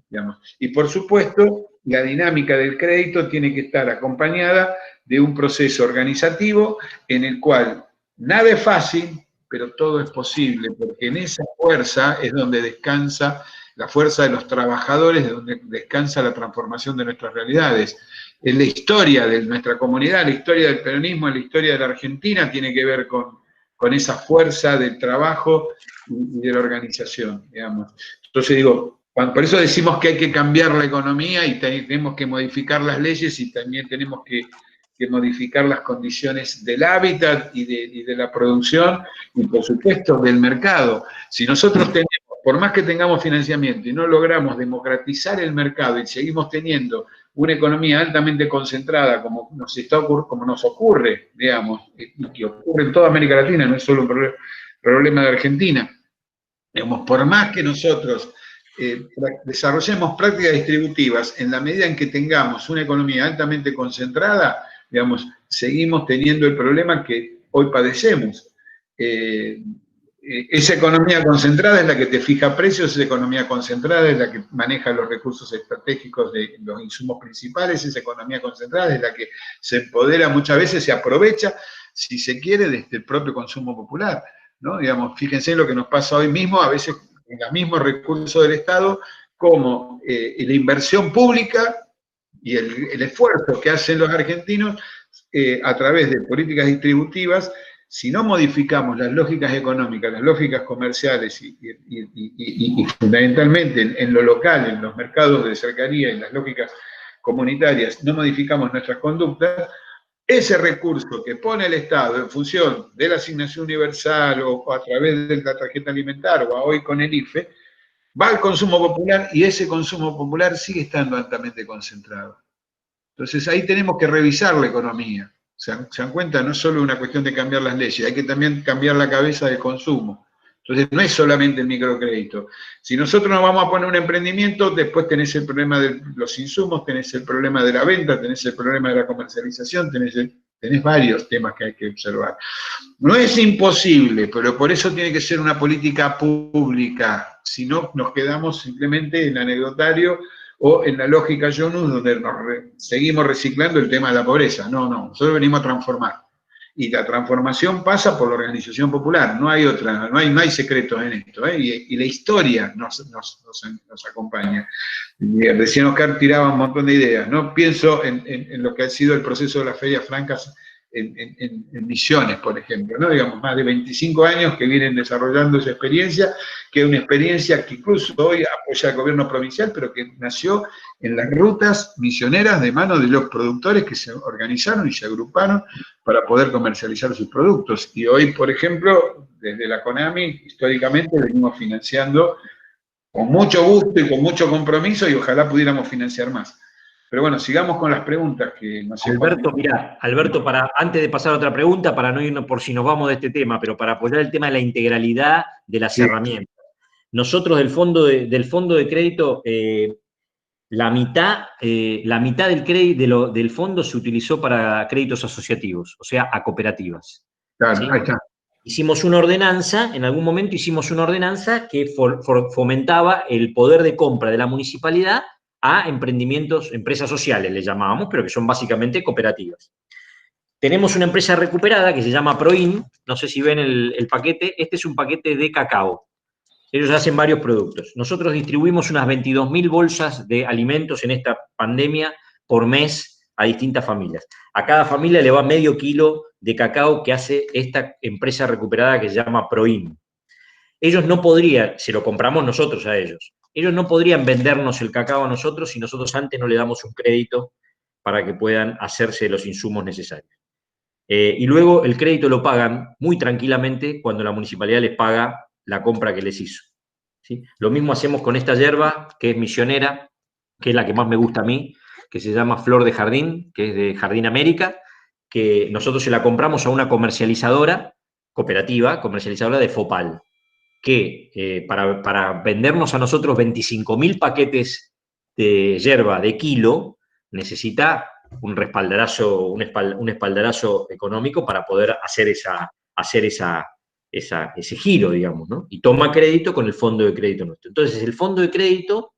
Digamos. Y por supuesto, la dinámica del crédito tiene que estar acompañada de un proceso organizativo en el cual nada es fácil, pero todo es posible, porque en esa fuerza es donde descansa la fuerza de los trabajadores, de donde descansa la transformación de nuestras realidades. En la historia de nuestra comunidad, la historia del peronismo, la historia de la Argentina tiene que ver con esa fuerza del trabajo y de la organización, digamos. Entonces digo, por eso decimos que hay que cambiar la economía y tenemos que modificar las leyes y también tenemos que modificar las condiciones del hábitat y de la producción y, por supuesto, del mercado. Si nosotros tenemos, por más que tengamos financiamiento y no logramos democratizar el mercado y seguimos teniendo una economía altamente concentrada como nos ocurre, digamos, y que ocurre en toda América Latina, no es solo un problema de Argentina, digamos, por más que nosotros desarrollemos prácticas distributivas, en la medida en que tengamos una economía altamente concentrada, digamos, seguimos teniendo el problema que hoy padecemos. Esa economía concentrada es la que te fija precios, esa economía concentrada es la que maneja los recursos estratégicos de los insumos principales, esa economía concentrada es la que se empodera muchas veces, se aprovecha, si se quiere, desde el propio consumo popular, ¿no? Digamos, fíjense lo que nos pasa hoy mismo, a veces con los mismos recursos del Estado, como la inversión pública y el esfuerzo que hacen los argentinos a través de políticas distributivas si no modificamos las lógicas económicas, las lógicas comerciales y fundamentalmente en lo local, en los mercados de cercanía, en las lógicas comunitarias, no modificamos nuestras conductas, ese recurso que pone el Estado en función de la asignación universal o a través de la tarjeta alimentar o hoy con el IFE, va al consumo popular y ese consumo popular sigue estando altamente concentrado. Entonces ahí tenemos que revisar la economía. ¿Se dan cuenta? No es solo una cuestión de cambiar las leyes, hay que también cambiar la cabeza del consumo. Entonces no es solamente el microcrédito. Si nosotros nos vamos a poner un emprendimiento, después tenés el problema de los insumos, tenés el problema de la venta, tenés el problema de la comercialización, tenés varios temas que hay que observar. No es imposible, pero por eso tiene que ser una política pública. Si no, nos quedamos simplemente en el anecdotario o en la lógica Yonus, donde seguimos reciclando el tema de la pobreza. No, nosotros venimos a transformar. Y la transformación pasa por la organización popular, no hay otra, no hay secretos en esto, ¿eh? Y la historia nos acompaña. Y recién Oscar tiraba un montón de ideas, ¿no? Pienso en lo que ha sido el proceso de las ferias francas en Misiones, por ejemplo, ¿no? Digamos, más de 25 años que vienen desarrollando esa experiencia, que es una experiencia que incluso hoy apoya el gobierno provincial, pero que nació en las rutas misioneras de mano de los productores que se organizaron y se agruparon para poder comercializar sus productos. Y hoy, por ejemplo, desde la CONAMI, históricamente venimos financiando con mucho gusto y con mucho compromiso y ojalá pudiéramos financiar más. Pero bueno, sigamos con las preguntas que nos Alberto, mirá, Alberto, antes de pasar a otra pregunta, para no irnos por si nos vamos de este tema, pero para apoyar el tema de la integralidad de las herramientas. Nosotros del fondo de crédito, la mitad del fondo se utilizó para créditos asociativos, o sea, a cooperativas. Claro, ¿sí? Ahí está. Hicimos una ordenanza, en algún momento hicimos una ordenanza que fomentaba el poder de compra de la municipalidad a emprendimientos, empresas sociales le llamábamos, pero que son básicamente cooperativas. Tenemos una empresa recuperada que se llama Proin, no sé si ven el paquete, este es un paquete de cacao. Ellos hacen varios productos. Nosotros distribuimos unas 22.000 bolsas de alimentos en esta pandemia por mes a distintas familias. A cada familia le va medio kilo de cacao que hace esta empresa recuperada que se llama Proin. Ellos no podrían, se lo compramos nosotros a ellos, ellos no podrían vendernos el cacao a nosotros si nosotros antes no le damos un crédito para que puedan hacerse los insumos necesarios. Y luego el crédito lo pagan muy tranquilamente cuando la municipalidad les paga la compra que les hizo. ¿Sí? Lo mismo hacemos con esta yerba, que es misionera, que es la que más me gusta a mí, que se llama Flor de Jardín, que es de Jardín América, que nosotros se la compramos a una comercializadora, cooperativa, comercializadora de Fopal, que para vendernos a nosotros 25.000 paquetes de yerba de kilo, necesita un espaldarazo económico para poder hacer ese giro, digamos, ¿no? Y toma crédito con el fondo de crédito nuestro. Entonces, el fondo de crédito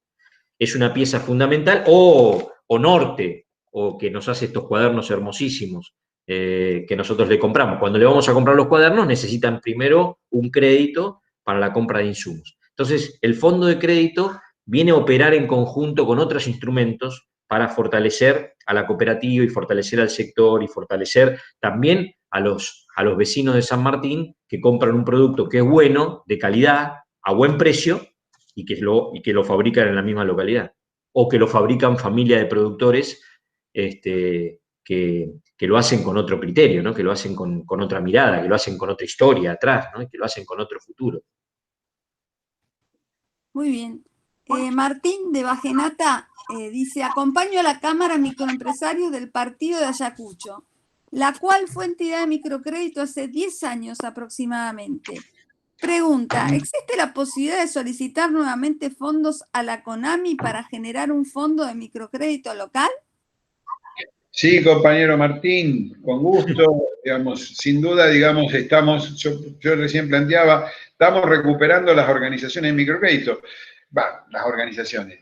es una pieza fundamental, o Norte, o que nos hace estos cuadernos hermosísimos que nosotros le compramos. Cuando le vamos a comprar los cuadernos, necesitan primero un crédito para la compra de insumos. Entonces, el fondo de crédito viene a operar en conjunto con otros instrumentos para fortalecer a la cooperativa y fortalecer al sector y fortalecer también a los vecinos de San Martín que compran un producto que es bueno, de calidad, a buen precio y que lo fabrican en la misma localidad. O que lo fabrican familias de productores que lo hacen con otro criterio, ¿no? Que lo hacen con otra mirada, que lo hacen con otra historia atrás, ¿no? Y que lo hacen con otro futuro. Muy bien. Martín de Bajenata dice, acompaño a la Cámara Microempresarios del Partido de Ayacucho, la cual fue entidad de microcrédito hace 10 años aproximadamente. Pregunta, ¿existe la posibilidad de solicitar nuevamente fondos a la CONAMI para generar un fondo de microcrédito local? Sí, compañero Martín, con gusto, digamos, sin duda, digamos, yo recién planteaba, estamos recuperando las organizaciones de microcrédito. Las organizaciones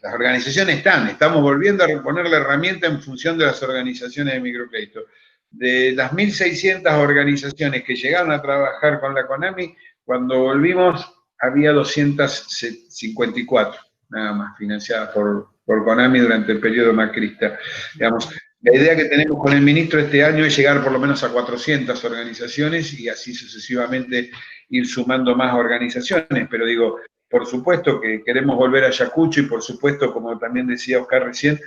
estamos volviendo a reponer la herramienta en función de las organizaciones de microcrédito. De las 1.600 organizaciones que llegaron a trabajar con la CONAMI, cuando volvimos había 254, nada más, financiadas por CONAMI durante el periodo macrista. Digamos, La idea que tenemos con el ministro este año es llegar por lo menos a 400 organizaciones y así sucesivamente ir sumando más organizaciones, pero digo, por supuesto que queremos volver a Ayacucho y por supuesto, como también decía Oscar recién,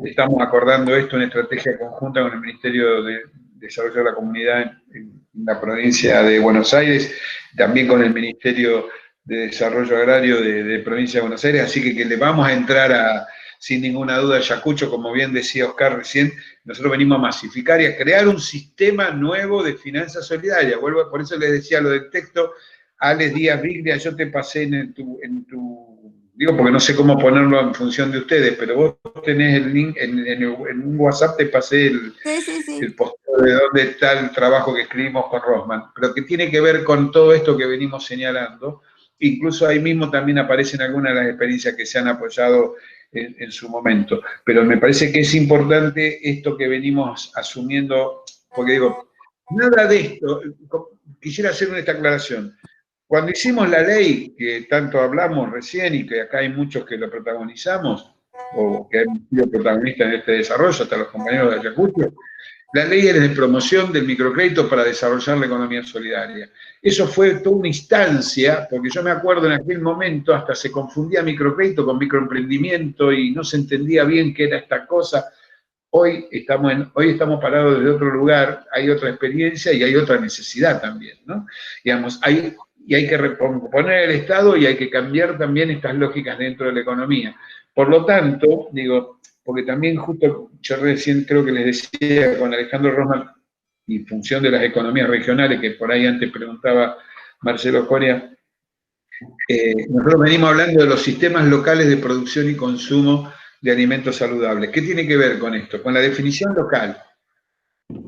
estamos acordando esto en estrategia conjunta con el Ministerio de Desarrollo de la Comunidad en la provincia de Buenos Aires, también con el Ministerio de Desarrollo Agrario de Provincia de Buenos Aires, así que le vamos a entrar sin ninguna duda, Ayacucho, como bien decía Oscar recién, nosotros venimos a masificar y a crear un sistema nuevo de finanzas solidarias. Vuelvo, por eso les decía lo del texto, Alex Díaz Viglia, yo te pasé en tu, digo porque no sé cómo ponerlo en función de ustedes, pero vos tenés el link, en un WhatsApp te pasé el posteo de dónde está el trabajo que escribimos con Rosman, pero que tiene que ver con todo esto que venimos señalando. Incluso ahí mismo también aparecen algunas de las experiencias que se han apoyado en su momento. Pero me parece que es importante esto que venimos asumiendo, porque digo, nada de esto, quisiera hacer esta aclaración. Cuando hicimos la ley, que tanto hablamos recién y que acá hay muchos que lo protagonizamos, o que hemos sido protagonistas en este desarrollo, hasta los compañeros de Ayacucho, la ley era de promoción del microcrédito para desarrollar la economía solidaria. Eso fue toda una instancia, porque yo me acuerdo en aquel momento hasta se confundía microcrédito con microemprendimiento y no se entendía bien qué era esta cosa. Hoy estamos parados desde otro lugar, hay otra experiencia y hay otra necesidad también, ¿no? Digamos, hay que recomponer el Estado y hay que cambiar también estas lógicas dentro de la economía. Por lo tanto, digo, porque también justo yo recién creo que les decía con Alejandro Rosman, y función de las economías regionales, que por ahí antes preguntaba Marcelo Coria, nosotros venimos hablando de los sistemas locales de producción y consumo de alimentos saludables. ¿Qué tiene que ver con esto? Con la definición local,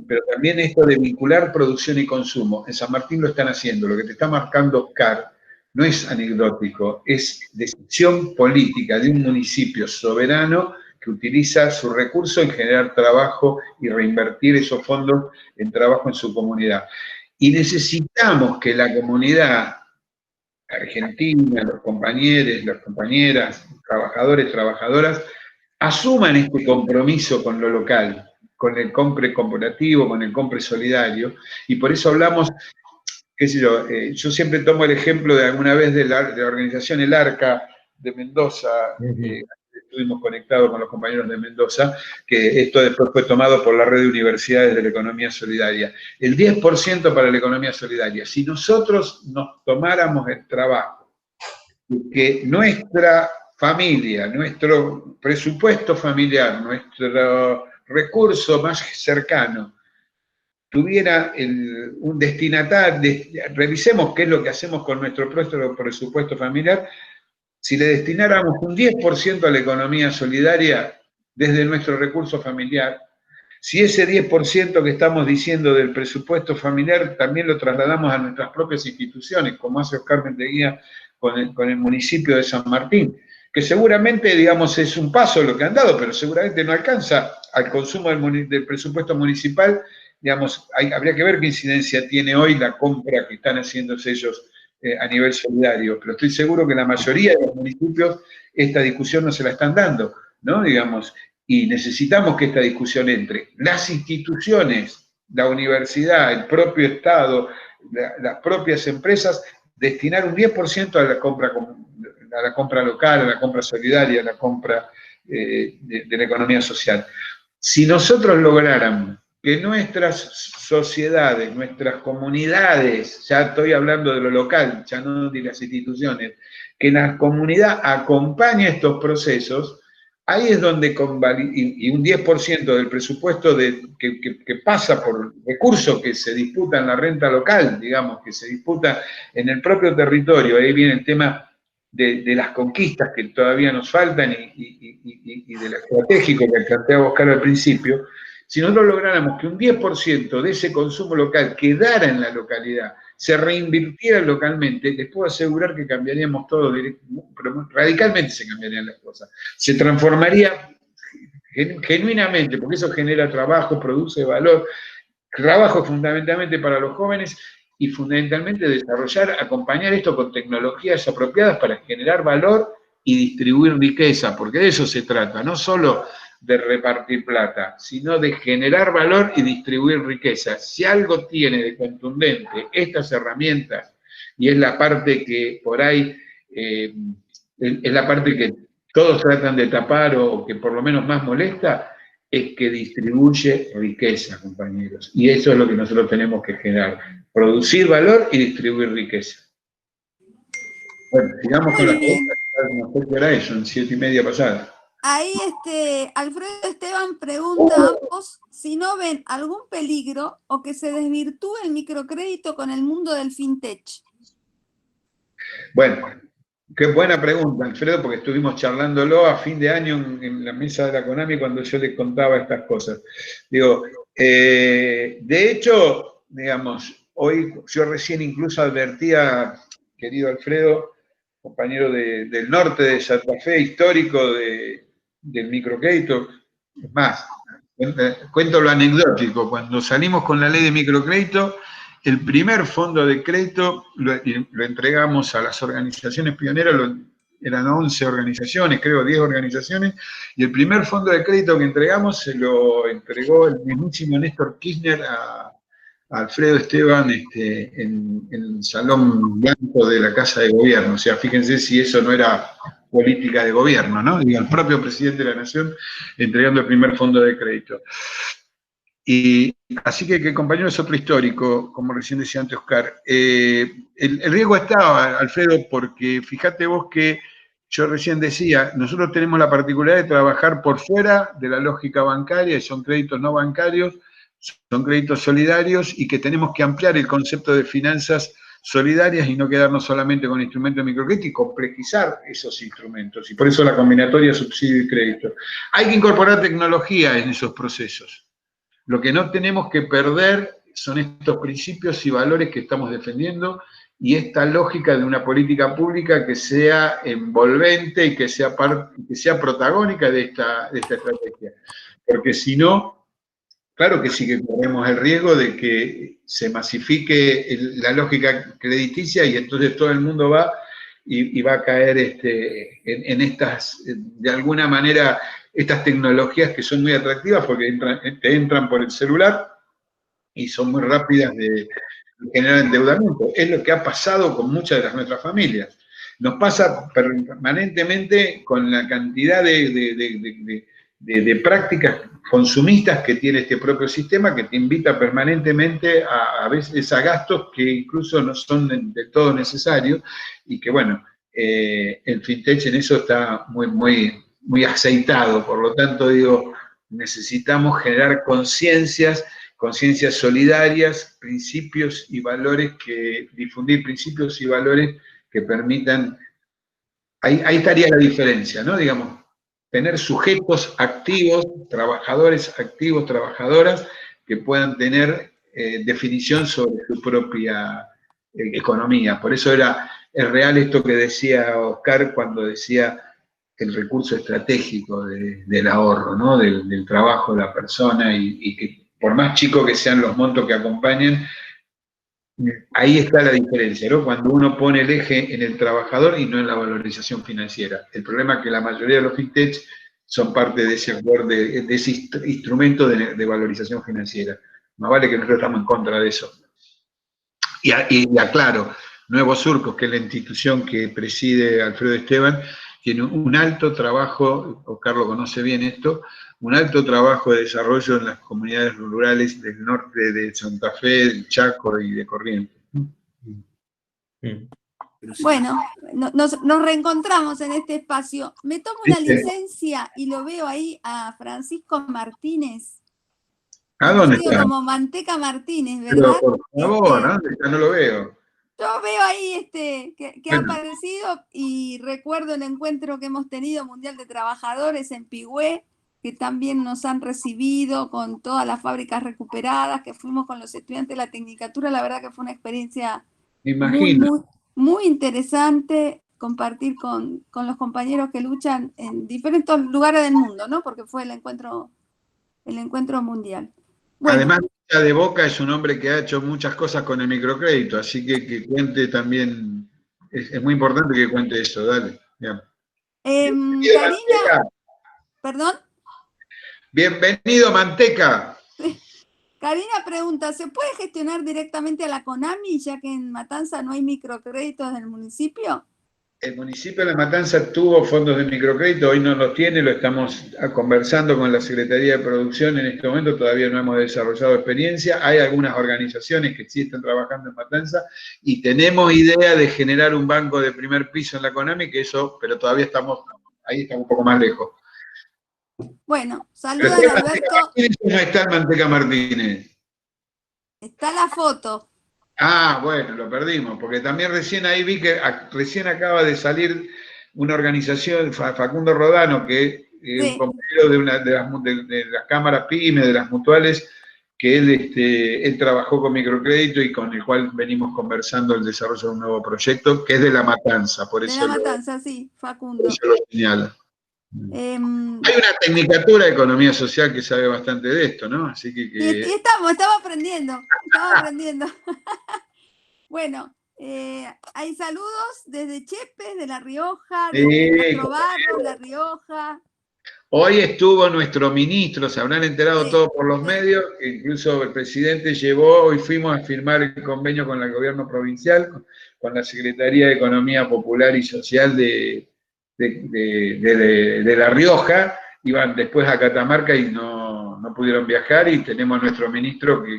pero también esto de vincular producción y consumo. En San Martín lo están haciendo, lo que te está marcando Oscar no es anecdótico, es decisión política de un municipio soberano que utiliza su recurso en generar trabajo y reinvertir esos fondos en trabajo en su comunidad. Y necesitamos que la comunidad argentina, los compañeros, las compañeras, trabajadores, trabajadoras, asuman este compromiso con lo local, con el compre corporativo, con el compre solidario, y por eso hablamos, qué sé yo siempre tomo el ejemplo de alguna vez de la organización El Arca de Mendoza, estuvimos conectados con los compañeros de Mendoza, que esto después fue tomado por la red de universidades de la economía solidaria. El 10% para la economía solidaria. Si nosotros nos tomáramos el trabajo que nuestra familia, nuestro presupuesto familiar, nuestro recurso más cercano, tuviera un destinatario, revisemos qué es lo que hacemos con nuestro presupuesto familiar, si le destináramos un 10% a la economía solidaria desde nuestro recurso familiar, si ese 10% que estamos diciendo del presupuesto familiar también lo trasladamos a nuestras propias instituciones, como hace Oscar Menteguía con el municipio de San Martín, que seguramente, digamos, es un paso lo que han dado, pero seguramente no alcanza al consumo del presupuesto municipal, digamos, habría que ver qué incidencia tiene hoy la compra que están haciendo ellos a nivel solidario, pero estoy seguro que la mayoría de los municipios esta discusión no se la están dando, ¿no? Digamos, y necesitamos que esta discusión entre. Las instituciones, la universidad, el propio Estado, las propias empresas, destinar un 10% a la compra local, a la compra solidaria, a la compra de la economía social. Si nosotros lográramos que nuestras sociedades, nuestras comunidades, ya estoy hablando de lo local, ya no de las instituciones, que la comunidad acompañe estos procesos, ahí es donde, y un 10% del presupuesto que pasa por recursos que se disputan en la renta local, digamos, que se disputa en el propio territorio, ahí viene el tema de las conquistas que todavía nos faltan y de lo estratégico que planteaba Oscar al principio. Si nosotros lográramos que un 10% de ese consumo local quedara en la localidad, se reinvirtiera localmente, les puedo asegurar que cambiaríamos todo, pero radicalmente se cambiarían las cosas. Se transformaría genuinamente, porque eso genera trabajo, produce valor, trabajo fundamentalmente para los jóvenes y fundamentalmente desarrollar, acompañar esto con tecnologías apropiadas para generar valor y distribuir riqueza, porque de eso se trata, no solo de repartir plata, sino de generar valor y distribuir riqueza. Si algo tiene de contundente estas herramientas, y es la parte que por ahí, es la parte que todos tratan de tapar o que por lo menos más molesta, es que distribuye riqueza, compañeros. Y eso es lo que nosotros tenemos que generar, producir valor y distribuir riqueza. Bueno, sigamos con las preguntas, no sé qué hora es, son 7:30 pasadas. Ahí Alfredo Esteban pregunta a ambos si no ven algún peligro o que se desvirtúe el microcrédito con el mundo del fintech. Bueno, qué buena pregunta, Alfredo, porque estuvimos charlándolo a fin de año en la mesa de la CONAMI cuando yo les contaba estas cosas. Digo, de hecho, digamos, hoy yo recién incluso advertía, querido Alfredo, compañero del norte de Santa Fe, histórico del microcrédito. Es más, cuento lo anecdótico, cuando salimos con la ley de microcrédito, el primer fondo de crédito lo entregamos a las organizaciones pioneras, eran 11 organizaciones, creo 10 organizaciones, y el primer fondo de crédito que entregamos se lo entregó el mismísimo Néstor Kirchner a Alfredo Esteban en el salón blanco de la Casa de Gobierno. O sea, fíjense si eso no era política de gobierno, ¿no? Digo, el propio presidente de la Nación entregando el primer fondo de crédito. Y así que compañero, es otro histórico, como recién decía antes Oscar. El riesgo estaba, Alfredo, porque fíjate vos que yo recién decía, nosotros tenemos la particularidad de trabajar por fuera de la lógica bancaria, y son créditos no bancarios, son créditos solidarios, y que tenemos que ampliar el concepto de finanzas solidarias y no quedarnos solamente con instrumentos de microcrédito y complejizar esos instrumentos. Y por eso la combinatoria subsidio y crédito. Hay que incorporar tecnología en esos procesos. Lo que no tenemos que perder son estos principios y valores que estamos defendiendo y esta lógica de una política pública que sea envolvente y que sea protagónica de esta estrategia. Porque si no, claro que sí que corremos el riesgo de que se masifique la lógica crediticia y entonces todo el mundo va y va a caer en estas, de alguna manera, estas tecnologías que son muy atractivas porque te entran por el celular y son muy rápidas de generar endeudamiento. Es lo que ha pasado con muchas de nuestras familias. Nos pasa permanentemente con la cantidad de prácticas consumistas que tiene este propio sistema, que te invita permanentemente a veces a gastos que incluso no son de todo necesarios, y que bueno, el fintech en eso está muy aceitado. Por lo tanto, digo, necesitamos generar conciencias solidarias, principios y valores difundir principios y valores que permitan, ahí estaría la diferencia, ¿no? Digamos, tener sujetos activos, trabajadores activos, trabajadoras, que puedan tener definición sobre su propia economía. Por eso es real esto que decía Oscar cuando decía el recurso estratégico del ahorro, ¿no? Del trabajo de la persona y que por más chicos que sean los montos que acompañen, ahí está la diferencia, ¿no? Cuando uno pone el eje en el trabajador y no en la valorización financiera. El problema es que la mayoría de los fintech son parte de ese acuerdo, de ese instrumento de valorización financiera. Más vale que nosotros estamos en contra de eso. Y aclaro, Nuevos Surcos, que es la institución que preside Alfredo Esteban, tiene un alto trabajo, Oscar lo conoce bien esto, un alto trabajo de desarrollo en las comunidades rurales del norte de Santa Fe, del Chaco y de Corrientes. Bueno, nos reencontramos en este espacio. Me tomo una licencia y lo veo ahí a Francisco Martínez. ¿A dónde está? Como Manteca Martínez, ¿verdad? Pero por favor, ¿dónde está? No lo veo. Yo veo ahí que ha aparecido y recuerdo el encuentro que hemos tenido Mundial de Trabajadores en Pigüé, que también nos han recibido con todas las fábricas recuperadas, que fuimos con los estudiantes de la Tecnicatura. La verdad que fue una experiencia muy interesante compartir con los compañeros que luchan en diferentes lugares del mundo, ¿no? Porque fue el encuentro mundial. Bueno, además, de Boca es un hombre que ha hecho muchas cosas con el microcrédito, así que cuente también, es muy importante que cuente eso, dale. Karina, perdón. Bienvenido, Manteca. Karina pregunta, ¿se puede gestionar directamente a la CONAMI, ya que en Matanza no hay microcréditos del municipio? El municipio de La Matanza tuvo fondos de microcrédito, hoy no los tiene, lo estamos conversando con la Secretaría de Producción en este momento, todavía no hemos desarrollado experiencia, hay algunas organizaciones que sí están trabajando en Matanza y tenemos idea de generar un banco de primer piso en la CONAMI, que eso, pero todavía estamos un poco más lejos. Bueno, saludan a Alberto. No está el Manteca Martínez. Está la foto. Ah, bueno, lo perdimos, porque también recién ahí vi que recién acaba de salir una organización, Facundo Rodano, que es un compañero de las cámaras PYME, de las mutuales, que él trabajó con microcrédito y con el cual venimos conversando el desarrollo de un nuevo proyecto, que es de La Matanza, por eso de La Matanza, sí, Facundo. Por eso lo señala. Hay una tecnicatura de economía social que sabe bastante de esto, ¿no? Así que... Y estamos aprendiendo, Bueno, hay saludos desde Chepes, de La Rioja, de Castro Barros, La Rioja. Hoy estuvo nuestro ministro, se habrán enterado todos por los medios, que incluso el presidente hoy fuimos a firmar el convenio con el gobierno provincial, con la Secretaría de Economía Popular y Social de La Rioja, iban después a Catamarca y no pudieron viajar, y tenemos a nuestro ministro que,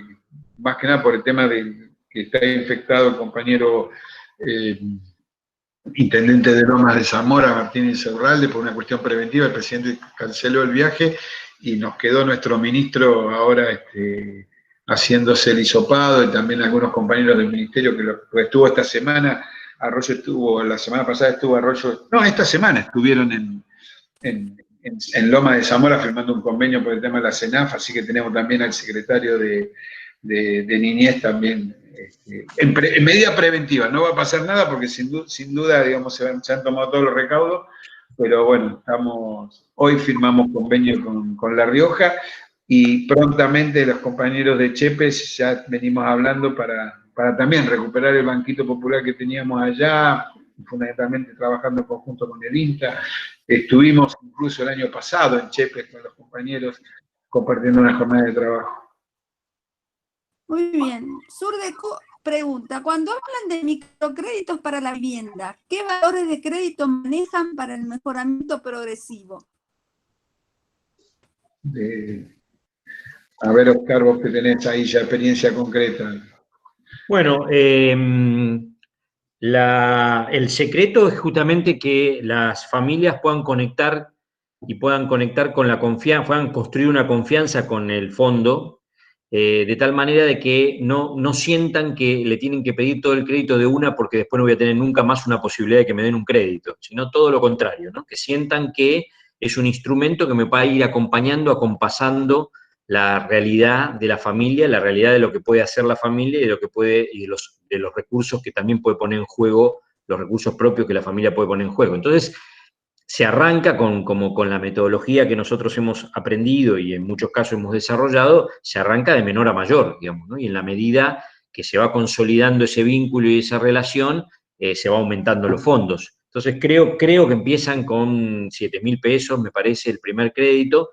más que nada por el tema de que está infectado el compañero intendente de Lomas de Zamora, Martínez Urralde, por una cuestión preventiva, el presidente canceló el viaje y nos quedó nuestro ministro ahora haciéndose el hisopado, y también algunos compañeros del ministerio que estuvo esta semana. Arroyo estuvo, la semana pasada estuvo Arroyo, no, esta semana estuvieron en Lomas de Zamora firmando un convenio por el tema de la CENAF, así que tenemos también al secretario de Niñez también, en medida preventiva. No va a pasar nada porque sin duda, digamos, se han tomado todos los recaudos, pero bueno, hoy firmamos convenio con La Rioja, y prontamente los compañeros de Chepes ya venimos hablando para también recuperar el banquito popular que teníamos allá, fundamentalmente trabajando en conjunto con el INTA. Estuvimos incluso el año pasado en Chepes con los compañeros compartiendo una jornada de trabajo. Muy bien. Surdeco pregunta, cuando hablan de microcréditos para la vivienda, ¿qué valores de crédito manejan para el mejoramiento progresivo? A ver, Oscar, vos que tenés ahí ya experiencia concreta. Bueno, el secreto es justamente que las familias puedan conectar con la confianza, puedan construir una confianza con el fondo, de tal manera de que no sientan que le tienen que pedir todo el crédito de una porque después no voy a tener nunca más una posibilidad de que me den un crédito, sino todo lo contrario, ¿no? Que sientan que es un instrumento que me va a ir acompañando, acompasando la realidad de la familia, la realidad de lo que puede hacer la familia y de lo que puede, y de los recursos que también puede poner en juego, los recursos propios que la familia puede poner en juego. Entonces, se arranca con la metodología que nosotros hemos aprendido y en muchos casos hemos desarrollado, se arranca de menor a mayor, digamos, ¿no? Y en la medida que se va consolidando ese vínculo y esa relación, se va aumentando los fondos. Entonces, creo que empiezan con 7.000 pesos, me parece, el primer crédito,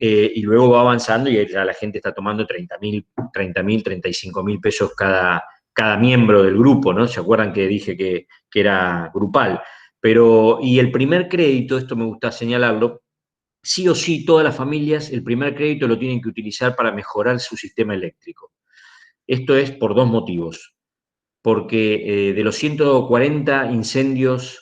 y luego va avanzando y ya la gente está tomando 30.000, 35.000 pesos cada miembro del grupo, ¿no? ¿Se acuerdan que dije que era grupal? Y el primer crédito, esto me gusta señalarlo, sí o sí todas las familias el primer crédito lo tienen que utilizar para mejorar su sistema eléctrico. Esto es por dos motivos. Porque de los 140 incendios,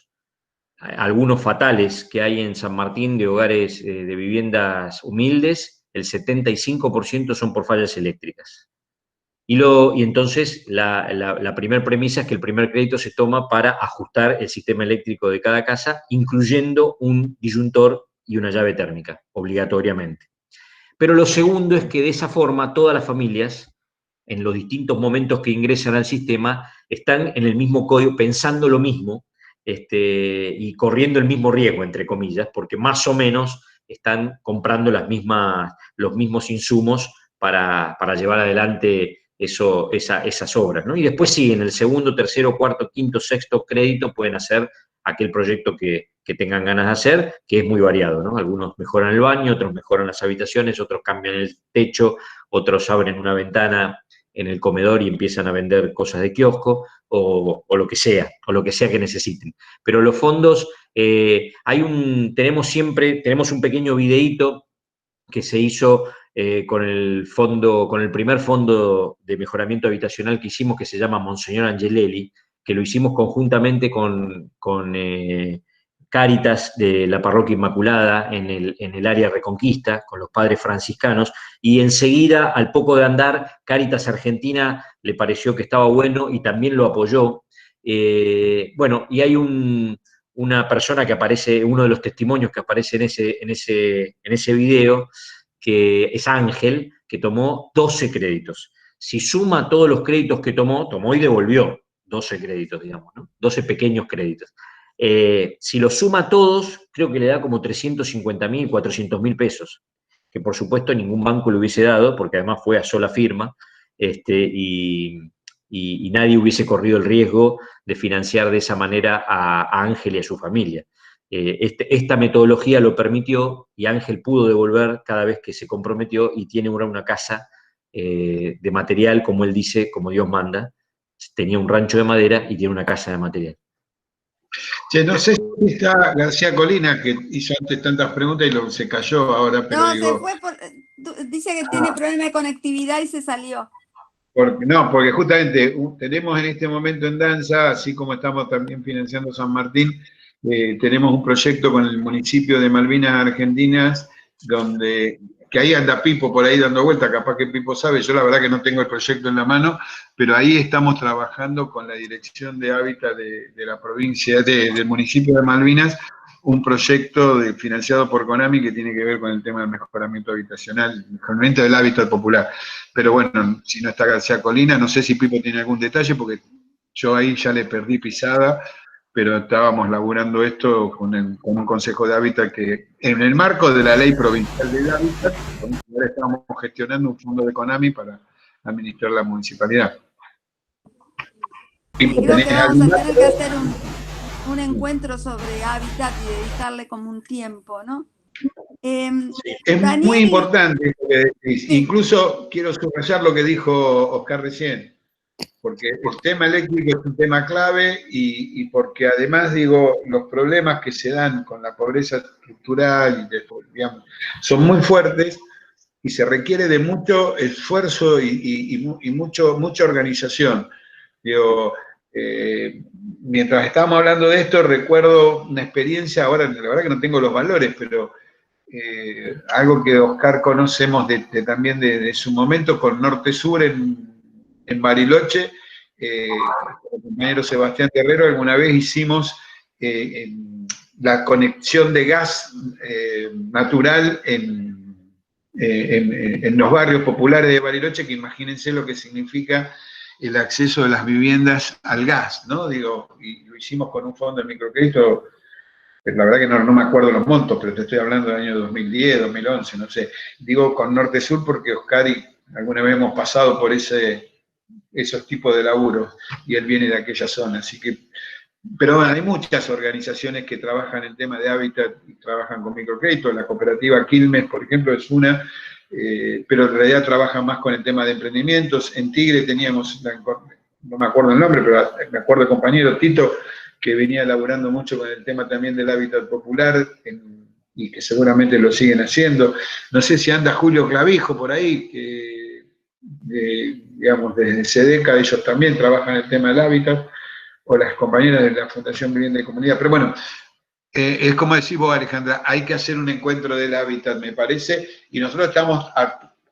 algunos fatales que hay en San Martín de hogares de viviendas humildes, el 75% son por fallas eléctricas. Y entonces la primera premisa es que el primer crédito se toma para ajustar el sistema eléctrico de cada casa, incluyendo un disyuntor y una llave térmica, obligatoriamente. Pero lo segundo es que de esa forma todas las familias, en los distintos momentos que ingresan al sistema, están en el mismo código, pensando lo mismo, y corriendo el mismo riesgo, entre comillas, porque más o menos están comprando los mismos insumos para llevar adelante esas obras, ¿no? Y después sí, en el segundo, tercero, cuarto, quinto, sexto crédito pueden hacer aquel proyecto que que tengan ganas de hacer, que es muy variado, ¿no? Algunos mejoran el baño, otros mejoran las habitaciones, otros cambian el techo, otros abren una ventana en el comedor y empiezan a vender cosas de kiosco, o lo que sea que necesiten. Pero los fondos, tenemos un pequeño videíto que se hizo con el primer fondo de mejoramiento habitacional que hicimos, que se llama Monseñor Angelelli, que lo hicimos conjuntamente con Cáritas de la Parroquia Inmaculada en el área Reconquista, con los padres franciscanos, y enseguida, al poco de andar, Cáritas Argentina le pareció que estaba bueno y también lo apoyó. Bueno, y hay una persona que aparece, uno de los testimonios que aparece en ese video, que es Ángel, que tomó 12 créditos. Si suma todos los créditos que tomó y devolvió 12 créditos, digamos, ¿no? 12 pequeños créditos. Si los suma todos, creo que le da como 350.000, 400.000 pesos, que por supuesto ningún banco le hubiese dado, porque además fue a sola firma, y nadie hubiese corrido el riesgo de financiar de esa manera a Ángel y a su familia. Esta metodología lo permitió y Ángel pudo devolver cada vez que se comprometió y tiene ahora una casa de material, como él dice, como Dios manda. Tenía un rancho de madera y tiene una casa de material. Che, no sé si está García Colina, que hizo antes tantas preguntas y se cayó ahora, pero No, digo... se fue, dice que tiene problema de conectividad y se salió. Porque justamente tenemos en este momento en danza, así como estamos también financiando San Martín, tenemos un proyecto con el municipio de Malvinas Argentinas, que ahí anda Pipo por ahí dando vuelta, capaz que Pipo sabe, yo la verdad que no tengo el proyecto en la mano, pero ahí estamos trabajando con la Dirección de Hábitat de la provincia, del municipio de Malvinas, un proyecto financiado por CONAMI que tiene que ver con el tema del mejoramiento habitacional, mejoramiento del hábitat popular. Pero bueno, si no está García Colina, no sé si Pipo tiene algún detalle, porque yo ahí ya le perdí pisada, pero estábamos laburando esto con un consejo de hábitat que, en el marco de la ley provincial del hábitat, ahora estamos gestionando un fondo de CONAMI para administrar la municipalidad. Y creo que vamos a tener que hacer un encuentro sobre hábitat y dedicarle como un tiempo, ¿no? Es Daniel, muy importante, sí. Incluso quiero subrayar lo que dijo Oscar recién, porque el tema eléctrico es un tema clave y porque además, digo, los problemas que se dan con la pobreza estructural, digamos, son muy fuertes y se requiere de mucho esfuerzo y mucha organización. Digo, mientras estábamos hablando de esto, recuerdo una experiencia, ahora la verdad que no tengo los valores, pero algo que Oscar conocemos también de su momento con Norte Sur en Bariloche, con el compañero Sebastián Guerrero, alguna vez hicimos la conexión de gas natural en los barrios populares de Bariloche, que imagínense lo que significa el acceso de las viviendas al gas, ¿no? Digo, y lo hicimos con un fondo de microcrédito. La verdad que no me acuerdo los montos, pero te estoy hablando del año 2010, 2011, no sé. Digo con Norte Sur porque Oscar y alguna vez hemos pasado por esos tipos de laburos y él viene de aquella zona. Así que, pero bueno, hay muchas organizaciones que trabajan en tema de hábitat y trabajan con microcrédito. La cooperativa Quilmes, por ejemplo, es una, pero en realidad trabajan más con el tema de emprendimientos. En Tigre teníamos, no me acuerdo el nombre, pero me acuerdo el compañero Tito, que venía elaborando mucho con el tema también del hábitat popular y que seguramente lo siguen haciendo. No sé si anda Julio Clavijo por ahí, que digamos desde SEDECA ellos también trabajan el tema del hábitat, o las compañeras de la Fundación Vivienda y Comunidad. Pero bueno, es como decís vos, Alejandra, hay que hacer un encuentro del hábitat, me parece, y nosotros estamos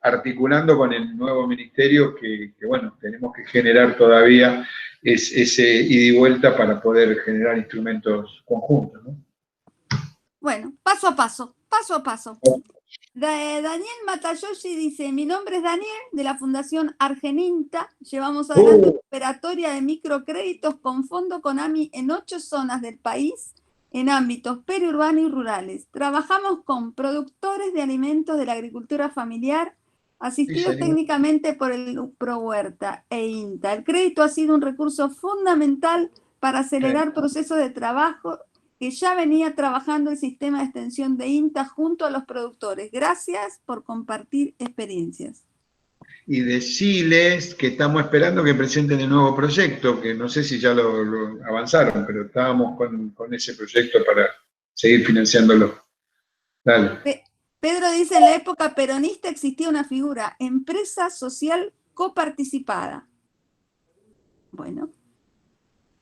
articulando con el nuevo ministerio que bueno, tenemos que generar todavía ese ida y vuelta para poder generar instrumentos conjuntos, ¿no? Bueno, paso a paso. Daniel Matayoshi dice, mi nombre es Daniel, de la Fundación Argeninta, llevamos adelante una operatoria de microcréditos con fondo CONAMI en 8 zonas del país, en ámbitos periurbanos y rurales. Trabajamos con productores de alimentos de la agricultura familiar, asistidos técnicamente por el ProHuerta e INTA. El crédito ha sido un recurso fundamental para acelerar procesos de trabajo que ya venía trabajando el sistema de extensión de INTA junto a los productores. Gracias por compartir experiencias. Y decirles que estamos esperando que presenten el nuevo proyecto, que no sé si ya lo avanzaron, pero estábamos con ese proyecto para seguir financiándolo. Dale. Pedro dice, en la época peronista existía una figura, empresa social coparticipada. Bueno.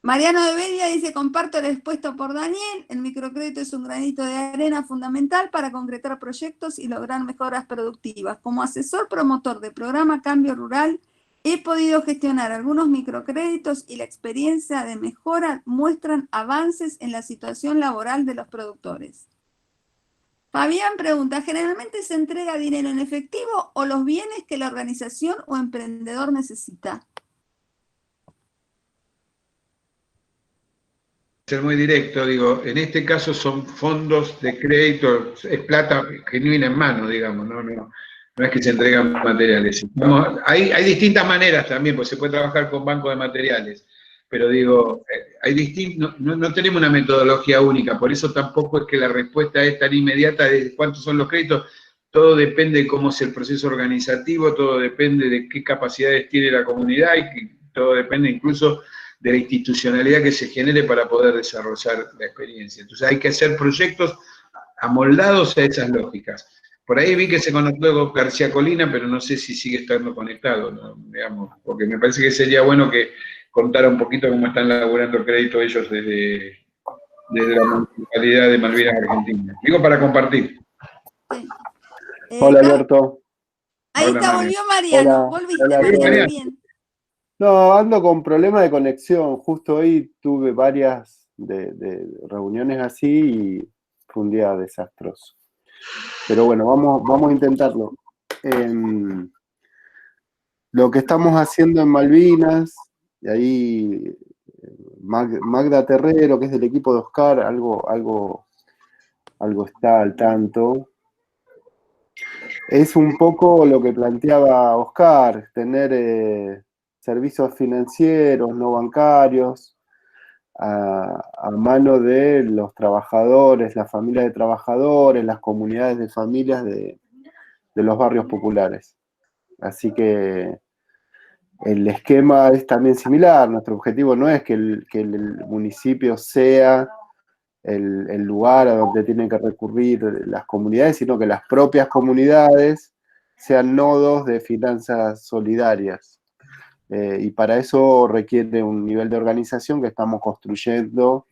Mariano de Bedia dice, comparto el expuesto por Daniel, el microcrédito es un granito de arena fundamental para concretar proyectos y lograr mejoras productivas. Como asesor promotor de programa Cambio Rural, he podido gestionar algunos microcréditos y la experiencia de mejora muestran avances en la situación laboral de los productores. Fabián pregunta, ¿generalmente se entrega dinero en efectivo o los bienes que la organización o emprendedor necesita? Ser muy directo, digo, en este caso son fondos de crédito, es plata genuina en mano, digamos, no es que se entregan materiales. Hay distintas maneras también, pues se puede trabajar con bancos de materiales, pero digo, no tenemos una metodología única, por eso tampoco es que la respuesta es tan inmediata de cuántos son los créditos, todo depende de cómo es el proceso organizativo, todo depende de qué capacidades tiene la comunidad y todo depende incluso de la institucionalidad que se genere para poder desarrollar la experiencia. Entonces hay que hacer proyectos amoldados a esas lógicas. Por ahí vi que se conectó García Colina, pero no sé si sigue estando conectado, ¿no? Digamos, porque me parece que sería bueno que contara un poquito cómo están laburando el crédito ellos desde la Municipalidad de Malvinas, Argentina. Digo para compartir. Sí. Hola, Alberto. Ahí Hola, está, Mario. volvió Mariano. Hola, Volviste, hola, Mariano, bien. No, ando con problemas de conexión. Justo hoy tuve varias de reuniones así y fue un día desastroso. Pero bueno, vamos a intentarlo. Lo que estamos haciendo en Malvinas, y ahí Magda Terrero, que es del equipo de Oscar, algo está al tanto. Es un poco lo que planteaba Oscar, tener servicios financieros, no bancarios, a mano de los trabajadores, las familias de trabajadores, las comunidades de familias de los barrios populares. Así que el esquema es también similar. Nuestro objetivo no es que el municipio sea el lugar a donde tienen que recurrir las comunidades, sino que las propias comunidades sean nodos de finanzas solidarias. Y para eso requiere un nivel de organización que estamos construyendo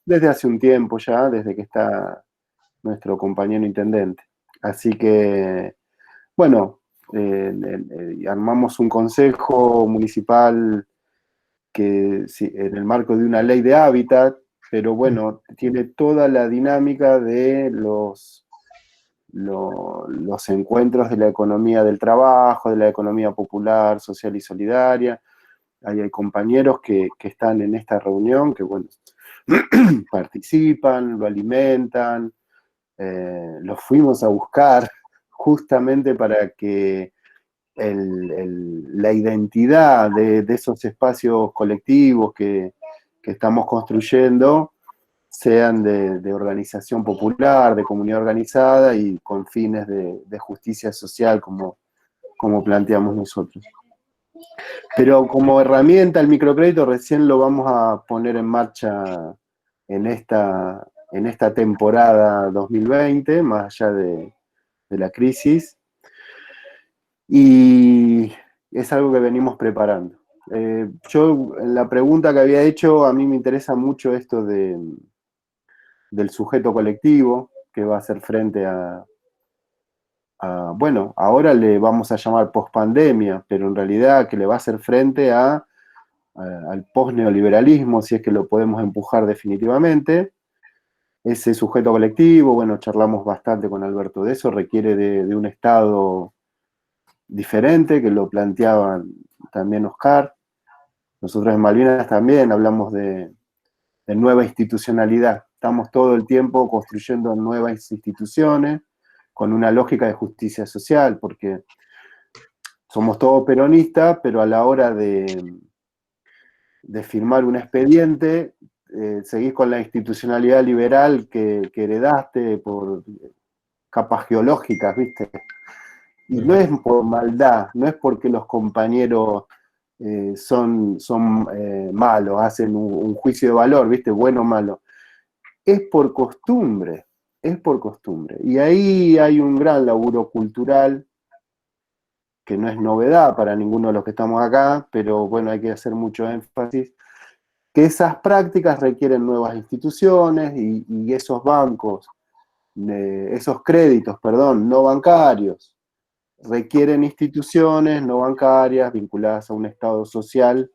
desde hace un tiempo ya, desde que está nuestro compañero intendente. Así que, bueno, armamos un consejo municipal que en el marco de una ley de hábitat, pero bueno, tiene toda la dinámica de los encuentros de la economía del trabajo, de la economía popular, social y solidaria. Ahí hay compañeros que están en esta reunión, que bueno, participan, lo alimentan, los fuimos a buscar justamente para que la identidad de esos espacios colectivos que estamos construyendo sean de organización popular, de comunidad organizada y con fines de justicia social, como planteamos nosotros. Pero como herramienta el microcrédito recién lo vamos a poner en marcha en esta temporada 2020, más allá de la crisis, y es algo que venimos preparando. Yo, en la pregunta que había hecho, a mí me interesa mucho esto del sujeto colectivo, que va a hacer frente bueno, ahora le vamos a llamar pospandemia, pero en realidad que le va a hacer frente al posneoliberalismo, si es que lo podemos empujar definitivamente. Ese sujeto colectivo, bueno, charlamos bastante con Alberto de eso, requiere de un Estado diferente, que lo planteaban también Oscar. Nosotros en Malvinas también hablamos de nueva institucionalidad. Estamos todo el tiempo construyendo nuevas instituciones con una lógica de justicia social, porque somos todos peronistas, pero a la hora de firmar un expediente, seguís con la institucionalidad liberal que heredaste por capas geológicas, ¿viste? Y no es por maldad, no es porque los compañeros son malos, hacen un juicio de valor, ¿viste? Bueno o malo. Es por costumbre, es por costumbre. Y ahí hay un gran laburo cultural, que no es novedad para ninguno de los que estamos acá, pero bueno, hay que hacer mucho énfasis, que esas prácticas requieren nuevas instituciones y esos bancos, esos créditos, perdón, no bancarios, requieren instituciones no bancarias vinculadas a un Estado social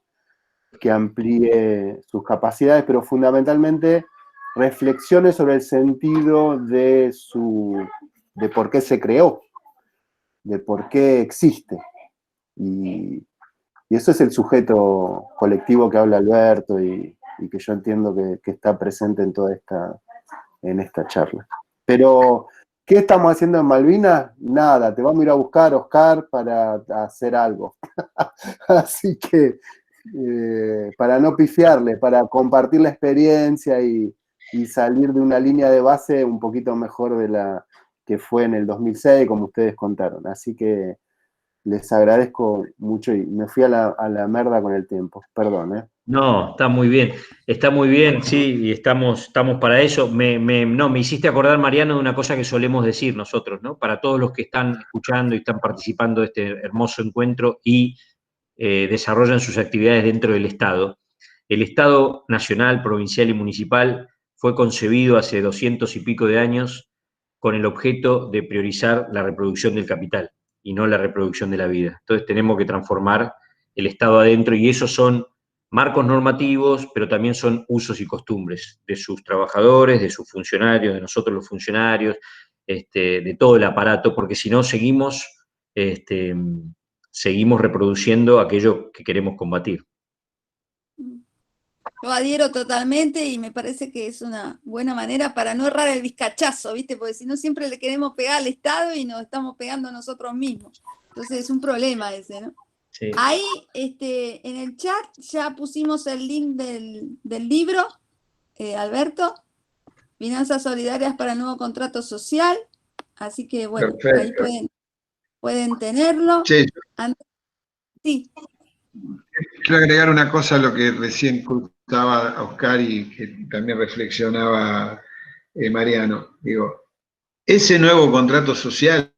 que amplíe sus capacidades, pero fundamentalmente reflexione sobre el sentido de por qué se creó, de por qué existe. Y eso es el sujeto colectivo que habla Alberto y que yo entiendo que está presente en toda esta charla. Pero, ¿qué estamos haciendo en Malvinas? Nada, te vamos a ir a buscar, Oscar, para hacer algo. Así que, para no pifiarle, para compartir la experiencia y salir de una línea de base un poquito mejor de la que fue en el 2006, como ustedes contaron. Así que les agradezco mucho y me fui a la merda con el tiempo. Perdón, ¿eh? No, está muy bien, sí, y estamos para eso. Me hiciste acordar, Mariano, de una cosa que solemos decir nosotros, ¿no? Para todos los que están escuchando y están participando de este hermoso encuentro y desarrollan sus actividades dentro del Estado. El Estado nacional, provincial y municipal fue concebido hace 200 y pico de años con el objeto de priorizar la reproducción del capital y no la reproducción de la vida. Entonces tenemos que transformar el Estado adentro y esos son marcos normativos, pero también son usos y costumbres de sus trabajadores, de sus funcionarios, de nosotros los funcionarios, de todo el aparato, porque si no seguimos reproduciendo aquello que queremos combatir. Yo adhiero totalmente y me parece que es una buena manera para no errar el vizcachazo, ¿viste? Porque si no siempre le queremos pegar al Estado y nos estamos pegando a nosotros mismos. Entonces es un problema ese, ¿no? Sí. Ahí en el chat ya pusimos el link del libro, Alberto, Finanzas Solidarias para el Nuevo Contrato Social. Así que bueno, perfecto. Ahí pueden tenerlo. Sí. Sí. Quiero agregar una cosa a lo que recién contaba Oscar y que también reflexionaba Mariano. Digo, ese nuevo contrato social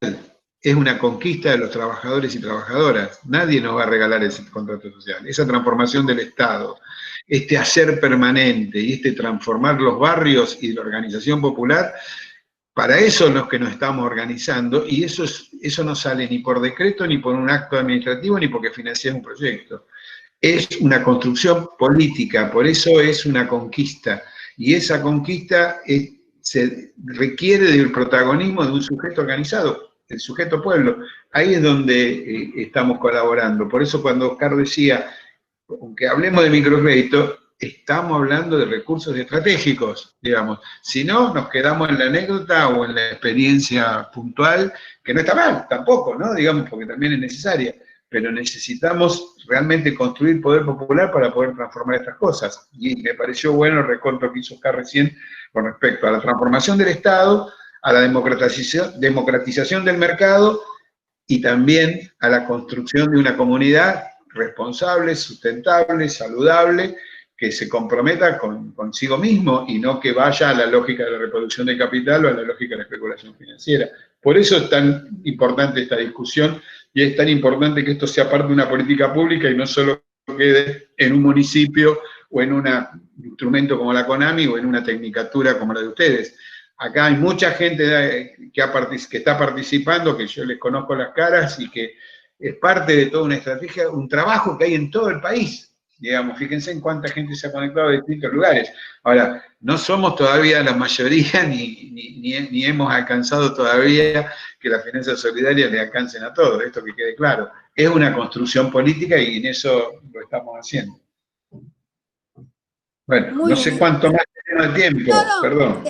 es una conquista de los trabajadores y trabajadoras. Nadie nos va a regalar ese contrato social. Esa transformación del Estado, este hacer permanente y transformar los barrios y la organización popular, para eso es lo que nos estamos organizando, y eso no sale ni por decreto, ni por un acto administrativo, ni porque financia un proyecto. Es una construcción política, por eso es una conquista. Y esa conquista se requiere del protagonismo de un sujeto organizado, el sujeto pueblo. Ahí es donde estamos colaborando. Por eso cuando Oscar decía, aunque hablemos de microcrédito, estamos hablando de recursos estratégicos, digamos. Si no, nos quedamos en la anécdota o en la experiencia puntual, que no está mal, tampoco, ¿no? Digamos, porque también es necesaria. Pero necesitamos realmente construir poder popular para poder transformar estas cosas. Y me pareció bueno el recuento que hizo Oscar recién con respecto a la transformación del Estado, a la democratización del mercado y también a la construcción de una comunidad responsable, sustentable, saludable, que se comprometa consigo mismo y no que vaya a la lógica de la reproducción de capital o a la lógica de la especulación financiera. Por eso es tan importante esta discusión y es tan importante que esto sea parte de una política pública y no solo quede en un municipio o en un instrumento como la CONAMI o en una tecnicatura como la de ustedes. Acá hay mucha gente que está participando, que yo les conozco las caras y que es parte de toda una estrategia, un trabajo que hay en todo el país. Digamos, fíjense en cuánta gente se ha conectado de distintos lugares. Ahora, no somos todavía la mayoría, ni hemos alcanzado todavía que las finanzas solidarias le alcancen a todos, esto que quede claro. Es una construcción política y en eso lo estamos haciendo. Bueno, muy no sé cuánto más tenemos de tiempo, perdón.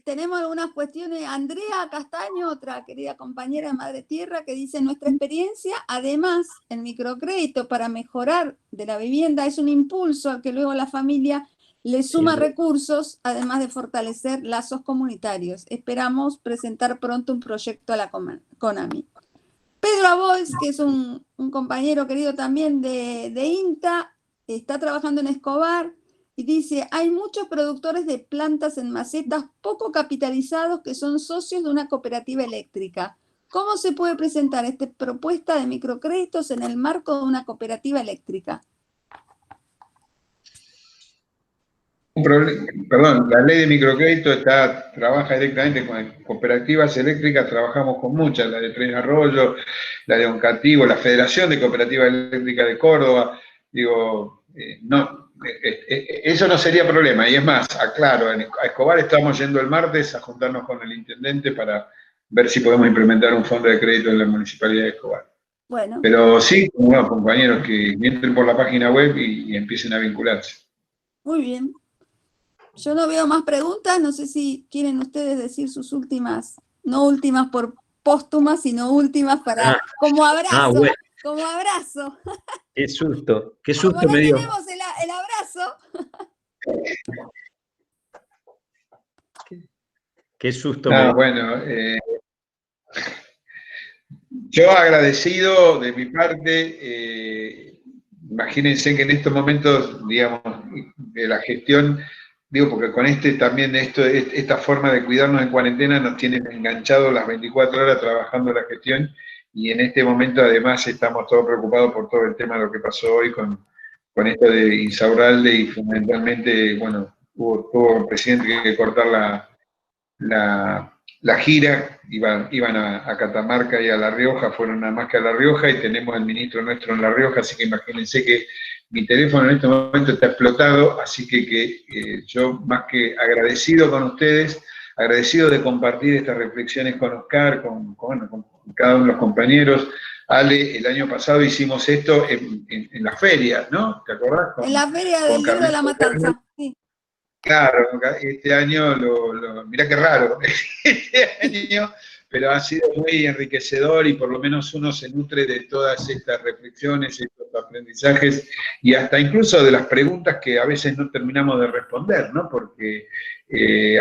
Tenemos algunas cuestiones. Andrea Castaño, otra querida compañera de Madre Tierra, que dice, nuestra experiencia, además, el microcrédito para mejorar de la vivienda es un impulso al que luego la familia le suma recursos, además de fortalecer lazos comunitarios. Esperamos presentar pronto un proyecto a la CONAMI. Pedro Abois, que es un compañero querido también de INTA, está trabajando en Escobar y dice, hay muchos productores de plantas en macetas poco capitalizados que son socios de una cooperativa eléctrica. ¿Cómo se puede presentar esta propuesta de microcréditos en el marco de una cooperativa eléctrica? Perdón, la ley de microcrédito trabaja directamente con cooperativas eléctricas, trabajamos con muchas, la de Tres Arroyos, la de Oncativo, la Federación de Cooperativas Eléctricas de Córdoba, digo, eso no sería problema, y es más, aclaro, a Escobar estamos yendo el martes a juntarnos con el intendente para ver si podemos implementar un fondo de crédito en la Municipalidad de Escobar. Bueno. Pero sí, bueno, compañeros, que entren por la página web y empiecen a vincularse. Muy bien. Yo no veo más preguntas, no sé si quieren ustedes decir sus últimas, no últimas por póstumas, sino últimas para, como abrazo, bueno. como abrazo. Qué susto como no me dio. tenemos el abrazo. Qué susto me dio. Bueno, yo agradecido de mi parte, imagínense que en estos momentos, digamos, de la gestión, digo, porque con esta forma de cuidarnos en cuarentena nos tienen enganchados las 24 horas trabajando la gestión, y en este momento además estamos todos preocupados por todo el tema de lo que pasó hoy con esto de Insaurralde, y fundamentalmente, bueno, tuvo el presidente que cortar la gira, iban a Catamarca y a La Rioja, fueron nada más que a La Rioja, y tenemos al ministro nuestro en La Rioja, así que imagínense que mi teléfono en este momento está explotado, así que yo más que agradecido con ustedes, agradecido de compartir estas reflexiones con Oscar, con cada uno de los compañeros. Ale, el año pasado hicimos esto en la feria, ¿no? ¿Te acordás? En la feria del libro de la matanza, sí. Claro, este año, mirá qué raro, este año, pero ha sido muy enriquecedor, y por lo menos uno se nutre de todas estas reflexiones, estos aprendizajes, y hasta incluso de las preguntas que a veces no terminamos de responder, ¿no? Porque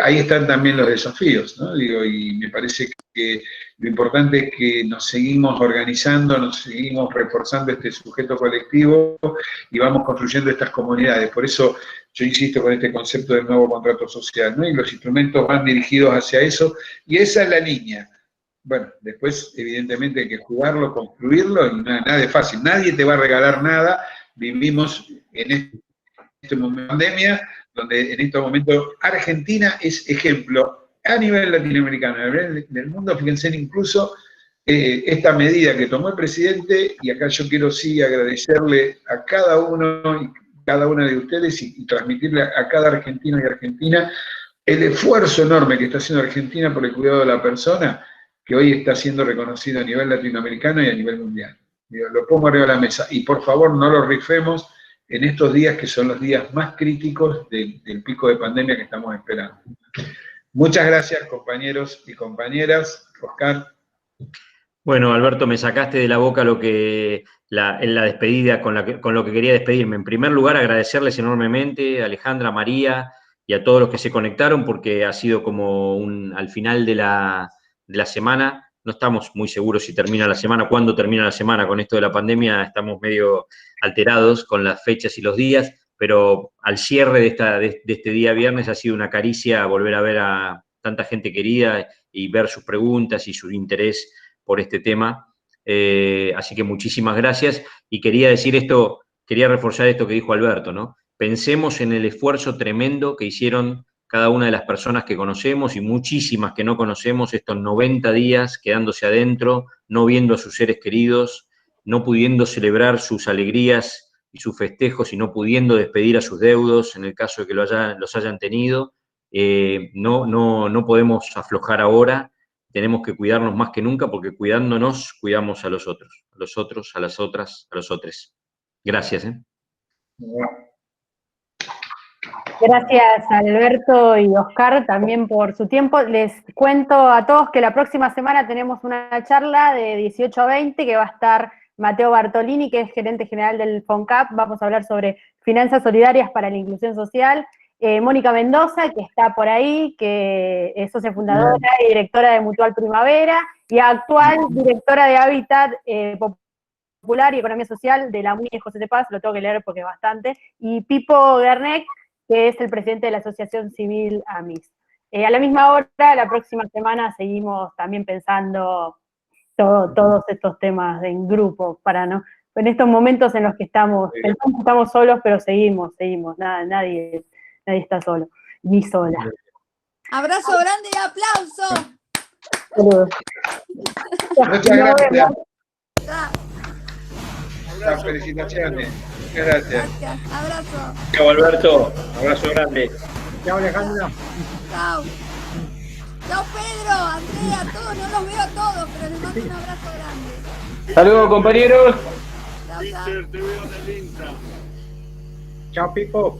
ahí están también los desafíos, ¿no? Digo, y me parece que lo importante es que nos seguimos organizando, nos seguimos reforzando este sujeto colectivo y vamos construyendo estas comunidades. Por eso yo insisto con este concepto del nuevo contrato social, ¿no? Y los instrumentos van dirigidos hacia eso, y esa es la línea. Bueno, después evidentemente hay que jugarlo, construirlo, y nada es fácil. Nadie te va a regalar nada. Vivimos en este momento de pandemia, donde en estos momentos Argentina es ejemplo a nivel latinoamericano, a nivel del mundo. Fíjense incluso esta medida que tomó el presidente, y acá yo quiero sí agradecerle a cada uno y cada una de ustedes, y transmitirle a cada argentino y argentina el esfuerzo enorme que está haciendo Argentina por el cuidado de la persona, que hoy está siendo reconocido a nivel latinoamericano y a nivel mundial. Lo pongo arriba de la mesa, y por favor no lo rifemos en estos días que son los días más críticos del pico de pandemia que estamos esperando. Muchas gracias, compañeros y compañeras. Oscar. Bueno, Alberto, me sacaste de la boca en la despedida con lo que quería despedirme. En primer lugar, agradecerles enormemente a Alejandra, a María y a todos los que se conectaron, porque ha sido como al final de la semana. No estamos muy seguros si termina la semana, cuándo termina la semana. Con esto de la pandemia estamos medio alterados con las fechas y los días, pero al cierre de este día viernes ha sido una caricia volver a ver a tanta gente querida y ver sus preguntas y su interés por este tema. Así que muchísimas gracias. Y quería reforzar esto que dijo Alberto, ¿no? Pensemos en el esfuerzo tremendo que hicieron cada una de las personas que conocemos y muchísimas que no conocemos, estos 90 días quedándose adentro, no viendo a sus seres queridos, no pudiendo celebrar sus alegrías y sus festejos, y no pudiendo despedir a sus deudos en el caso de que los hayan tenido. No podemos aflojar ahora. Tenemos que cuidarnos más que nunca, porque cuidándonos cuidamos a los otros, a las otras, a los otros. Gracias. Gracias, Alberto y Oscar, también por su tiempo. Les cuento a todos que la próxima semana tenemos una charla de 18 a 20 que va a estar Mateo Bartolini, que es gerente general del FONCAP. Vamos a hablar sobre finanzas solidarias para la inclusión social. Mónica Mendoza, que está por ahí, que es socia fundadora y directora de Mutual Primavera, y actual directora de Hábitat Popular y Economía Social de la UNI de José de Paz, lo tengo que leer porque es bastante, y Pipo Guernek, que es el presidente de la Asociación Civil AMIS. A la misma hora, la próxima semana, seguimos también pensando todos estos temas en grupo, en estos momentos en los que pensamos que estamos solos, pero seguimos, nadie está solo, ni sola. Abrazo grande y aplauso. Saludos. Muchas gracias. Chao. Felicitaciones. Muchas gracias. Gracias. Abrazo. Chao, Alberto. Abrazo grande. Chao, Alejandra. Chao. Chao, Pedro, Andrea, todos. No los veo a todos, pero les mando un abrazo grande. Saludos, compañeros. Chao, chao. Chao, Pipo.